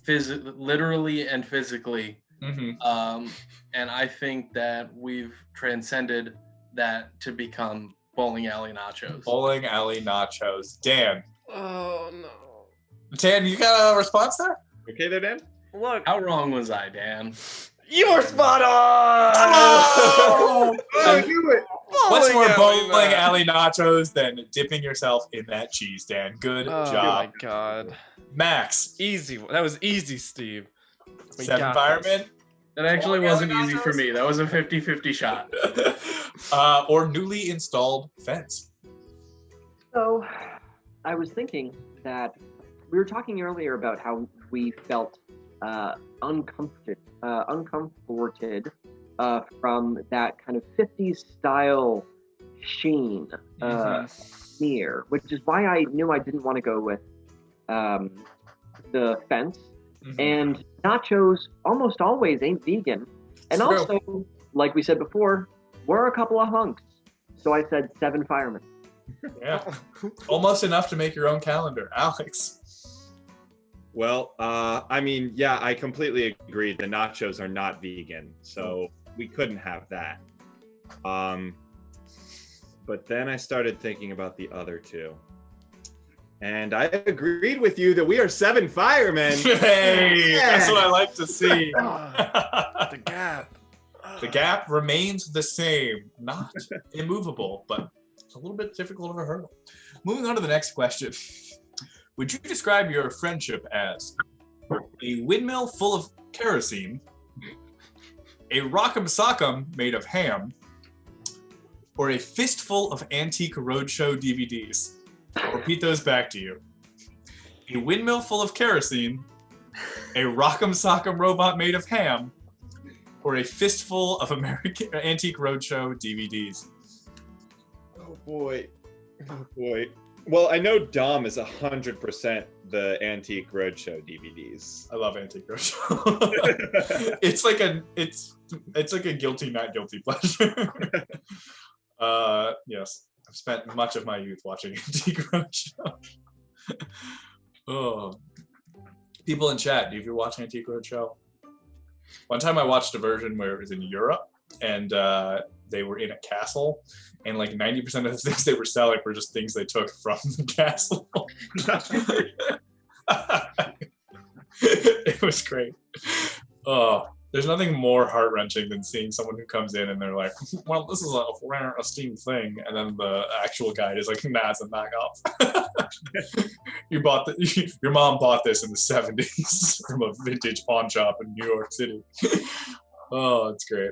literally and physically. Mm-hmm. And I think that we've transcended that to become bowling alley nachos. Bowling alley nachos. Dan. Oh no. Dan, you got a response there? Okay there, Dan? Look, How wrong was I, Dan? you're spot on. Oh! I knew it! What's more bowling alley alley nachos than dipping yourself in that cheese, Dan? Good Oh job. my god. Max, Easy. That was easy, Steve. We 7 got firemen, That actually Bowling wasn't alley easy for nachos? me. That was a 50-50 shot. or newly installed fence. So, I was thinking that we were talking earlier about how we felt uncomforted from that kind of 50s style sheen sneer, which is why I knew I didn't want to go with the fence. Mhm. And nachos almost always ain't vegan. And True. also, like we said before, we're a couple of hunks. So I said 7 firemen. Yeah. Almost enough to make your own calendar. Alex. Well, I mean, yeah, I completely agree. The nachos are not vegan, so we couldn't have that. But then I started thinking about the other two. And I agreed with you that we are 7 firemen. Hey, Yeah. that's what I like to see. The gap. The gap remains the same, not immovable, but a little bit difficult of a hurdle. Moving on to the next question. Would you describe your friendship as a windmill full of kerosene, a rock'em sock'em made of ham, or a fistful of antique roadshow DVDs? I'll repeat those back to you. A windmill full of kerosene, a rock'em sock'em robot made of ham, or a fistful of American antique roadshow DVDs? Oh boy. Oh boy. Well, I know Dom is 100% the Antique Roadshow DVDs. I love Antique Roadshow. it's like a guilty, not guilty pleasure. Yes, I've spent much of my youth watching Antique Roadshow. Oh, people in chat, do you ever watch Antique Roadshow? One time I watched a version where it was in Europe, and they were in a castle, and like 90% of the things they were selling were just things they took from the castle. It was great. Oh, there's nothing more heart-wrenching than seeing someone who comes in and they're like, well, this is a rare esteemed thing, and then the actual guide is like, nah, it's a knockoff. Your mom bought this in the 70s from a vintage pawn shop in New York City. Oh, it's great.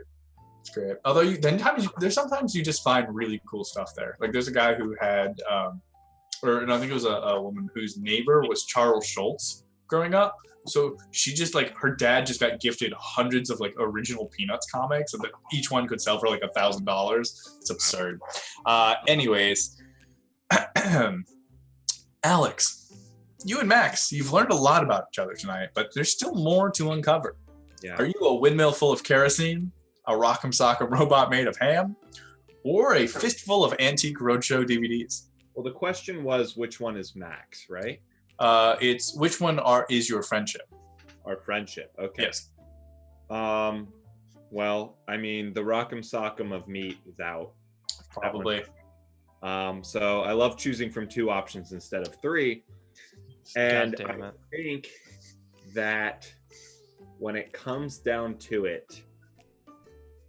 It's great. Although there's sometimes you just find really cool stuff there. Like there's a guy who had, I think it was a woman whose neighbor was Charles Schultz growing up. So she just like, her dad just got gifted hundreds of like original Peanuts comics, and that each one could sell for like $1,000. It's absurd. Anyways, Alex, you and Max, you've learned a lot about each other tonight, but there's still more to uncover. Yeah. Are you a windmill full of kerosene, a rock'em sock'em robot made of ham, or a fistful of antique roadshow DVDs? Well, the question was, which one is Max, right? It's which one is your friendship? Our friendship. Okay. Yes. Well, I mean, the rock'em sock'em of meat is out. Probably. So I love choosing from 2 options instead of 3. And God damn I it. think that when it comes down to it,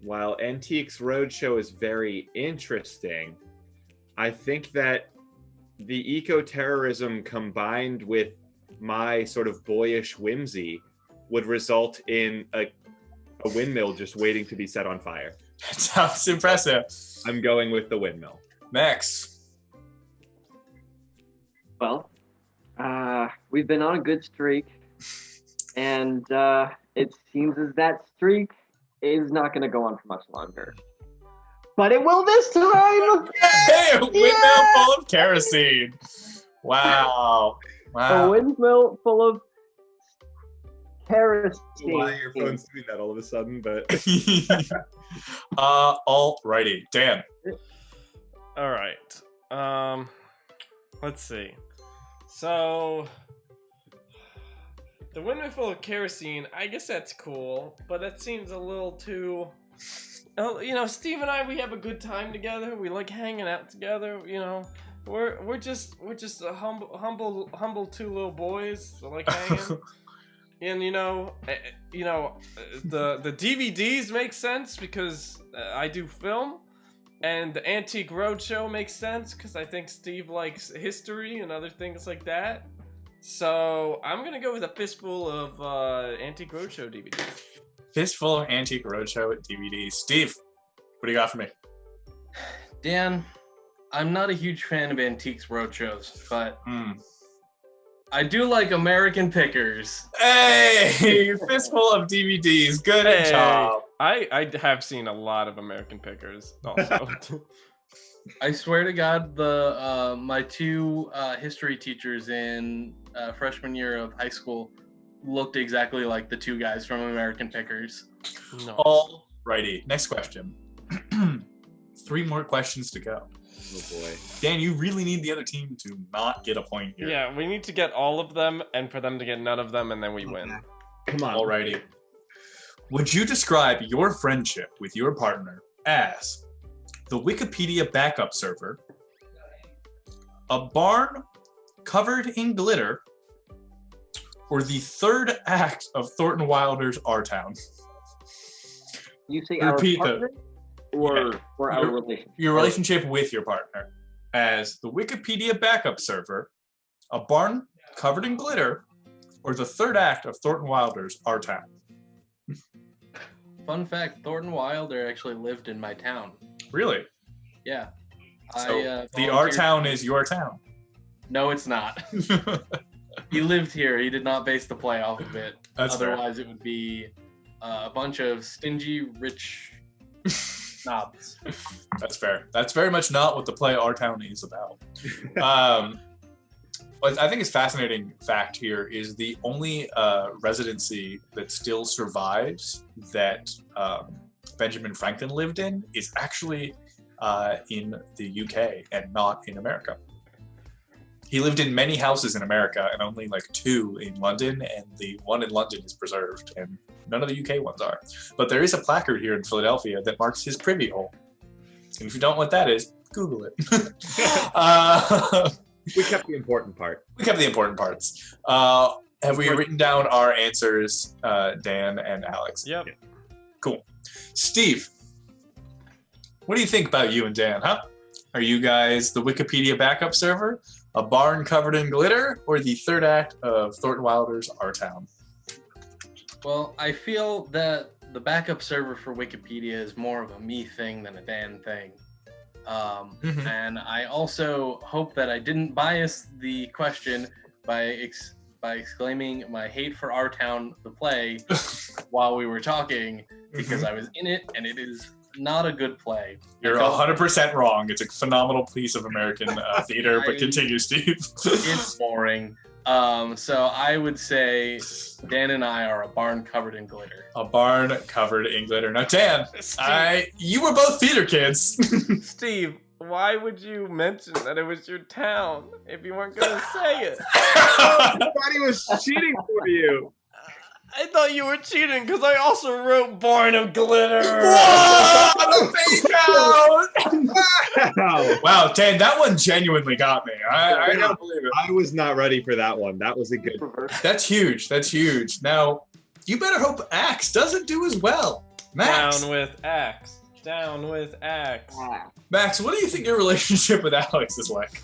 while Antiques Roadshow is very interesting, I think that the eco-terrorism combined with my sort of boyish whimsy would result in a windmill just waiting to be set on fire. That sounds impressive. I'm going with the windmill. Max. Well, we've been on a good streak, and it seems as that streak is not going to go on for much longer. But it will this time! Hey, a windmill full of kerosene. Wow. A windmill full of kerosene. Why your phone's doing that all of a sudden, but Alrighty. Dan. All right. Let's see. So, the windmill full of kerosene, I guess that's cool, but that seems a little too... You know, Steve and I, we have a good time together. We like hanging out together. You know, we're just a humble two little boys that like hanging. And you know, the DVDs make sense because I do film, and the Antique Roadshow makes sense because I think Steve likes history and other things like that. So I'm gonna go with a fistful of Antique Roadshow DVDs. Fistful of Antique Roadshow DVDs. Steve, what do you got for me? Dan, I'm not a huge fan of Antiques Roadshows, but I do like American Pickers. Hey, fistful of DVDs. Good job. I have seen a lot of American Pickers also. I swear to God, my two history teachers in freshman year of high school looked exactly like the two guys from American Pickers. No. Alrighty, next question. 3 more questions to go. oh boy. Dan, you really need the other team to not get a point here. Yeah, we need to get all of them, and for them to get none of them, and then we win. Come on. Alrighty. Would you describe your friendship with your partner as the Wikipedia backup server, a barn covered in glitter, or the third act of Thornton Wilder's Our Town? You say Repeat our partner or our relationship? Your relationship with your partner as the Wikipedia backup server, a barn covered in glitter, or the third act of Thornton Wilder's Our Town? Fun fact, Thornton Wilder actually lived in my town. Really? Yeah. So the Our Town is your town. No, it's not. He lived here. He did not base the play off of it. That's Otherwise, it would be a bunch of stingy, rich snobs. That's fair. That's very much not what the play Our Town is about. What I think is fascinating fact here is the only residency that still survives that Benjamin Franklin lived in is actually in the UK and not in America. He lived in many houses in America and only like 2 in London, and the one in London is preserved and none of the UK ones are. But there is a placard here in Philadelphia that marks his privy hole. And if you don't know what that is, Google it. We kept the important part. We kept the important parts. Have we written down our answers, Dan and Alex? Yep. Cool. Steve, what do you think about you and Dan, huh? Are you guys the Wikipedia backup server, a barn covered in glitter, or the third act of Thornton Wilder's Our Town? Well, I feel that the backup server for Wikipedia is more of a me thing than a Dan thing. And I also hope that I didn't bias the question by exclaiming my hate for Our Town, the play, while we were talking, because I was in it, and it is not a good play. You're 100% wrong. It's a phenomenal piece of American theater, but continue, Steve. It's boring. So I would say Dan and I are a barn covered in glitter. A barn covered in glitter. Now, Dan, you were both theater kids. Steve, why would you mention that it was your town if you weren't going to say it? I thought he was cheating for you. I thought you were cheating because I also wrote Born of Glitter. Whoa! The fake out! Wow. Wow, Dan, that one genuinely got me. I gotta believe it. I was not ready for that one. That was a good. That's huge. That's huge. Now, you better hope Axe doesn't do as well. Max, Down with Axe. Down with Axe. Max, what do you think your relationship with Alex is like?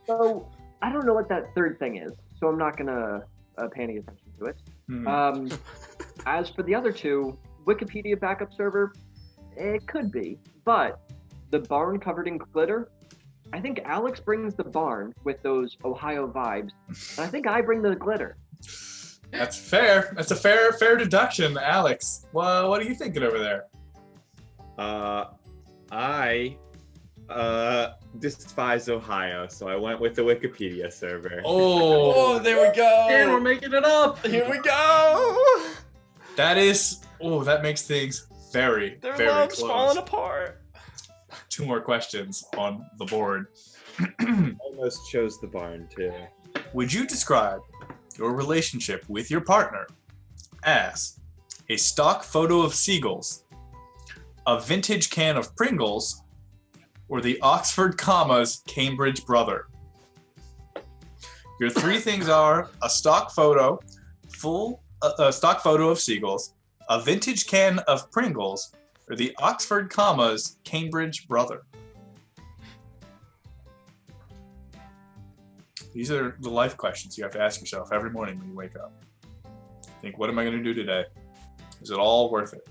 So I don't know what that third thing is, so I'm not gonna pay any attention to it. Hmm. As for the other two, Wikipedia backup server, it could be, but the barn covered in glitter, I think Alex brings the barn with those Ohio vibes, and I think I bring the glitter. That's fair. That's a fair deduction, Alex. Well, what are you thinking over there? I despise Ohio, so I went with the Wikipedia server. Oh, there we go. And we're making it up. Here we go. that makes things very, Their very love's close. falling apart. 2 more questions on the board. Almost chose the barn too. Would you describe your relationship with your partner as a stock photo of seagulls, a vintage can of Pringles, or the Oxford commas Cambridge brother? Your 3 things are a stock photo, a stock photo of seagulls, a vintage can of Pringles, or the Oxford commas Cambridge brother. These are the life questions you have to ask yourself every morning when you wake up. Think, what am I going to do today? Is it all worth it?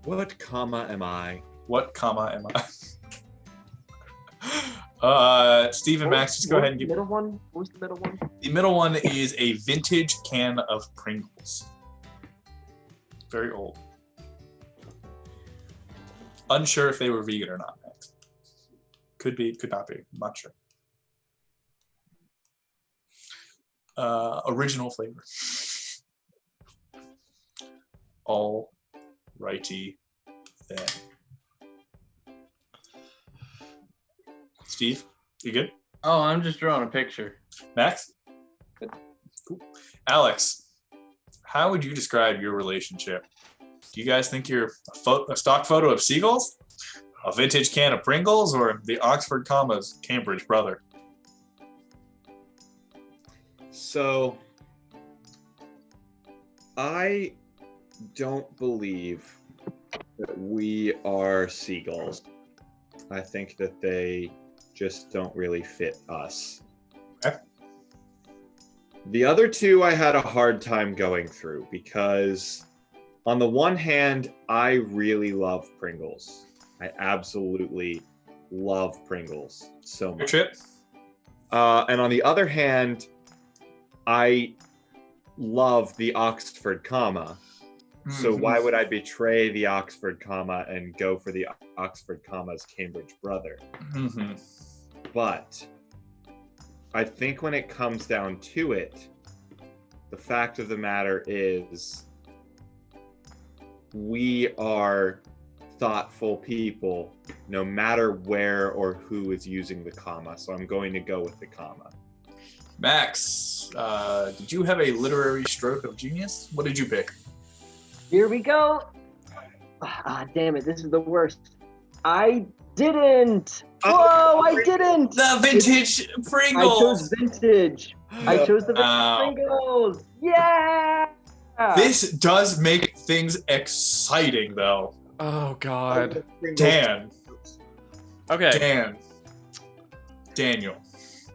What comma am I? What comma am I? Steve and Max, just go ahead and give. Middle one? What was the middle one? The middle one is a vintage can of Pringles. Very old. Unsure if they were vegan or not, Max. Could be, could not be. I'm not sure. Original flavor. All righty then. Steve, you good? Oh, I'm just drawing a picture. Max? Good. Cool. Alex, how would you describe your relationship? Do you guys think you're a stock photo of seagulls, a vintage can of Pringles, or the Oxford commas Cambridge brother? So, I don't believe that we are seagulls. I think that they just don't really fit us. Okay. The other two I had a hard time going through because on the one hand, I really love Pringles. I absolutely love Pringles so Your much. trip? And on the other hand, I love the Oxford comma. So why would I betray the Oxford comma and go for the Oxford comma's Cambridge brother? Mm-hmm. But I think when it comes down to it, the fact of the matter is we are thoughtful people no matter where or who is using the comma. So I'm going to go with the comma. Max, did you have a literary stroke of genius? What did you pick? Here we go. Ah, damn it. This is the worst. I didn't. Whoa, I didn't. The vintage I Pringles! chose vintage. I chose the vintage Wow. Pringles. Yeah. This does make things exciting, though. Oh God. Dan. Okay. Daniel,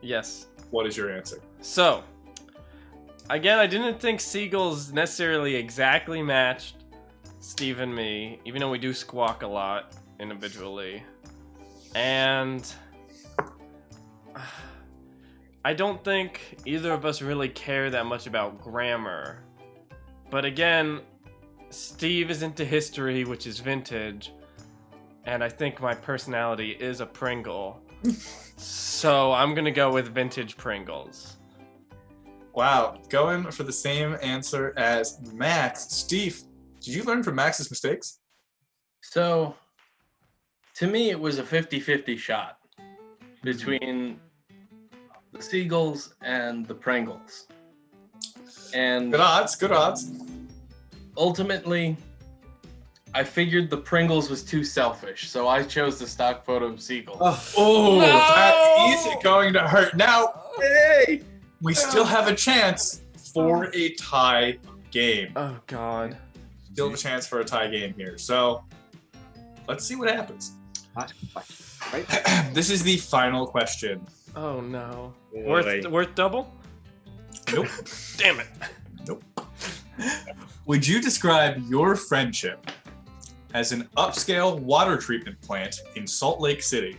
Yes. what is your answer? So, again, I didn't think seagulls necessarily exactly matched Steve and me, even though we do squawk a lot individually. And I don't think either of us really care that much about grammar. But again, Steve is into history, which is vintage, and I think my personality is a Pringle. So I'm gonna go with vintage Pringles. Wow, going for the same answer as Max. Steve, did you learn from Max's mistakes? So, to me, it was a 50-50 shot between the Seagulls and the Pringles. And Good odds, good odds. ultimately, I figured the Pringles was too selfish, so I chose the stock photo of Seagull. Oh, that is going to hurt. Now, Hey! we still have a chance for a tie game. Oh God. Still have a chance for a tie game here. So, let's see what happens. Last question, right? This is the final question. Oh no. Boy. Worth double? Nope. Damn it. Would you describe your friendship as an upscale water treatment plant in Salt Lake City,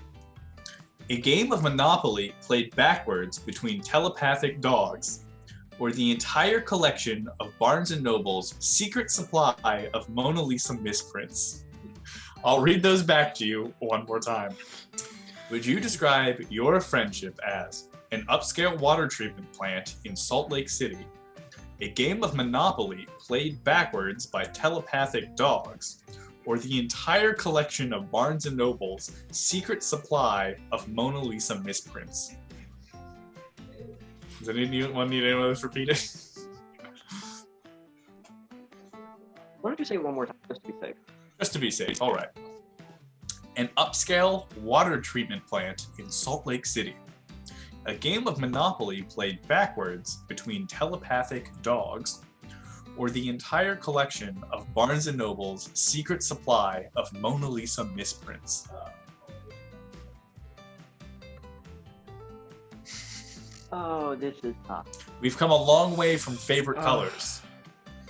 a game of Monopoly played backwards between telepathic dogs, or the entire collection of Barnes & Noble's secret supply of Mona Lisa misprints? I'll read those back to you one more time. Would you describe your friendship as an upscale water treatment plant in Salt Lake City, a game of Monopoly played backwards by telepathic dogs, or the entire collection of Barnes & Noble's secret supply of Mona Lisa misprints? Does anyone need any of this repeated? Why don't you say it one more time just to be safe? Just to be safe, all right. An upscale water treatment plant in Salt Lake City, a game of Monopoly played backwards between telepathic dogs, or the entire collection of Barnes & Noble's secret supply of Mona Lisa misprints? Oh, this is tough. We've come a long way from favorite Oh. colors.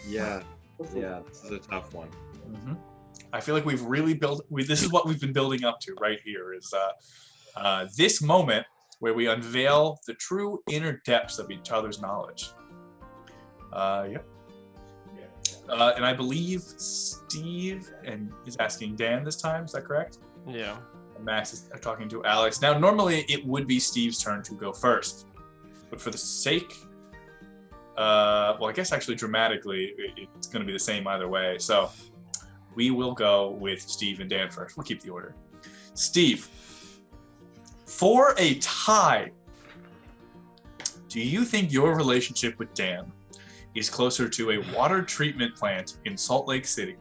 Yeah, this is a tough one. I feel like we've really this is what we've been building up to right here, is this moment where we unveil the true inner depths of each other's knowledge. Yep. And I believe Steve is asking Dan this time. Is that correct? Yeah. And Max is talking to Alex. Now, normally it would be Steve's turn to go first, but for the sake, well, I guess actually dramatically, it's going to be the same either way. So we will go with Steve and Dan first. We'll keep the order. Steve, for a tie, do you think your relationship with Dan is closer to a water treatment plant in Salt Lake City,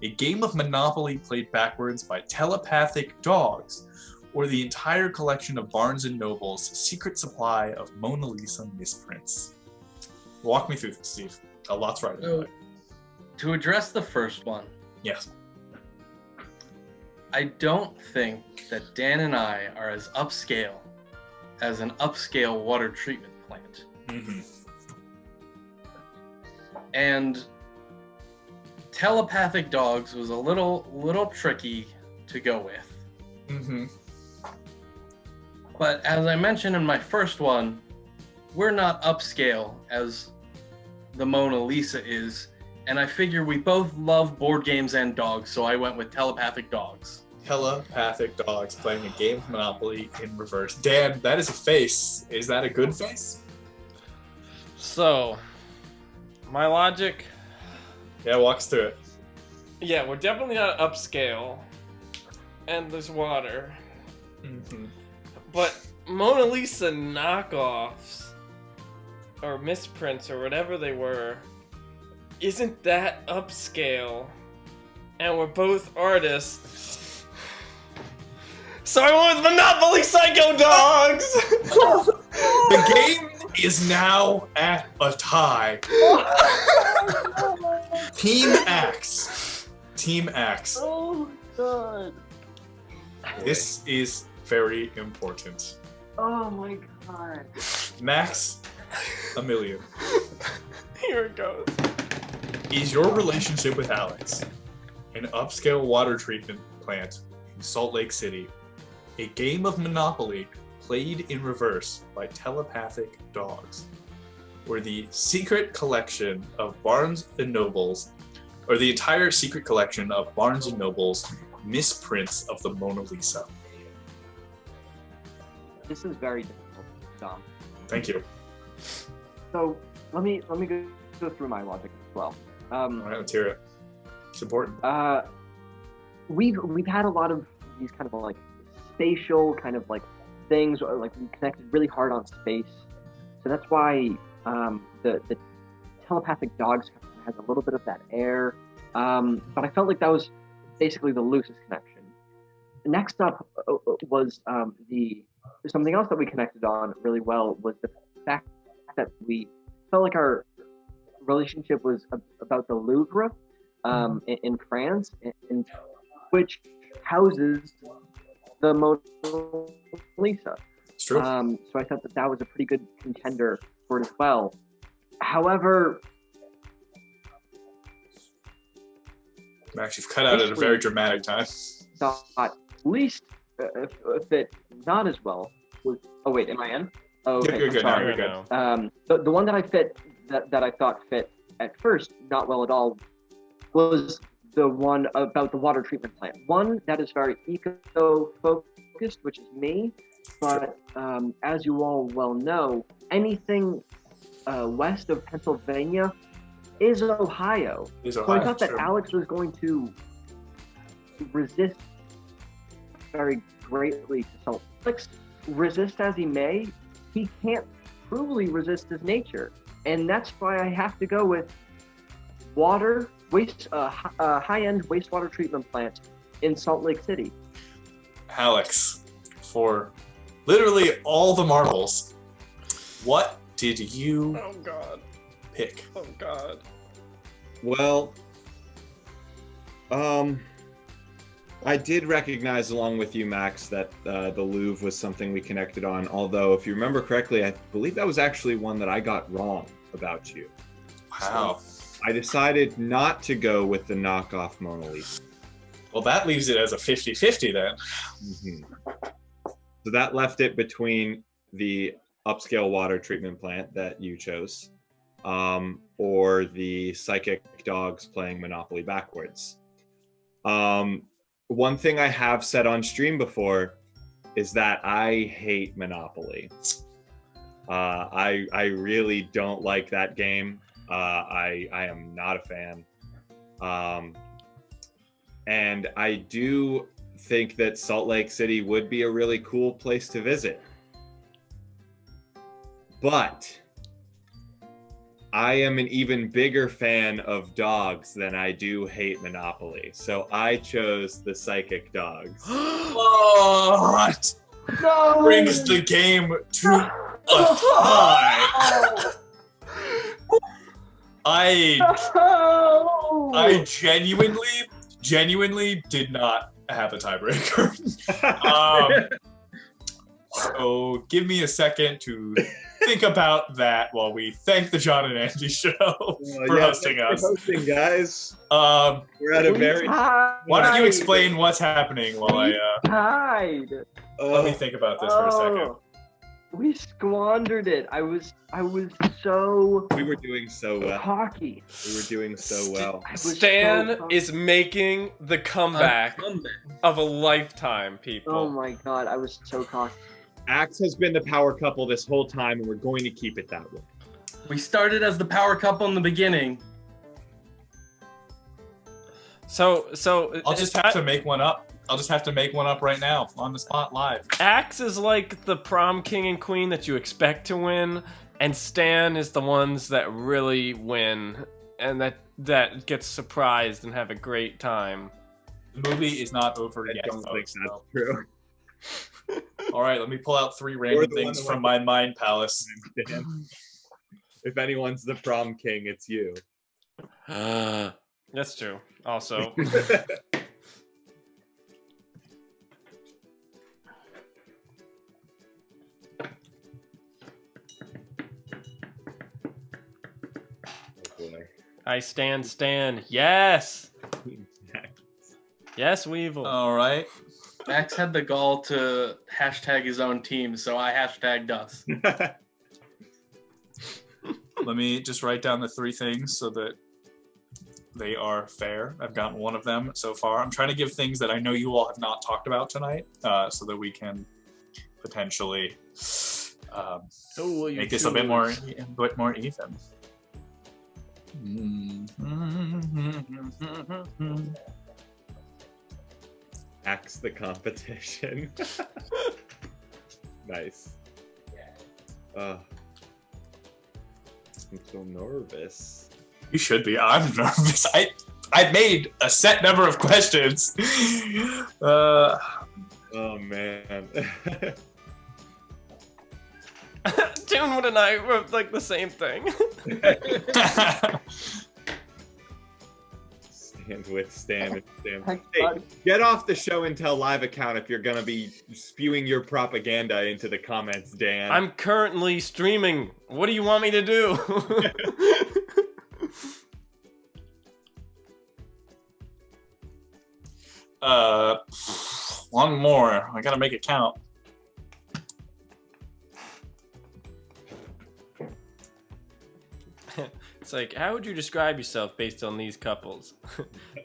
a game of Monopoly played backwards by telepathic dogs, or the entire collection of Barnes & Noble's secret supply of Mona Lisa misprints? Walk me through this, Steve. A lot's right. So, to address the first one, Yes. I don't think that Dan and I are as upscale as an upscale water treatment plant. Mm-hmm. And telepathic dogs was a little tricky to go with. Mm-hmm. But as I mentioned in my first one, we're not upscale as the Mona Lisa is, and I figure we both love board games and dogs, so I went with telepathic dogs. Telepathic dogs playing a game of Monopoly in reverse. Dan, that is a face. Is that a good face? So, my logic, Yeah, walk us through it. yeah, we're definitely not upscale, and there's water. Mm-hmm. But Mona Lisa knockoffs, or misprints, or whatever they were, isn't that upscale? And we're both artists. So I went with Monopoly Psycho Dogs! The game is now at a tie. Team X. Team X. Oh, God. This is very important. Oh, my God. Max, a million. Here it goes. Is your relationship with Alex an upscale water treatment plant in Salt Lake City, a game of Monopoly played in reverse by telepathic dogs, or the secret collection of Barnes & Noble's, or the entire secret collection of Barnes & Noble's misprints of the Mona Lisa? This is very difficult, Dom. Thank you. So let me go through my logic as well. All right, let's hear it. It's important. We've had a lot of these kind of like spatial kind of like things, or like we connected really hard on space. So that's why the telepathic dog spectrum has a little bit of that air, but I felt like that was basically the loosest connection. Next up was something else that we connected on really well was the fact that we felt like our relationship was about the Louvre in France, in which houses the Mona Lisa. It's true. So I thought that was a pretty good contender for it as well. However, Max, you've cut out at a very dramatic time. thought least fit not as well was. Oh wait, am I in? Oh, okay, You're good now. sorry. You're good. The one that I thought fit at first not well at all was the one about the water treatment plant. One that is very eco-focused, which is me. But as you all well know, anything west of Pennsylvania is Ohio. So I thought that Alex was going to resist very greatly to salt. Alex, resist as he may, he can't truly resist his nature. And that's why I have to go with high-end wastewater treatment plant in Salt Lake City. Alex, for literally all the marbles, what did you pick? Oh God. Well, I did recognize along with you, Max, that the Louvre was something we connected on. Although, if you remember correctly, I believe that was actually one that I got wrong about you. Wow. So I decided not to go with the knockoff Mona Lisa. Well, that leaves it as a 50-50 then. Mm-hmm. So that left it between the upscale water treatment plant that you chose, or the psychic dogs playing Monopoly backwards. One thing I have said on stream before is that I hate Monopoly. I really don't like that game. I am not a fan. And I do think that Salt Lake City would be a really cool place to visit. But I am an even bigger fan of dogs than I do hate Monopoly. So I chose the psychic dogs. What? No! Brings the game to a tie. I genuinely did not have a tiebreaker. So give me a second to think about that while we thank the John and Andy show for hosting us. For hosting, guys. We're at a very. Why don't you explain what's happening while I tied. Let me think about this for a second. We squandered it. I was so. We were doing so well. Cocky. We were doing so well. Stan is making the comeback of a lifetime, people. Oh my God, I was so cocky. Axe has been the power couple this whole time, and we're going to keep it that way. We started as the power couple in the beginning. So I'll just have to make one up. I'll just have to make one up right now on the spot live. Axe is like the prom king and queen that you expect to win, and Stan is the ones that really win and that gets surprised and have a great time. The movie is not over yet. I don't think folks, that's so. true. All right, let me pull out 3 random things from my mind palace. If anyone's the prom king, it's you. That's true. Also. I stand. Yes. Yes, Weevil. All right. Max had the gall to hashtag his own team, so I hashtagged us. Let me just write down the 3 things so that they are fair. I've gotten one of them so far. I'm trying to give things that I know you all have not talked about tonight, so that we can potentially make this a bit more even. Axe the competition. Nice. I'm so nervous. You should be. I'm nervous. I made a set number of questions. Oh man. Toonwood and I were like the same thing. Stand. Thanks, Hey, bud. get off the show and tell live account if you're gonna be spewing your propaganda into the comments, Dan. I'm currently streaming. What do you want me to do? One more. I gotta make it count. It's like, how would you describe yourself based on these couples?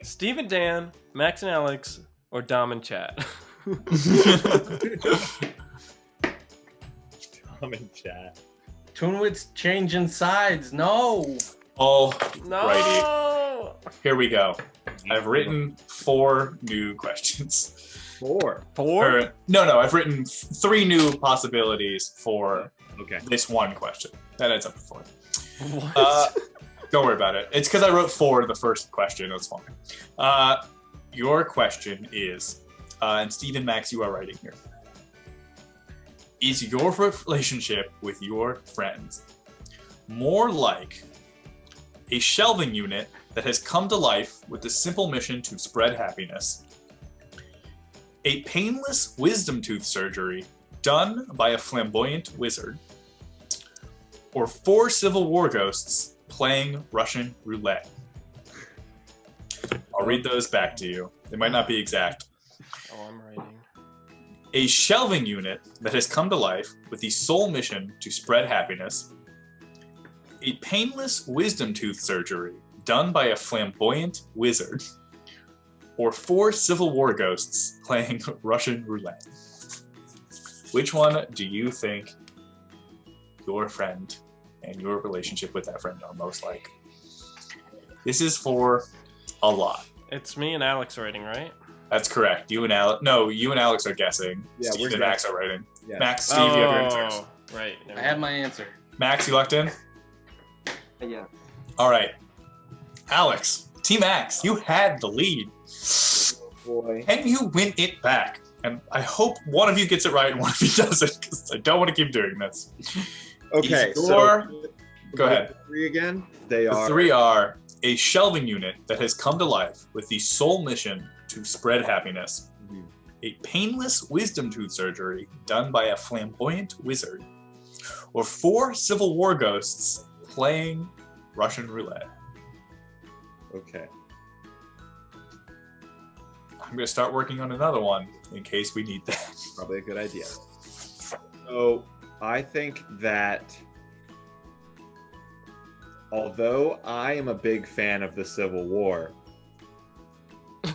Steve and Dan, Max and Alex, or Dom and Chad? Tom in chat. Toonwood's changing sides. No. Oh, No. righty. Here we go. I've written 4 new questions. 4. Four? No, I've written 3 new possibilities for Okay. this one question. That ends up with 4. What? Don't worry about it. It's because I wrote 4 the first question. That's fine. Your question is, and Steve and Max, you are writing here. Is your relationship with your friends more like a shelving unit that has come to life with the simple mission to spread happiness, a painless wisdom tooth surgery done by a flamboyant wizard, or 4 Civil War ghosts playing Russian roulette? I'll read those back to you. They might not be exact. Oh, I'm writing. A shelving unit that has come to life with the sole mission to spread happiness, a painless wisdom tooth surgery done by a flamboyant wizard, or 4 Civil War ghosts playing Russian roulette. Which one do you think your friend and your relationship with that friend are most like? This is for a lot. It's me and Alex writing, right? That's correct. You and Alex are guessing. Yeah, Steve we're and Max are writing. Yeah. Max, Steve, you have your answers. Right. I have my answer. Max, you locked in? Yeah. All right. Alex, Team Max, you had the lead. Boy. Can you win it back? And I hope one of you gets it right and one of you doesn't, because I don't want to keep doing this. Okay, Is so your- Go ahead. the 3 again. They The are 3 are a shelving unit that has come to life with the sole mission to spread happiness, Mhm. a painless wisdom tooth surgery done by a flamboyant wizard, or 4 Civil War ghosts playing Russian roulette. Okay. I'm going to start working on another one in case we need that. Probably a good idea. So I think that although I am a big fan of the Civil War,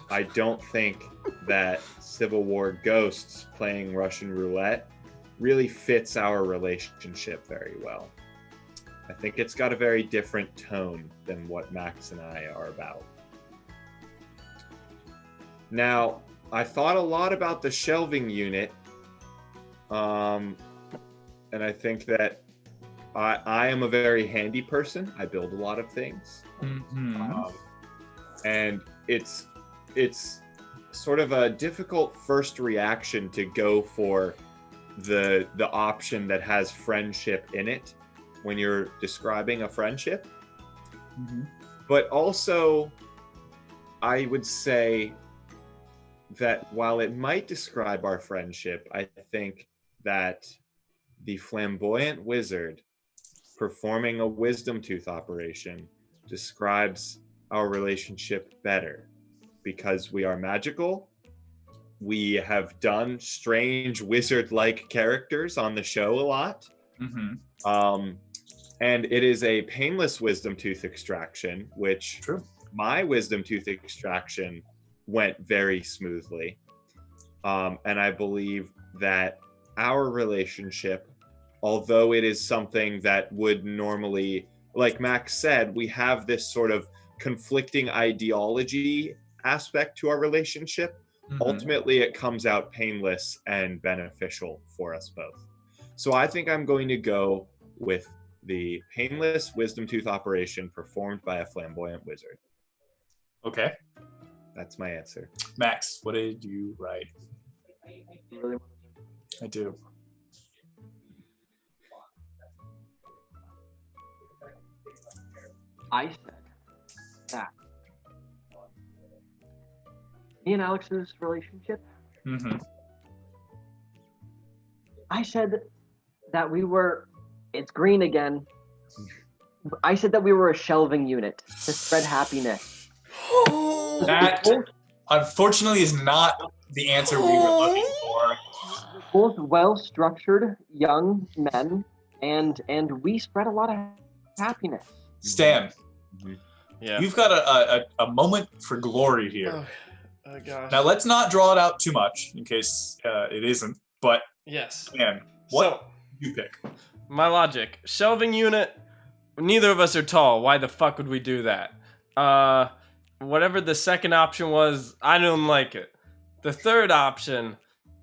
I don't think that Civil War ghosts playing Russian roulette really fits our relationship very well. I think it's got a very different tone than what Max and I are about. Now, I thought a lot about the shelving unit, and I think that I am a very handy person. I build a lot of things, and it's sort of a difficult first reaction to go for the option that has friendship in it when you're describing a friendship. But also, I would say that while it might describe our friendship, I think that the flamboyant wizard performing a wisdom tooth operation describes our relationship better, because we are magical. We have done strange wizard-like characters on the show a lot. And it is a painless wisdom tooth extraction, which True. My wisdom tooth extraction went very smoothly. And I believe that our relationship, although it is something that would normally, like Max said, we have this sort of conflicting ideology aspect to our relationship. Ultimately, it comes out painless and beneficial for us both. So I think I'm going to go with the painless wisdom tooth operation performed by a flamboyant wizard. Okay. That's my answer. Max, what did you write? Really? I do. I said that me and Alex's relationship, Mm-hmm. I said that we were, it's green again. I said that we were a shelving unit to spread happiness. That, unfortunately, is not the answer we were looking for. Both well-structured young men, and we spread a lot of happiness. Stan, Yeah. you've got a moment for glory here. Oh gosh. Now, let's not draw it out too much in case it isn't, but Yes. Stan, what So, do you pick? my logic. Shelving unit. Neither of us are tall. Why the fuck would we do that? Whatever the second option was, I don't like it. The third option,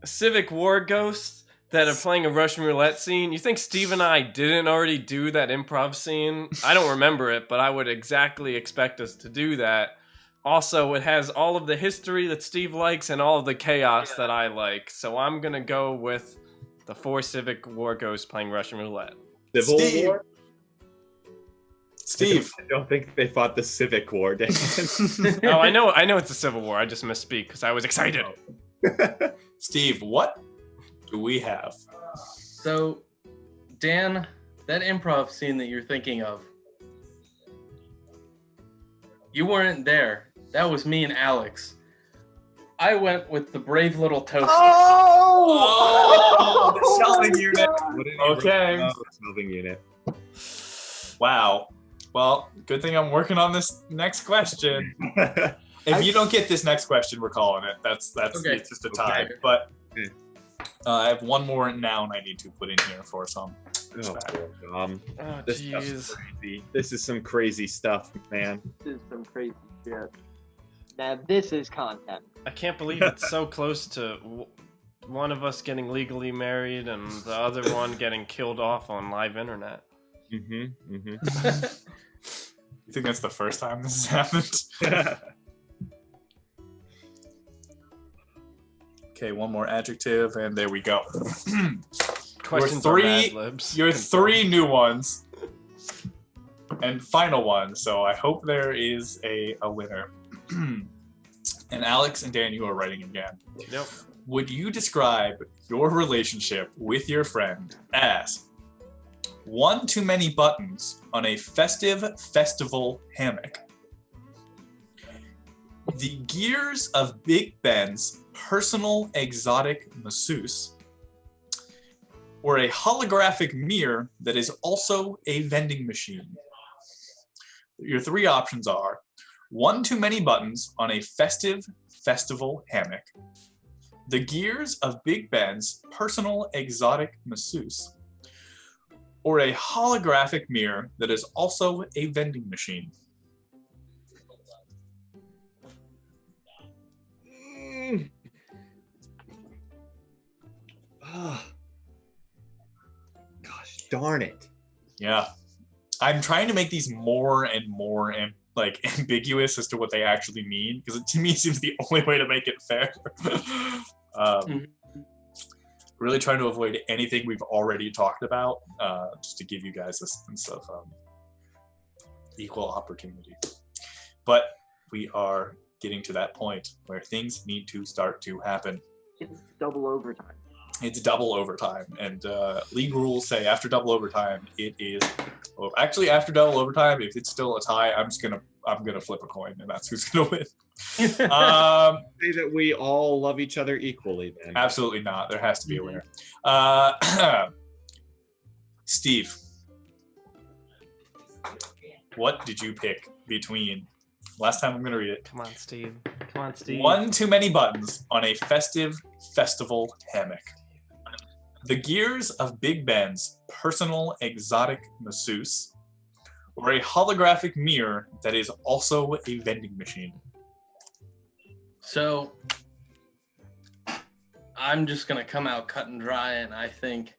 Civic War Ghosts that are playing a Russian roulette scene. You think Steve and I didn't already do that improv scene? I don't remember it, but I would exactly expect us to do that. Also, it has all of the history that Steve likes and all of the chaos that I like. So I'm gonna go with the 4 Civic War Ghosts playing Russian roulette. Civil Steve. War? Steve. I don't think they fought the Civic War, Dan. Oh, I know it's a Civil War. I just misspeak because I was excited. Steve, what do we have? So, Dan, that improv scene that you're thinking of, you weren't there. That was me and Alex. I went with the brave little toaster. Oh, the shelving unit. What did he Okay. write? Oh, shelving unit. Wow. Well, good thing I'm working on this next question. If you don't get this next question, we're calling it. That's Okay. It's just a tie. Okay. But Okay. I have one more noun I need to put in here for some. Oh, Oh, this stuff's jeez. crazy. This is some crazy stuff, man. This is some crazy shit. Now this is content. I can't believe it's so close to one of us getting legally married and the other one getting killed off on live internet. Mm-hmm. You think that's the first time this has happened? Okay, one more adjective, and there we go. Questions Your are three- Mad Libs. Your Confirmed. 3 new ones. And final one, so I hope there is a winner. And Alex and Dan, you are writing again. Yep. Would you describe your relationship with your friend as one too many buttons on a festive festival hammock, the gears of Big Ben's personal exotic masseuse, or a holographic mirror that is also a vending machine? Your 3 options are one too many buttons on a festive festival hammock, the gears of Big Ben's personal exotic masseuse, or a holographic mirror that is also a vending machine. Gosh darn it. Yeah. I'm trying to make these more and more ambiguous as to what they actually mean, because to me it seems the only way to make it fair. Really trying to avoid anything we've already talked about, just to give you guys a sense of equal opportunity. But we are getting to that point where things need to start to happen. It's double overtime. It's double overtime, and league rules say after double overtime it is. Well, actually, after double overtime, if it's still a tie, I'm gonna flip a coin, and that's who's gonna win. Say that we all love each other equally, then. Absolutely not. There has to be a winner. Steve, what did you pick between? Last time I'm gonna read it. Come on, Steve. Come on, Steve. One too many buttons on a festive festival hammock, the gears of Big Ben's personal exotic masseuse, or a holographic mirror that is also a vending machine. So, I'm just going to come out cut and dry, and I think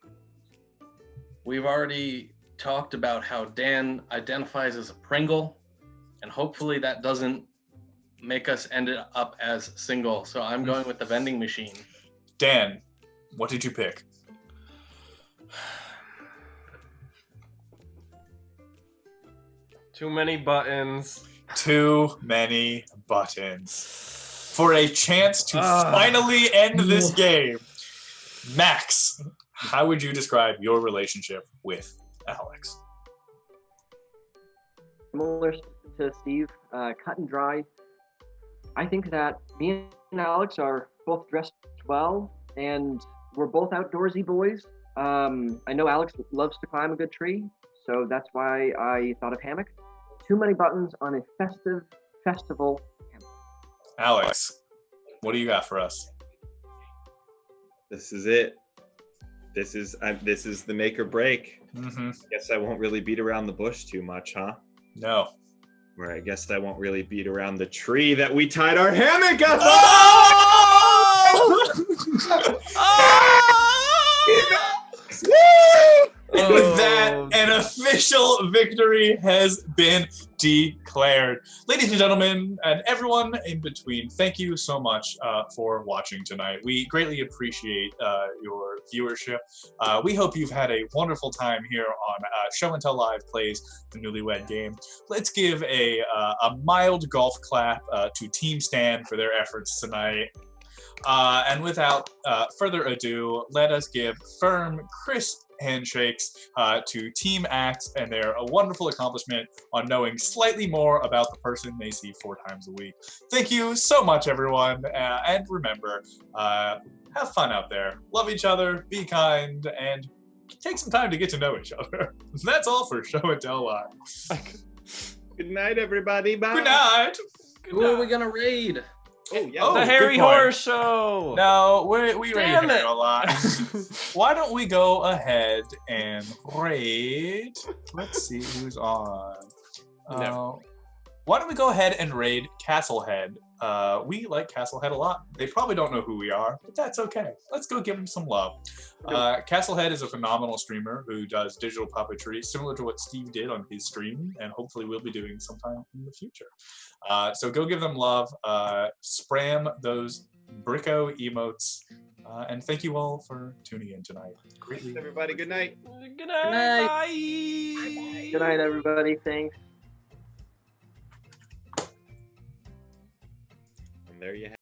we've already talked about how Dan identifies as a Pringle, and hopefully that doesn't make us end up as single. So I'm going with the vending machine. Dan, what did you pick? Too many buttons. Too many buttons. For a chance to finally end this game. Max, how would you describe your relationship with Alex? Similar to Steve, cut and dry. I think that me and Alex are both dressed well, and we're both outdoorsy boys. I know Alex loves to climb a good tree, so that's why I thought of hammock. Too many buttons on a festive festival hammock. Alex, what do you got for us? This is it. This is the make or break. Mm-hmm. Guess I won't really beat around the bush too much, huh? No. Or I guess I won't really beat around the tree that we tied our hammock up. And with that, an official victory has been declared. Ladies and gentlemen, and everyone in between, thank you so much for watching tonight. We greatly appreciate your viewership. We hope you've had a wonderful time here on Show and Tell Live Plays the Newlywed Game. Let's give a mild golf clap to Team Stan for their efforts tonight. And without further ado, let us give firm, crisp handshakes to Team Axe and their wonderful accomplishment on knowing slightly more about the person they see 4 times a week. Thank you so much, everyone. And remember, have fun out there. Love each other, be kind, and take some time to get to know each other. That's all for Show and Tell Live. Good night, everybody. Bye. Good night. Who are we gonna raid? Oh, yeah. Oh, The good Harry point. Horror Show. No, we raid Damn Harry it. a lot. Why don't we go ahead and raid? Let's see who's on. No. Why don't we go ahead and raid Castlehead? We like Castlehead a lot. They probably don't know who we are, but that's okay. Let's go give them some love. Castlehead is a phenomenal streamer who does digital puppetry, similar to what Steve did on his stream, and hopefully we'll be doing sometime in the future. So go give them love. Spam those Bricko emotes. And thank you all for tuning in tonight. Greatly. Everybody, good night. Good night. Bye. Good night, everybody. Thanks. And there you have it.